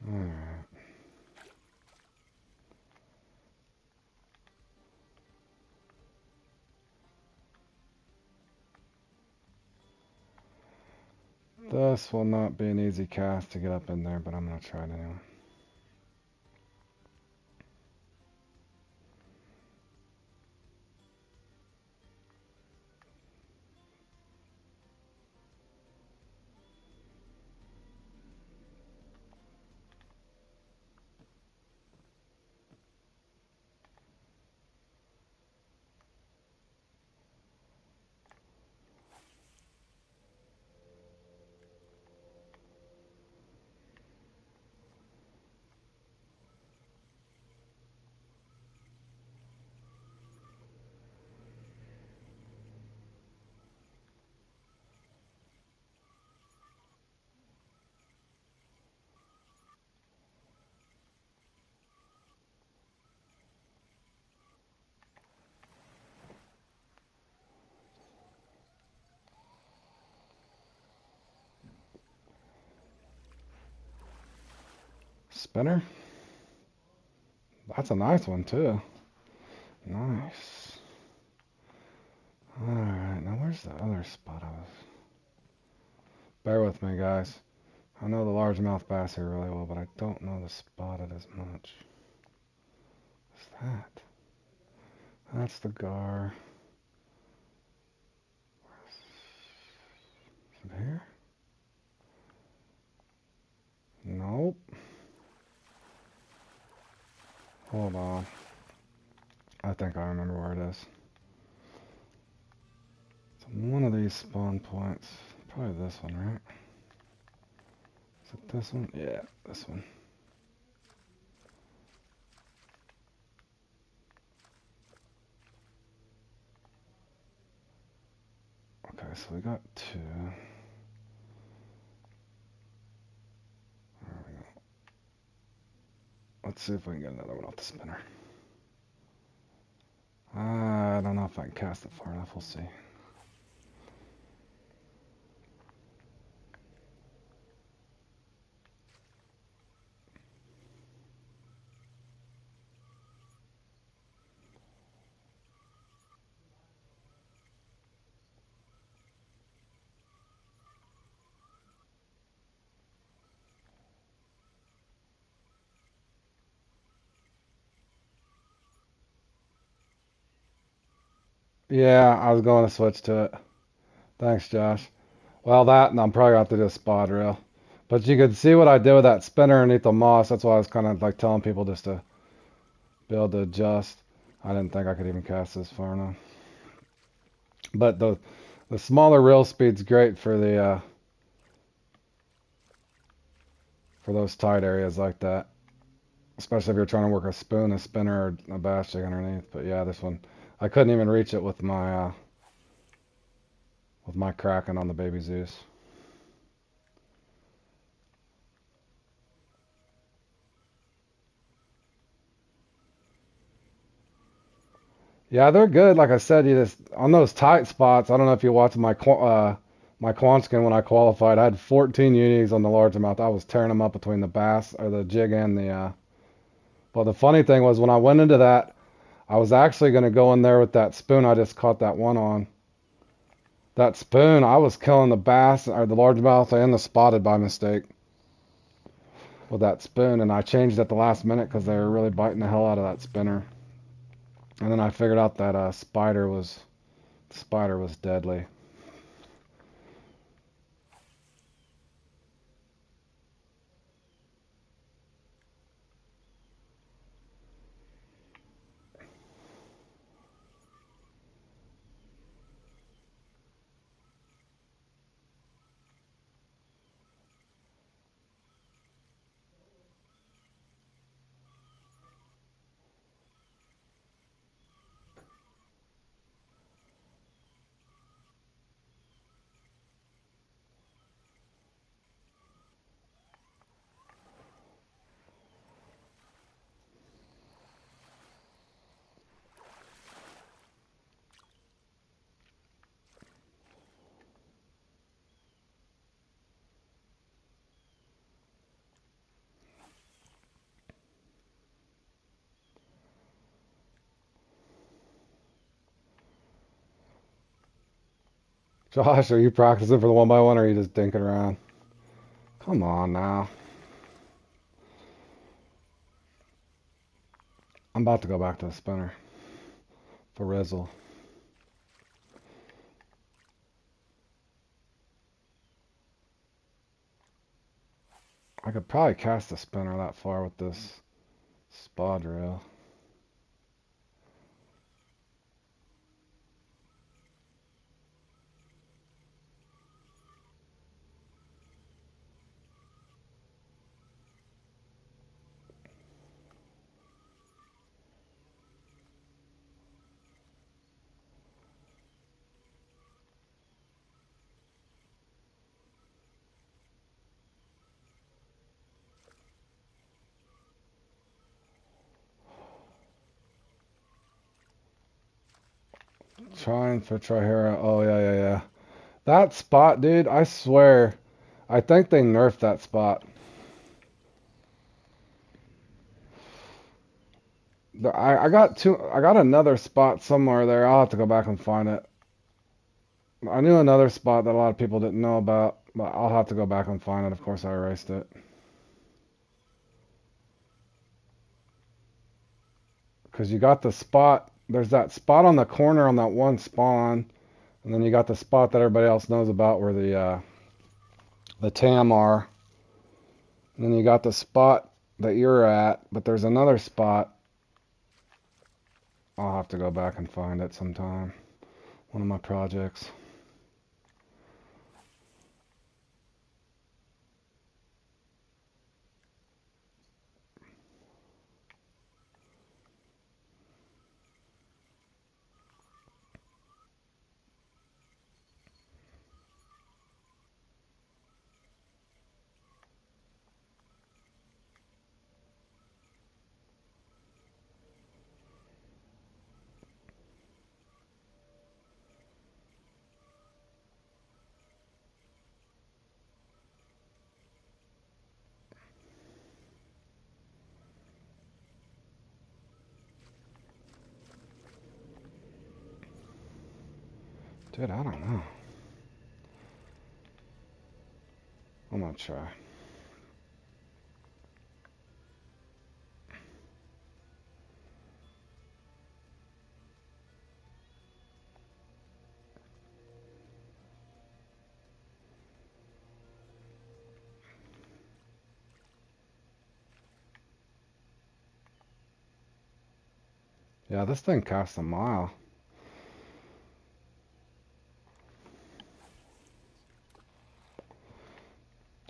Alright. This will not be an easy cast to get up in there, but I'm going to try it anyway. Spinner? That's a nice one, too. Nice. Alright, now where's the other spot I was? Bear with me, guys. I know the largemouth bass here really well, but I don't know the spotted as much. What's that? That's the gar. Is it here? Nope. Hold on. I think I remember where it is. It's one of these spawn points. Probably this one, right? Is it this one? Yeah, this one. Okay, so we got two. There we go. Let's see if we can get another one off the spinner. I don't know if I can cast it far enough. We'll see. Yeah, I was going to switch to it. Thanks, Josh. Well, that, and I'm probably going to have to do a spot reel. But you could see what I did with that spinner underneath the moss. That's why I was kind of like telling people just to be able to adjust. I didn't think I could even cast this far enough. But the smaller reel speed's great for those tight areas like that. Especially if you're trying to work a spoon, a spinner, or a bass jig underneath. But yeah, this one, I couldn't even reach it with my Kraken on the Baby Zeus. Yeah, they're good. Like I said, you just on those tight spots. I don't know if you watched my Quanskin when I qualified. I had 14 unis on the largemouth. I was tearing them up between the bass or the jig and the. But the funny thing was when I went into that, I was actually going to go in there with that spoon I just caught that one on. That spoon, I was killing the bass or the largemouth and the spotted by mistake with that spoon, and I changed at the last minute because they were really biting the hell out of that spinner. And then I figured out that spider was deadly. Josh, are you practicing for the 1x1 or are you just dinking around? Come on now. I'm about to go back to the spinner for Rizzle. I could probably cast the spinner that far with this spot reel. Trying for Trihera. Oh, yeah, yeah, yeah. That spot, dude, I swear. I think they nerfed that spot. I got another spot somewhere there. I'll have to go back and find it. I knew another spot that a lot of people didn't know about, but I'll have to go back and find it. Of course, I erased it. Because you got the spot, there's that spot on the corner on that one spawn, and then you got the spot that everybody else knows about where the TAM are. And then you got the spot that you're at, but there's another spot. I'll have to go back and find it sometime. One of my projects. Dude, I don't know. I'm gonna try. Yeah, this thing casts a mile.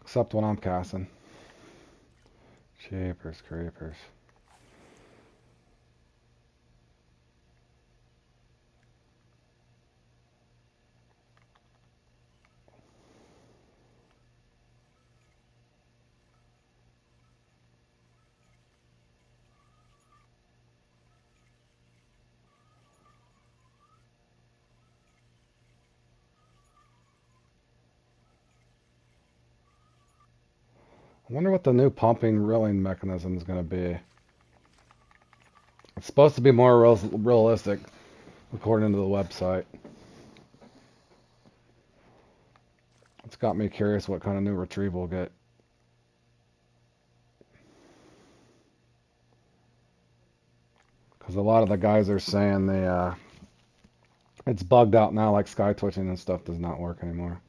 Except when I'm casting. Jeepers creepers. I wonder what the new pumping reeling mechanism is going to be. It's supposed to be more realistic, according to the website. It's got me curious what kind of new retrieve we'll get. Because a lot of the guys are saying it's bugged out now, like sky twitching and stuff does not work anymore.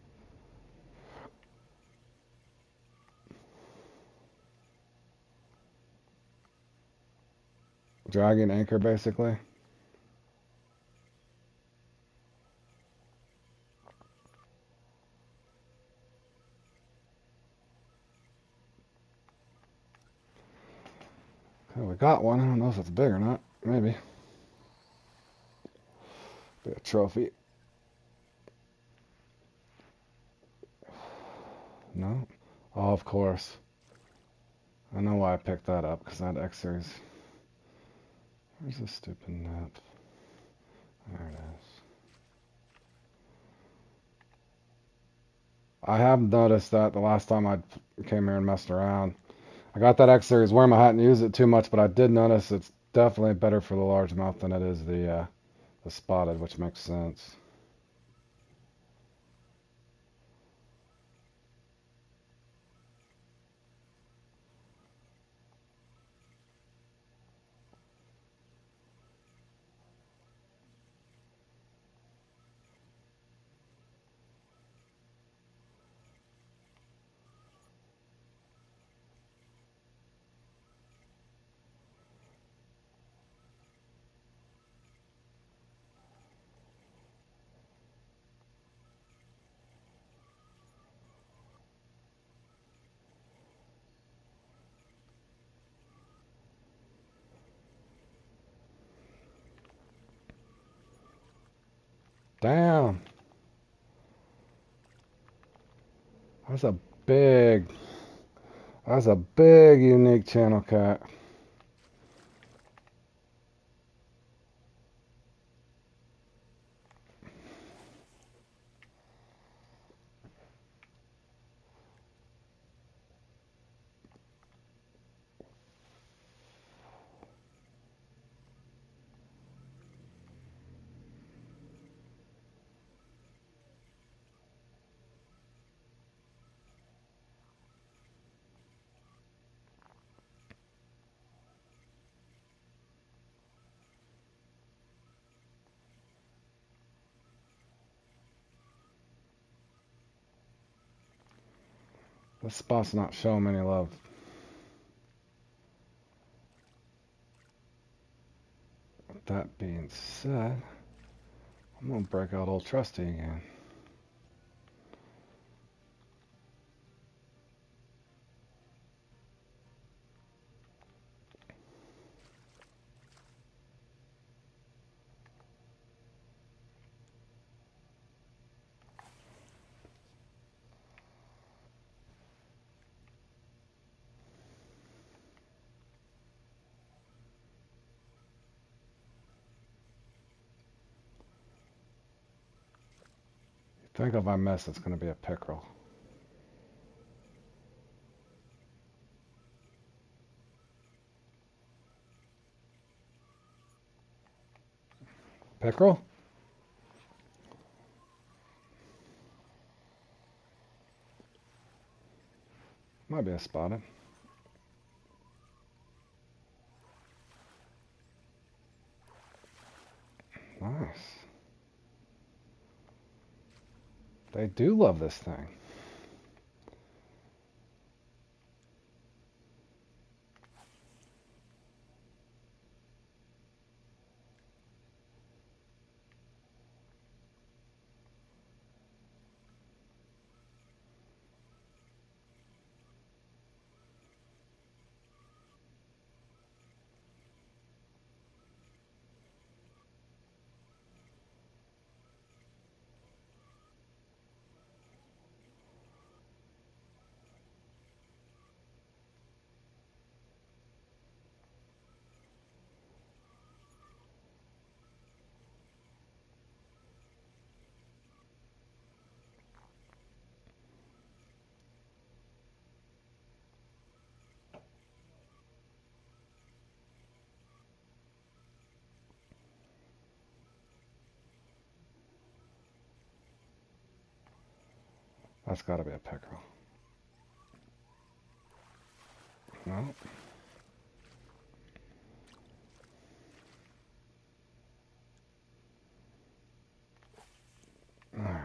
Dragging anchor, basically. Okay, we got one. I don't know if it's big or not. Maybe. Be a trophy. No? Oh, of course. I know why I picked that up, because that X Series. Where's the stupid net? There it is. I have noticed that the last time I came here and messed around. I got that X Series worm. I hadn't used it too much, but I did notice it's definitely better for the largemouth than it is the spotted, which makes sense. Damn. That's a big, that's a big unique channel cat. This spot's not showing any love. With that being said, I'm gonna break out Old Trusty again. Think if I miss, it's gonna be a pickerel. Pickerel? Might be a spotted. Nice. They do love this thing. That's got to be a pickerel. No. Alright.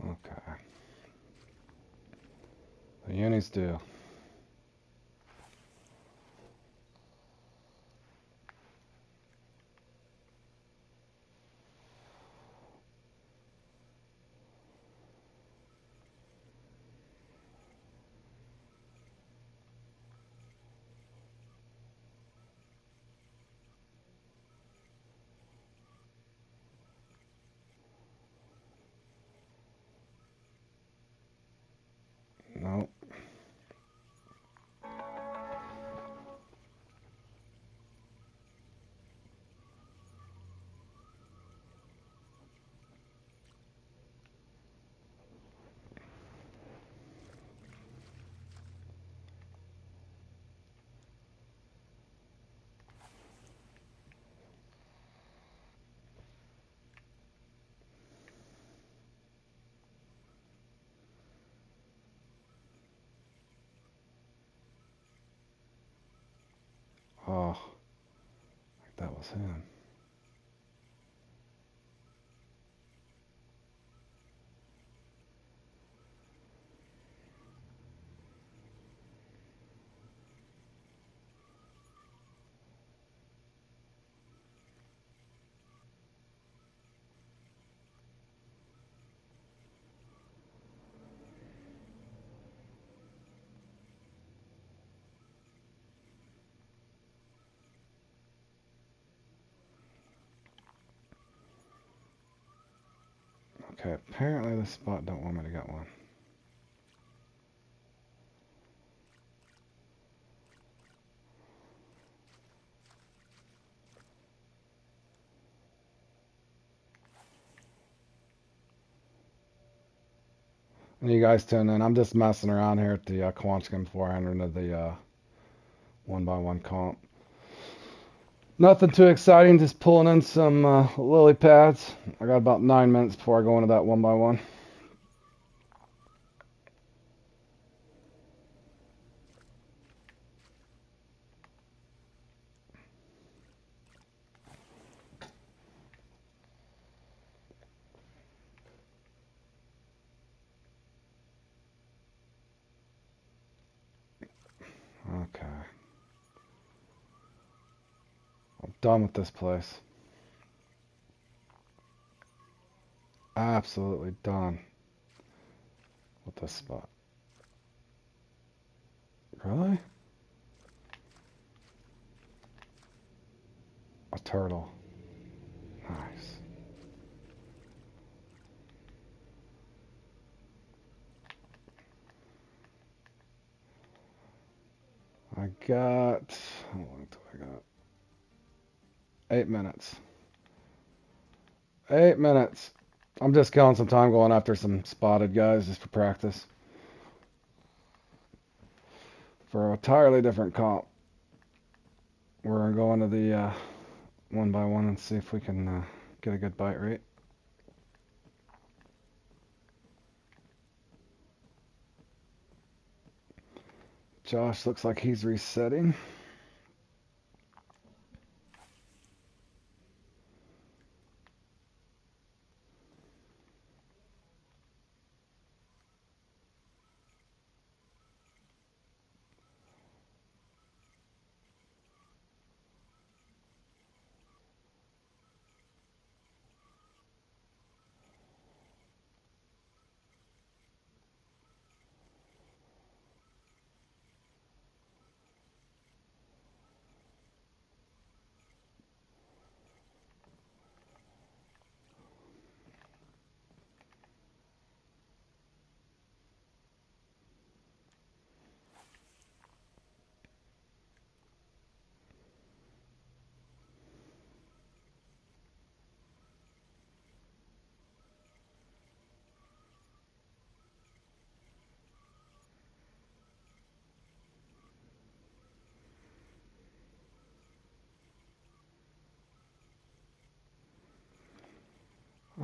Okay. The unis do. No. Oh, I think that was him. Okay, apparently this spot don't want me to get one. And you guys tune in. I'm just messing around here at the Quanchkin 400 of the 1x1 comp. Nothing too exciting, just pulling in some lily pads. I got about 9 minutes before I go into that 1x1. Okay. I'm done with this place. Absolutely done with this spot. Really? A turtle. Nice. I got, how long do I got? 8 minutes. 8 minutes. I'm just killing some time going after some spotted guys just for practice. For an entirely different comp. We're going to the 1x1 and see if we can get a good bite rate. Josh looks like he's resetting.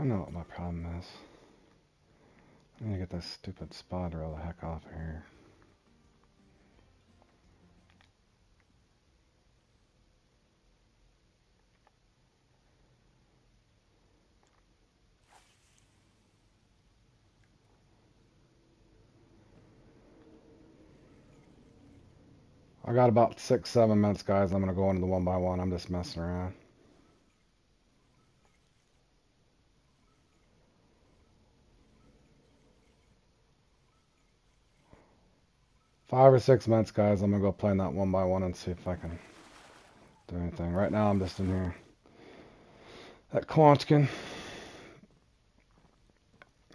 know what my problem is. I need to get this stupid spot reel the heck off of here. I got about 6-7 minutes, guys. I'm going to go into the 1x1. I'm just messing around. 5 or 6 minutes, guys. I'm going to go play in that 1x1 and see if I can do anything. Right now, I'm just in here at Quanchkin.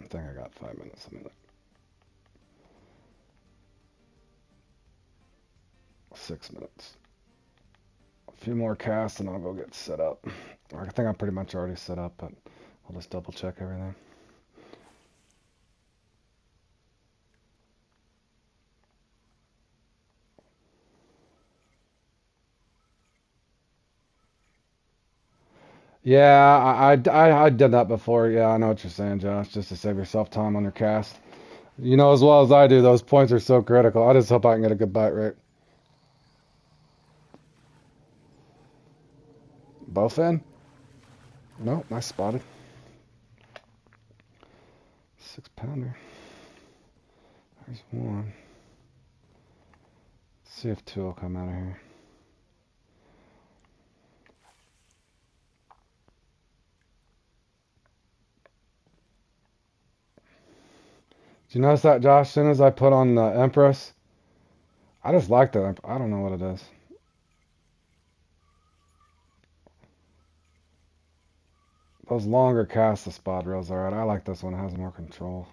I think I got 5 minutes. Let me look. 6 minutes. A few more casts and I'll go get set up. I think I'm pretty much already set up, but I'll just double check everything. Yeah, I did that before. Yeah, I know what you're saying, Josh, just to save yourself time on your cast. You know as well as I do, those points are so critical. I just hope I can get a good bite rate. Bowfin? Nope, nice spotted. 6-pounder. There's one. Let's see if two will come out of here. Did you notice that, Josh? As soon as I put on the Empress, I just like that. I don't know what it is. Those longer casts, the spot reels, alright. I like this one. It has more control.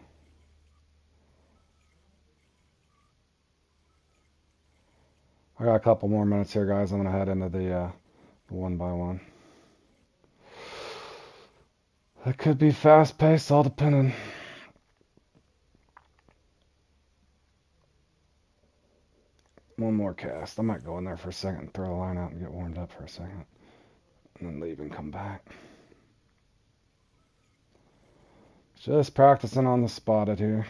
I got a couple more minutes here, guys. I'm going to head into the 1x1. It could be fast-paced, all depending. One more cast. I might go in there for a second and throw the line out and get warmed up for a second. And then leave and come back. Just practicing on the spotted here.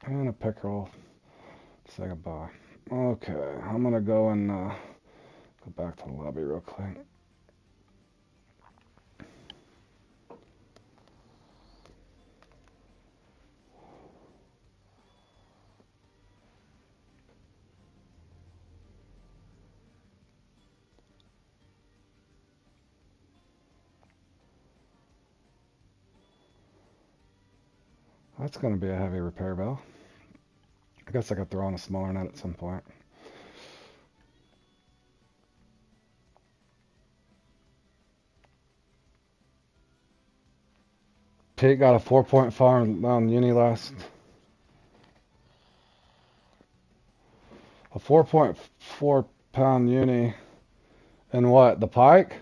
And a pickerel. Say goodbye. Okay, I'm gonna go and go back to the lobby real quick. That's gonna be a heavy repair bell. I guess I could throw on a smaller net at some point. Pete got a 4.5 on uni last. A 4.4 pound uni. And what? The pike?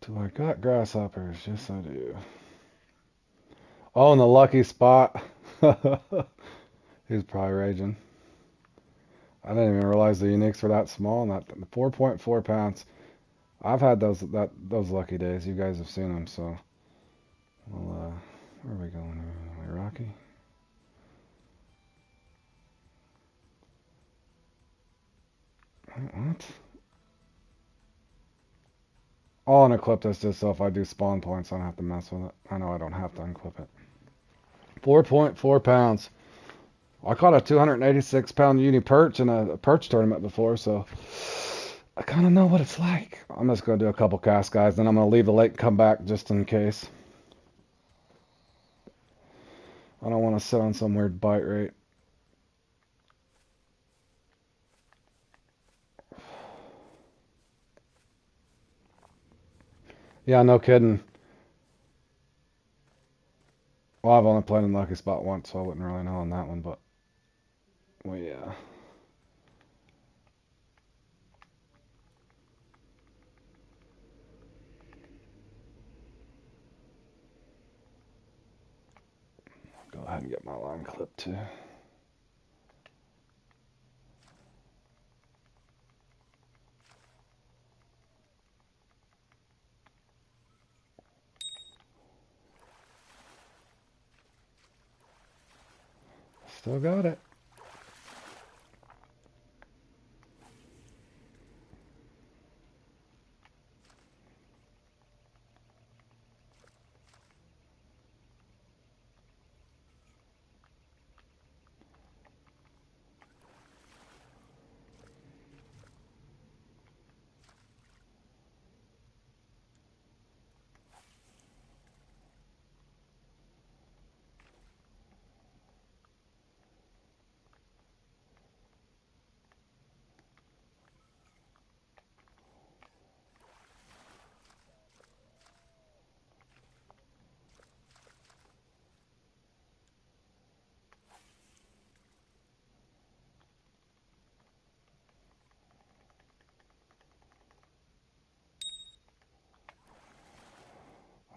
Do I got grasshoppers? Yes, I do. Oh, in the lucky spot. He's probably raging. I didn't even realize the uniques were that small. Not 4.4 pounds. I've had those lucky days. You guys have seen them, so. Well, where are we going? Are we Rocky? What? I'll unequip this just so if I do spawn points, I don't have to mess with it. I know I don't have to unequip it. 4.4 pounds. I caught a 286 pound uni perch in a perch tournament before, so I kind of know what it's like. I'm just going to do a couple casts, guys, then I'm going to leave the lake and come back just in case. I don't want to sit on some weird bite rate. Yeah, no kidding. Well, I've only played in Lucky Spot once, so I wouldn't really know on that one, but well, yeah. Go ahead and get my line clip too. Still got it.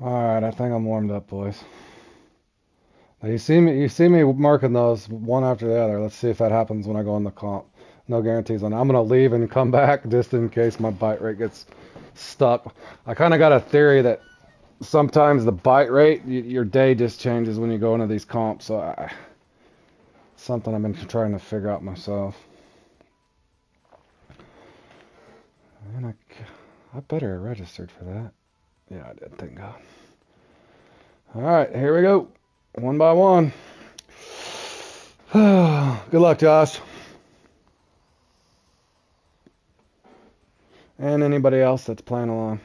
All right, I think I'm warmed up, boys. Now you see me marking those one after the other. Let's see if that happens when I go on the comp. No guarantees on. I'm gonna leave and come back just in case my bite rate gets stuck. I kind of got a theory that sometimes the bite rate, your day just changes when you go into these comps. So something I've been trying to figure out myself. Man, I better have registered for that. Yeah, I did. Thank God. All right, here we go. One by one. Good luck, Josh. And anybody else that's playing along.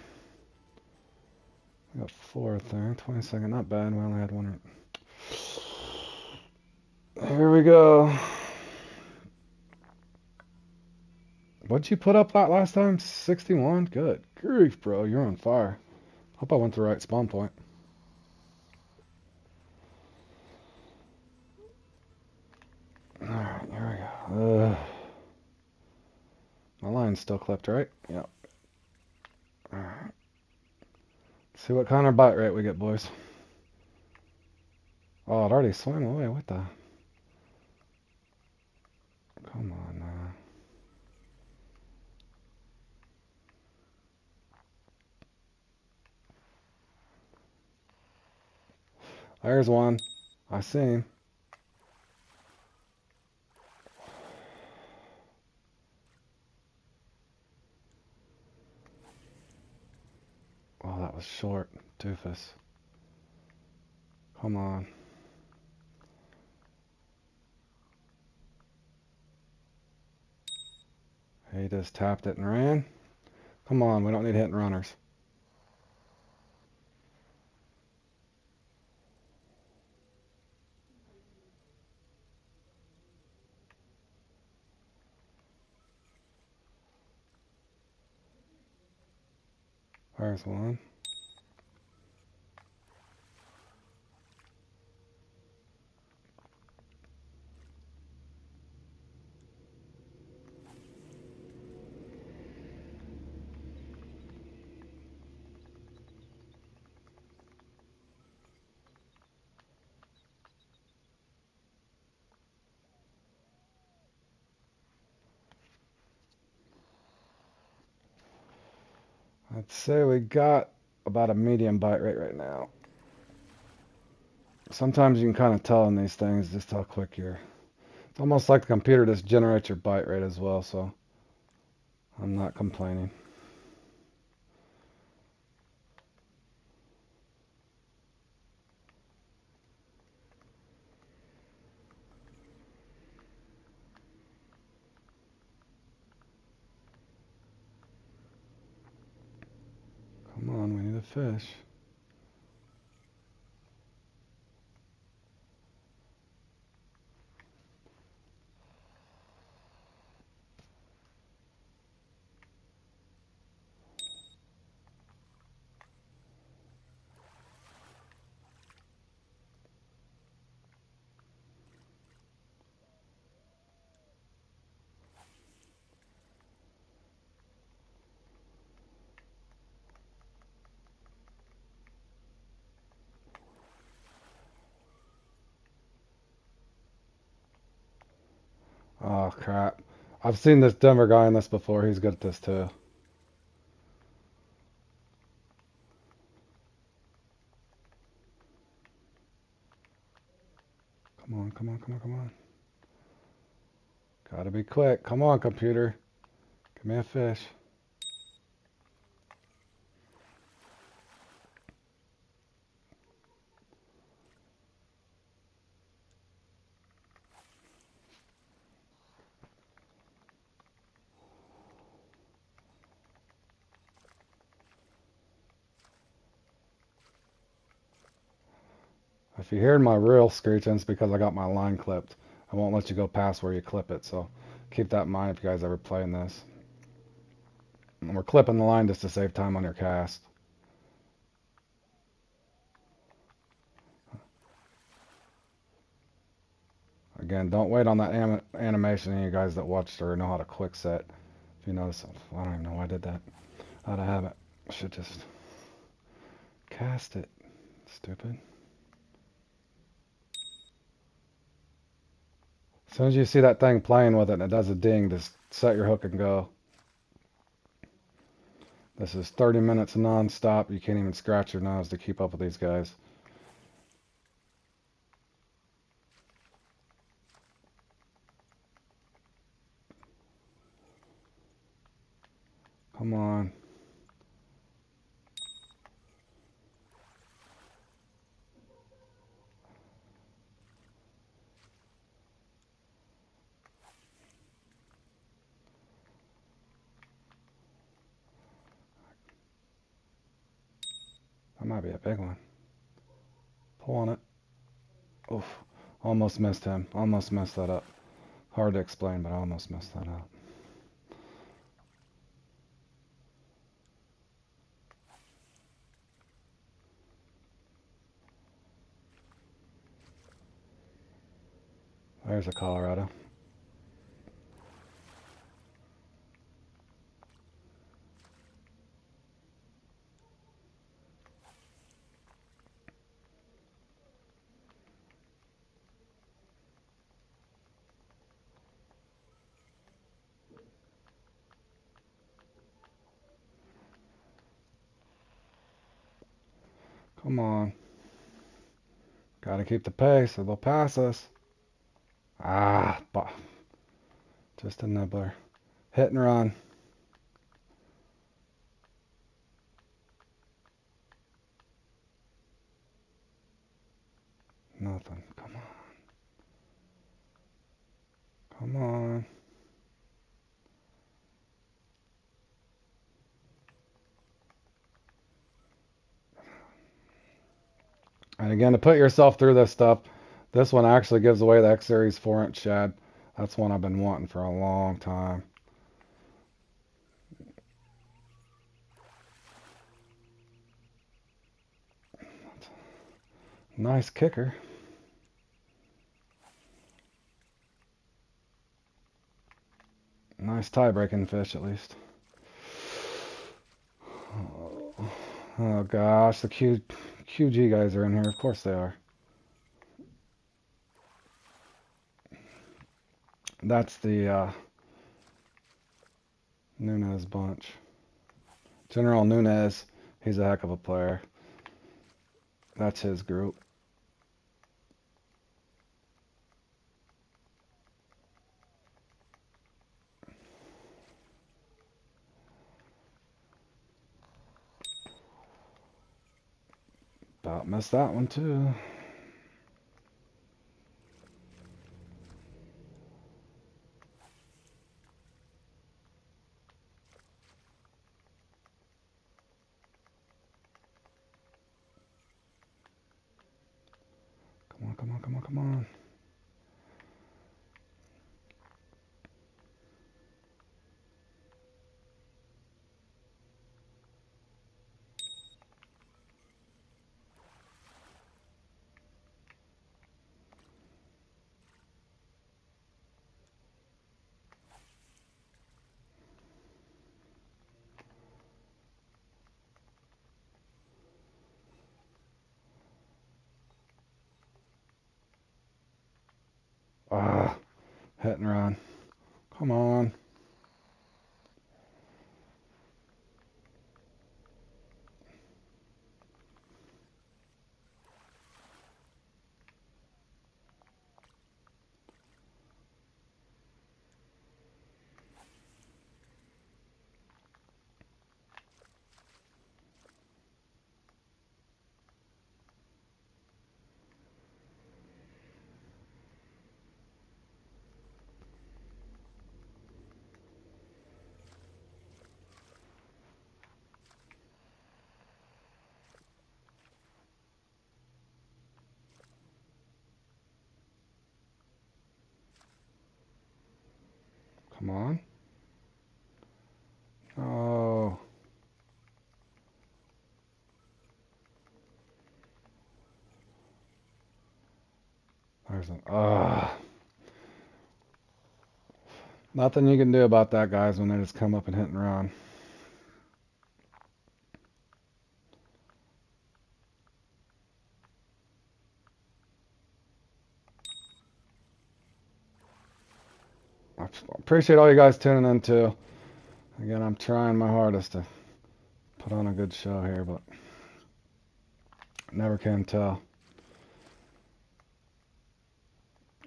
We got fourth there. 22nd. Not bad. We only had one. Here we go. What'd you put up that last time? 61? Good grief, bro. You're on fire. Hope I went to the right spawn point. Alright, here we go. My line's still clipped, right? Yep. Alright. See what kind of bite rate we get, boys. Oh, it already swam away. What the? Come on now. There's one. I see him. Oh, that was short. Doofus. Come on. He just tapped it and ran. Come on, we don't need hitting runners. There's one. I'd say we got about a medium bite rate right now. Sometimes you can kind of tell in these things just how quick you're. It's almost like the computer just generates your bite rate as well, so I'm not complaining. Come on, we need a fish. Oh, crap. I've seen this Denver guy in this before. He's good at this, too. Come on, come on, come on, come on. Gotta be quick. Come on, computer. Give me a fish. If you hear my reel screeching, it's because I got my line clipped. I won't let you go past where you clip it, so keep that in mind if you guys ever playing this. And we're clipping the line just to save time on your cast. Again, don't wait on that animation. Any of you guys that watched or know how to quick set. If you notice, I don't even know why I did that. Out of habit. Should just cast it. Stupid. As soon as you see that thing playing with it and it does a ding, just set your hook and go. This is 30 minutes non-stop. You can't even scratch your nose to keep up with these guys. Come on. That might be a big one. Pull on it. Oof. Almost missed him. Almost messed that up. Hard to explain, but I almost messed that up. There's a Colorado. Come on. Gotta keep the pace or they'll pass us. Ah, just a nibbler. Hit and run. Nothing. Come on. Come on. And again, to put yourself through this stuff, this one actually gives away the X Series 4-inch shad. That's one I've been wanting for a long time. Nice kicker. Nice tie-breaking fish, at least. Oh gosh, the QG guys are in here. Of course they are. That's the Nunez bunch. General Nunez, he's a heck of a player. That's his group. About missed that one too. Come on, come on, come on, come on. Ah, Hit and run. Come on. Come on. Oh. There's an. Nothing you can do about that, guys, when they just come up and hit and run. I appreciate all you guys tuning in, too. Again, I'm trying my hardest to put on a good show here, but never can tell.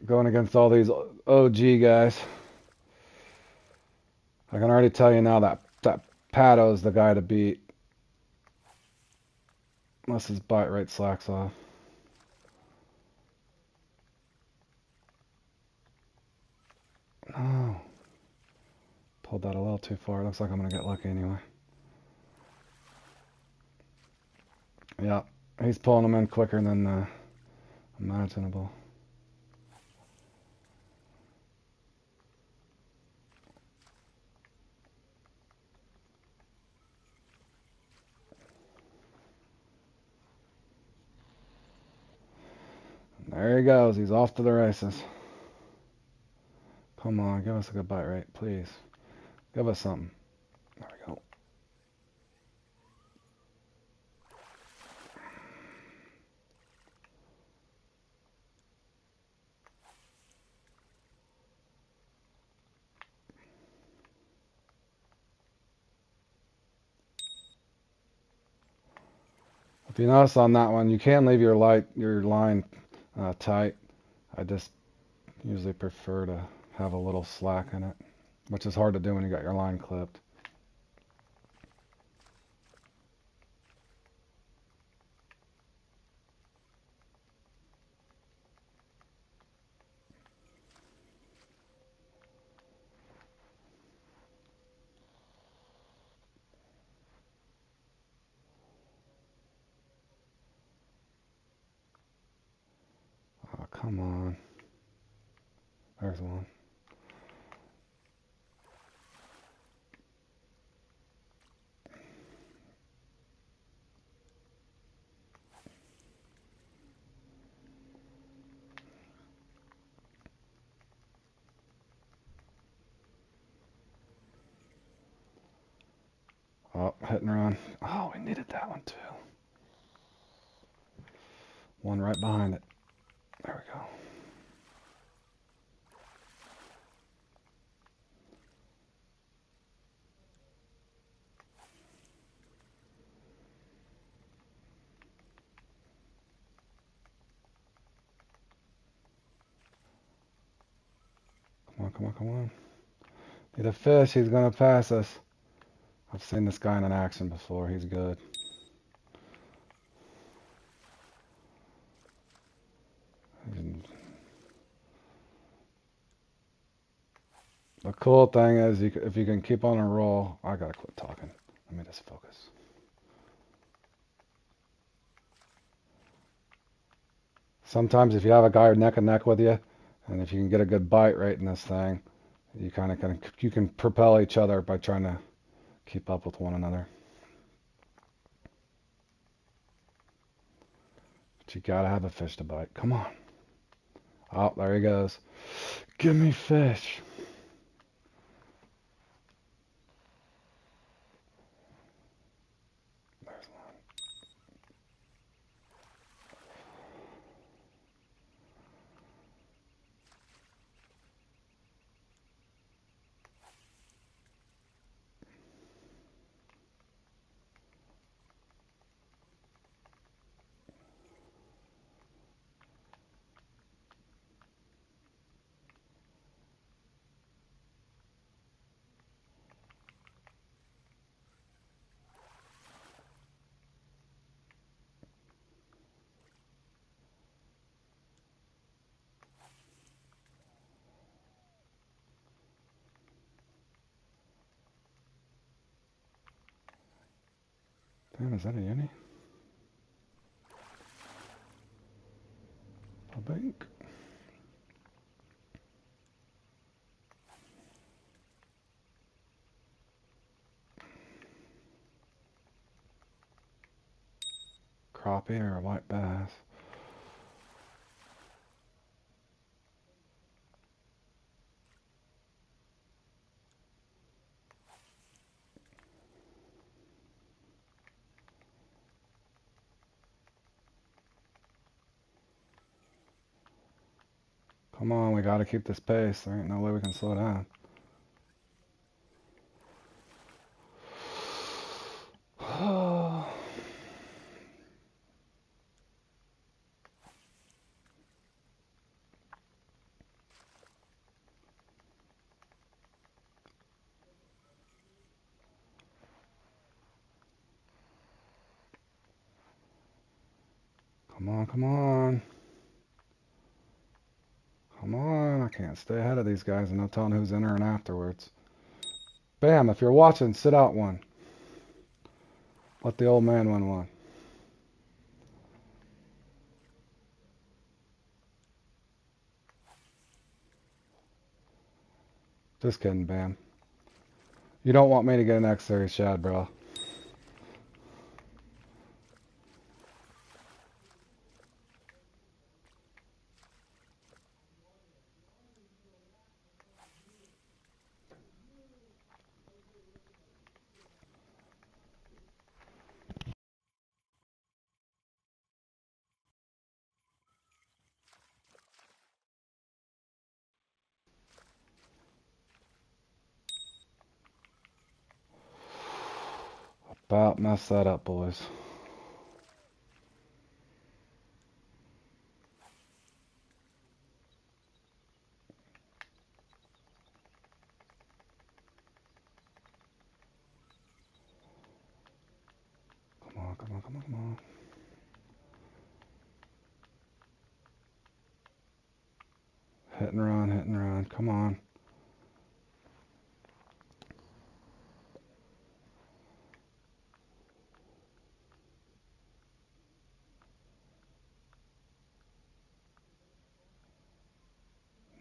Going against all these OG guys. I can already tell you now that Pato's the guy to beat. Unless his bite rate slacks off. Oh. Pulled that a little too far. Looks like I'm going to get lucky anyway. Yeah, he's pulling them in quicker than imaginable. There he goes. He's off to the races. Come on, give us a good bite rate, please. Give us something. There we go. If you notice on that one, you can leave your line tight. I just usually prefer to have a little slack in it, which is hard to do when you got your line clipped. Oh, come on. There's one. Oh, hit and run. Oh, we needed that one too. One right behind it. There we go. Come on, come on, come on. Need a fish. He's going to pass us. I've seen this guy in action before. He's good. The cool thing is, if you can keep on a roll, I gotta quit talking. Let me just focus. Sometimes if you have a guy neck and neck with you, and if you can get a good bite rate in this thing, you can propel each other by trying to keep up with one another. But you gotta have a fish to bite. Come on. Oh, there he goes. Give me fish. There's one. Damn, is that a uni? A bank? Crappie or a white bass? Come on, we gotta keep this pace. There ain't no way we can slow down. Come on, come on. Come on, I can't stay ahead of these guys and no telling who's entering afterwards. Bam, if you're watching, sit out one. Let the old man win one. Just kidding, Bam. You don't want me to get an X Series shad, bro. About mess that up, boys. Come on, come on, come on, come on. Hit and run, hit and run. Come on.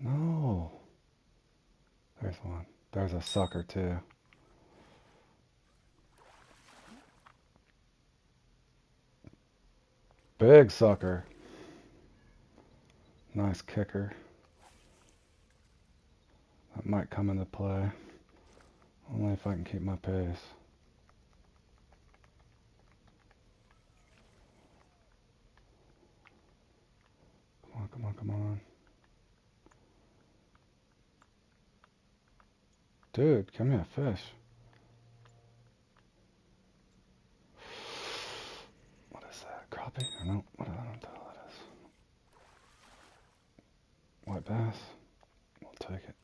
No. There's one. There's a sucker, too. Big sucker. Nice kicker. That might come into play. Only if I can keep my pace. Come on, come on, come on. Dude, give me a fish. What is that? Crappie? Or no? What I don't know what that is. White bass? We'll take it.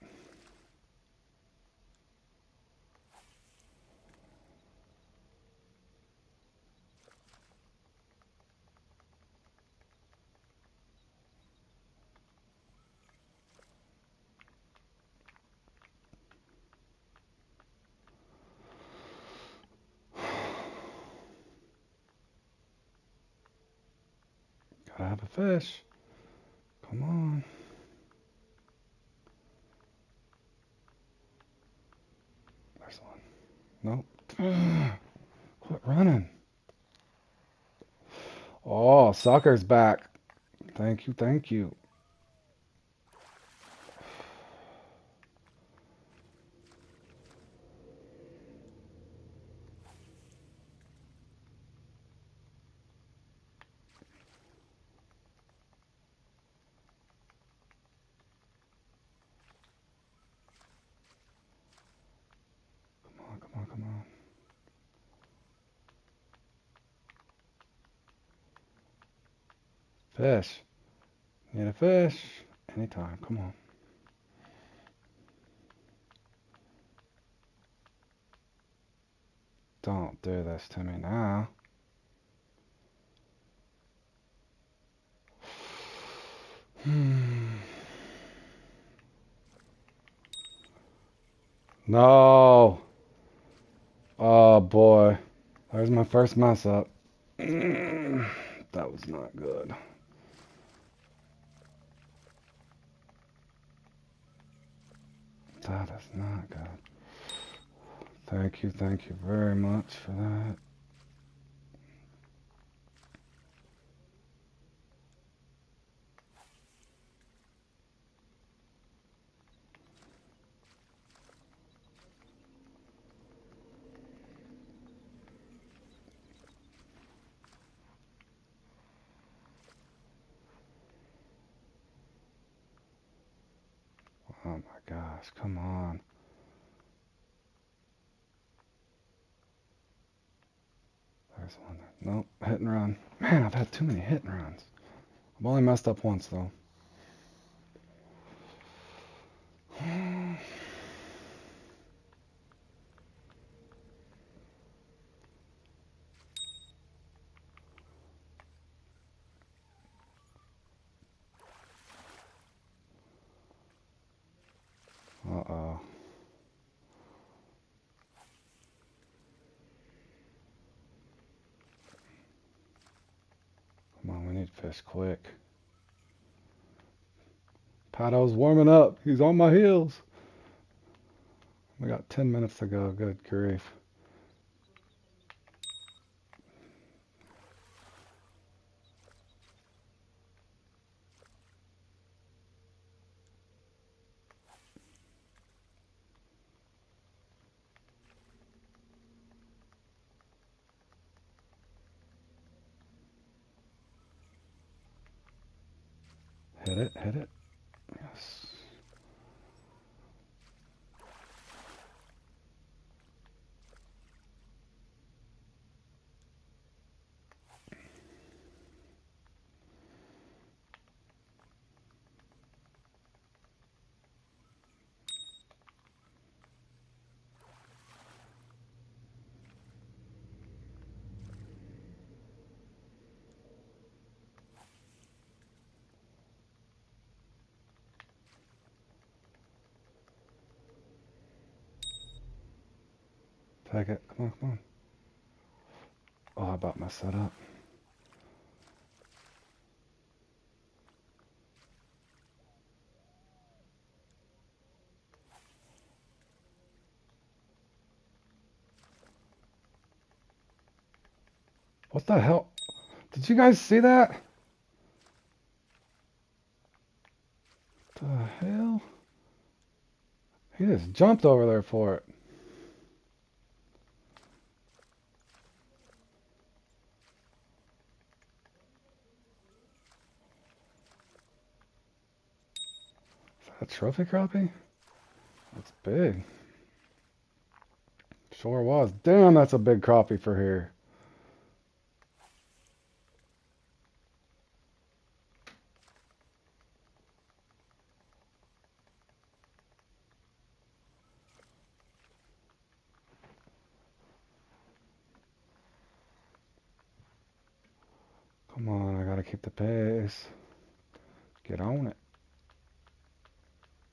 Gotta have a fish. Come on. There's one. Nope. Quit running. Oh, sucker's back. Thank you, thank you. Come on, come on, come on. Fish. Need a fish. Anytime. Come on. Don't do this to me now. No. Oh boy. There's my first mess up. That was not good. That is not good. Thank you very much for that. Oh my gosh, come on. There's one there. Nope, hit and run. Man, I've had too many hit and runs. I've only messed up once though. Uh-oh. Come on, we need fish quick. Pato's warming up. He's on my heels. We got 10 minutes to go. Good grief. Hit it, hit it. Yes. Take it. Come on, come on. Oh, I about messed that up. What the hell? Did you guys see that? The hell? He just jumped over there for it. Is that a trophy crappie? That's big. Sure was. Damn, that's a big crappie for here. Come on, I gotta keep the pace. Get on it.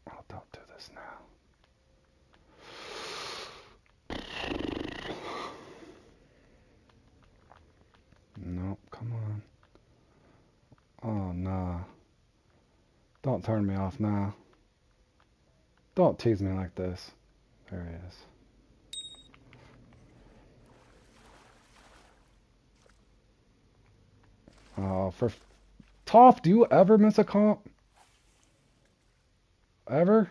Oh, don't do this now. Nope, come on. Oh, nah. Don't turn me off now. Don't tease me like this. There he is. Oh, for Toph, do you ever miss a comp? Ever?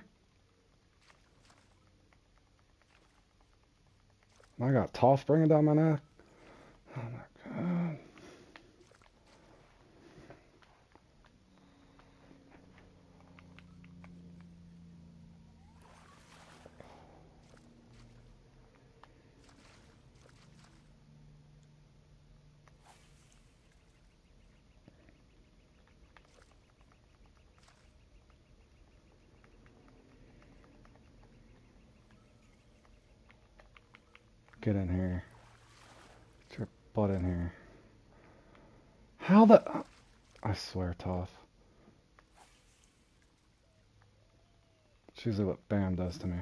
I got Toph bringing down my neck. Oh my god. Get in here. Get your butt in here. How the... I swear, Toph. It's usually what Bam does to me.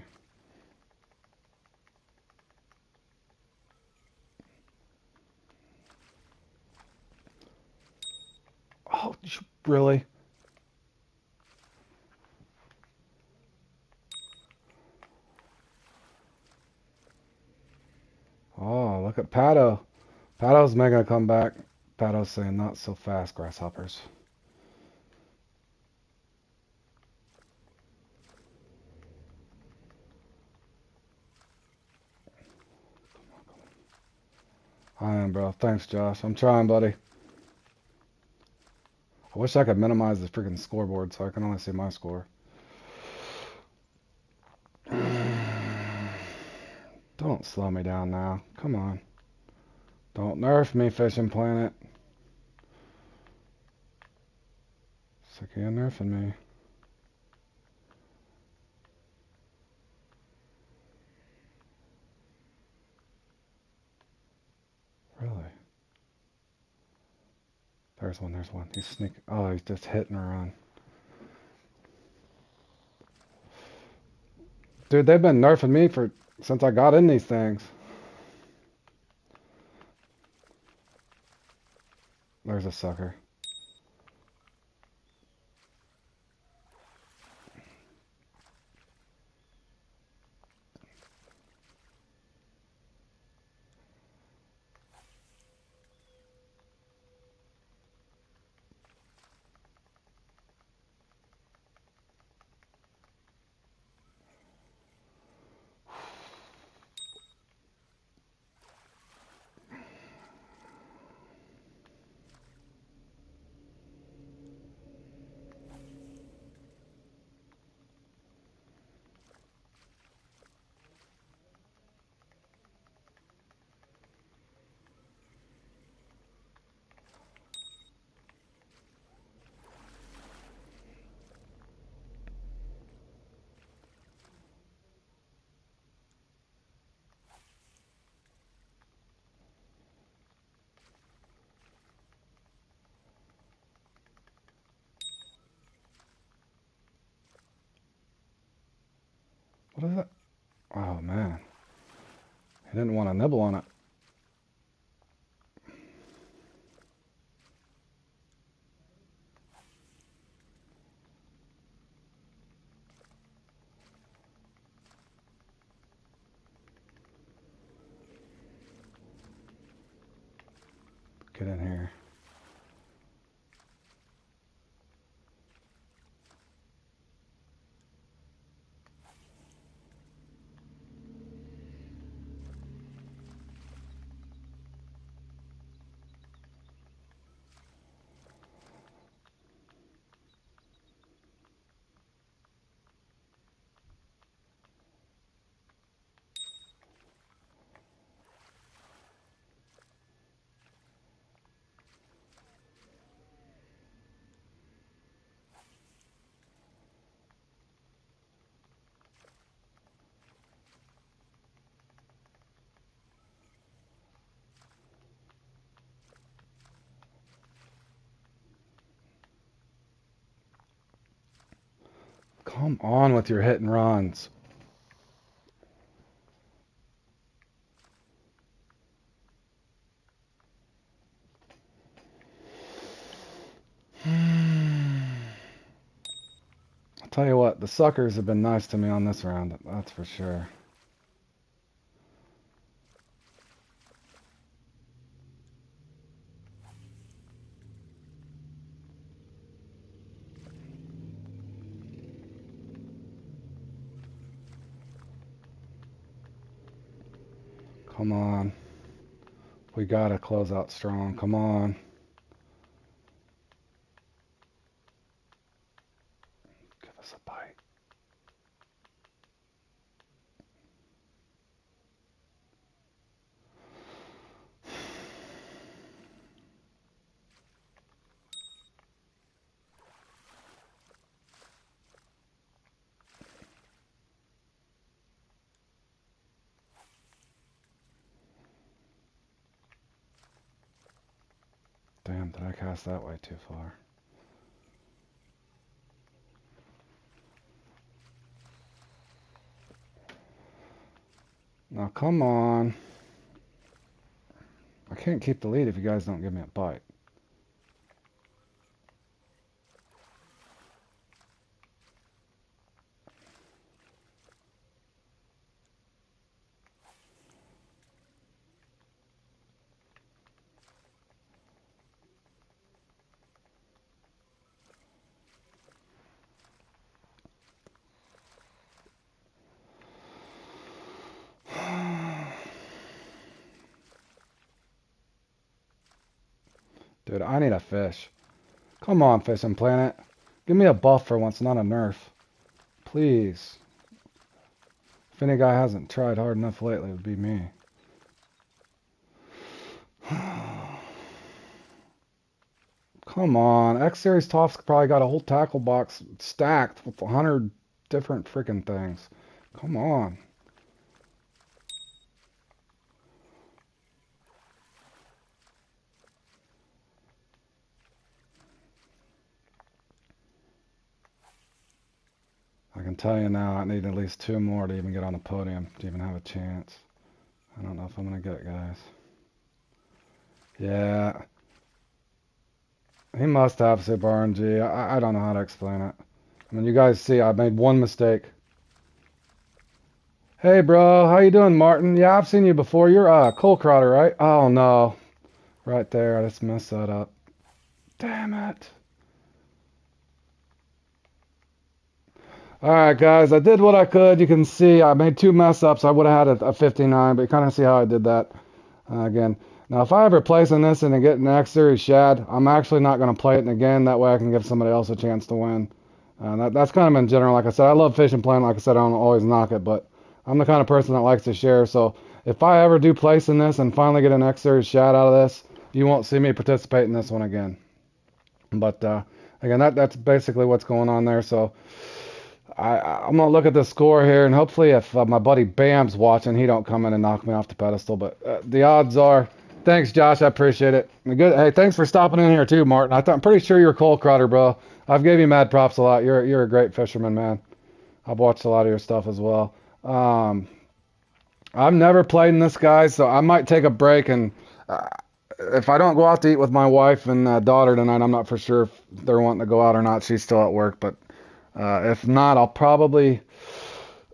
Really? Oh, look at Pato. Pato's making a comeback. Pato's saying, not so fast, grasshoppers. I am, bro. Thanks, Josh. I'm trying, buddy. I wish I could minimize the freaking scoreboard so I can only see my score. Don't slow me down now. Come on. Don't nerf me, Fishing Planet. Sick of you nerfing me. Really? There's one, there's one. He's sneaking. Oh, he's just hitting a run. Dude, they've been nerfing me since I got in these things. There's a sucker. What is that? Oh, man. He didn't want to nibble on it. Get in here. Come on with your hit and runs. I'll tell you what, the suckers have been nice to me on this round, that's for sure. Come on. We gotta close out strong. Come on. Give us a bite. Damn, did I cast that way too far? Now, come on. I can't keep the lead if you guys don't give me a bite. Dude, I need a fish. Come on, Fishing Planet. Give me a buff for once, not a nerf. Please. If any guy hasn't tried hard enough lately, it would be me. Come on. X-Series Tops probably got a whole tackle box stacked with 100 different freaking things. Come on. I can tell you now, I need at least 2 more to even get on the podium, to even have a chance. I don't know if I'm going to get it, guys. Yeah. He must have Super RNG. I don't know how to explain it. I mean, you guys see, I made one mistake. Hey, bro. How you doing, Martin? Yeah, I've seen you before. You're Cole Crowder, right? Oh, no. Right there. I just messed that up. Damn it. Alright, guys. I did what I could. You can see I made 2 mess ups. I would have had a 59, but you kind of see how I did that. Again. Now, if I ever place in this and I get an X-Series Shad, I'm actually not going to play it again. That way I can give somebody else a chance to win. That's kind of in general. Like I said, I love Fishing Planet. Like I said, I don't always knock it, but I'm the kind of person that likes to share. So if I ever do place in this and finally get an X-Series Shad out of this, you won't see me participate in this one again. But again, that's basically what's going on there. So I'm going to look at the score here, and hopefully if my buddy Bam's watching, he don't come in and knock me off the pedestal. But the odds are... Thanks, Josh. I appreciate it. Good. Hey, thanks for stopping in here too, Martin. I'm pretty sure you're Cole Crowder, bro. I've gave you mad props a lot. You're a great fisherman, man. I've watched a lot of your stuff as well. I've never played in this, guys, so I might take a break. And if I don't go out to eat with my wife and daughter tonight, I'm not for sure if they're wanting to go out or not. She's still at work, but if not, I'll probably.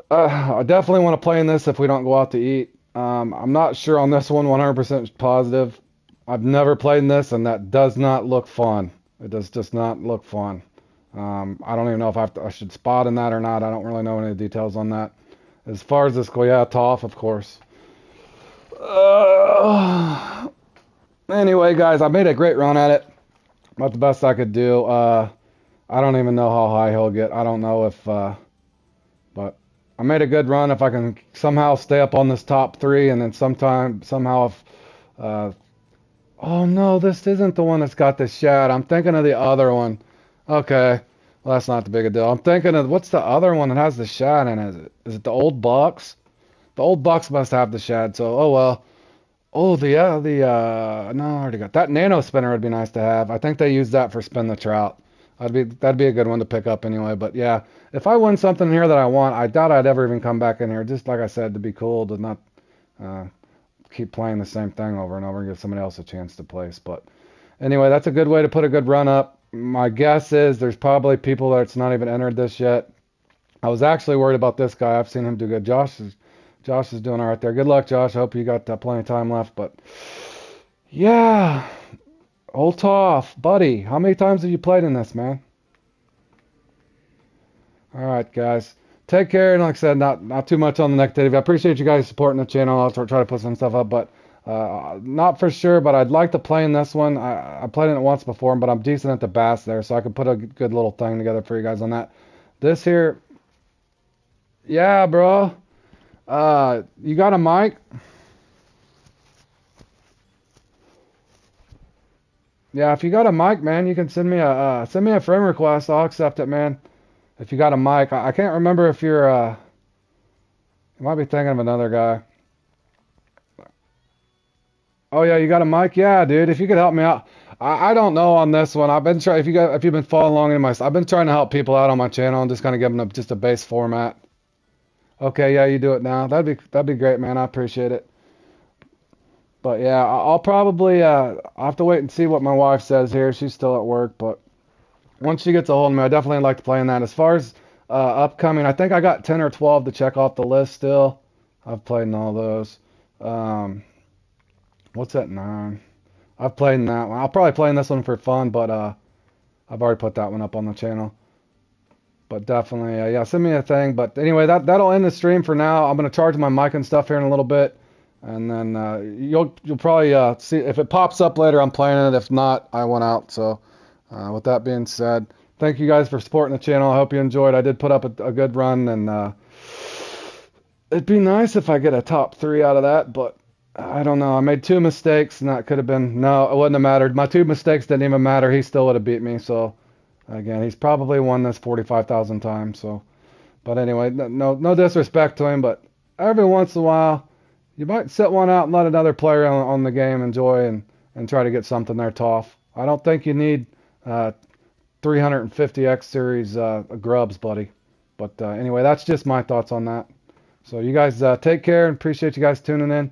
I definitely want to play in this if we don't go out to eat. I'm not sure on this one, 100% positive. I've never played in this, and that does not look fun. It does just not look fun. I don't even know if I should spot in that or not. I don't really know any details on that. As far as this go, yeah, Toph, of course. Anyway, guys, I made a great run at it. About the best I could do. I don't even know how high he'll get. I don't know if... but I made a good run. If I can somehow stay up on this top 3, and then somehow if... oh no, this isn't the one that's got the shad. I'm thinking of the other one. Okay, well that's not the big a deal. I'm thinking of, what's the other one that has the shad in it? Is it the Old Bucks? The Old Bucks must have the shad, so oh well. Oh, no, I already got that. Nano spinner would be nice to have. I think they use that for spin the trout. That'd be a good one to pick up anyway. But yeah, if I win something here that I want, I doubt I'd ever even come back in here. Just like I said, to be cool, to not keep playing the same thing over and over and give somebody else a chance to place. But anyway, that's a good way to put a good run up. My guess is there's probably people that's not even entered this yet. I was actually worried about this guy. I've seen him do good. Josh is doing all right there. Good luck, Josh. I hope you got plenty of time left. But yeah, Old Toph, buddy. How many times have you played in this, man? All right, guys. Take care, and like I said, not too much on the negativity. I appreciate you guys supporting the channel. I'll try to put some stuff up, but not for sure. But I'd like to play in this one. I played in it once before, but I'm decent at the bass there, so I could put a good little thing together for you guys on that. This here, yeah, bro. You got a mic? Yeah, if you got a mic, man, you can send me a friend request. I'll accept it, man. If you got a mic, I can't remember if you're you might be thinking of another guy. Oh yeah, you got a mic? Yeah, dude. If you could help me out, I don't know on this one. I've been trying. If you've been following along in I've been trying to help people out on my channel and just kind of give them just a base format. Okay, yeah, you do it now. That'd be great, man. I appreciate it. But yeah, I'll probably I'll have to wait and see what my wife says here. She's still at work, but once she gets a hold of me, I definitely like to play in that. As far as upcoming, I think I got 10 or 12 to check off the list still. I've played in all those. What's that 9? I've played in that one. I'll probably play in this one for fun, but I've already put that one up on the channel. But definitely, yeah, send me a thing. But anyway, that'll end the stream for now. I'm going to charge my mic and stuff here in a little bit. And then you'll probably see if it pops up later. I'm playing it. If not, I went out. So with that being said, thank you guys for supporting the channel. I hope you enjoyed. I did put up a good run, and it'd be nice if I get a top 3 out of that, but I don't know. I made 2 mistakes, and that could have been, no, it wouldn't have mattered. My 2 mistakes didn't even matter. He still would have beat me. So again, he's probably won this 45,000 times. So, but anyway, no disrespect to him, but every once in a while, you might sit one out and let another player on the game enjoy and try to get something there tough. I don't think you need 350 X Series grubs, buddy. But anyway, that's just my thoughts on that. So you guys take care, and appreciate you guys tuning in.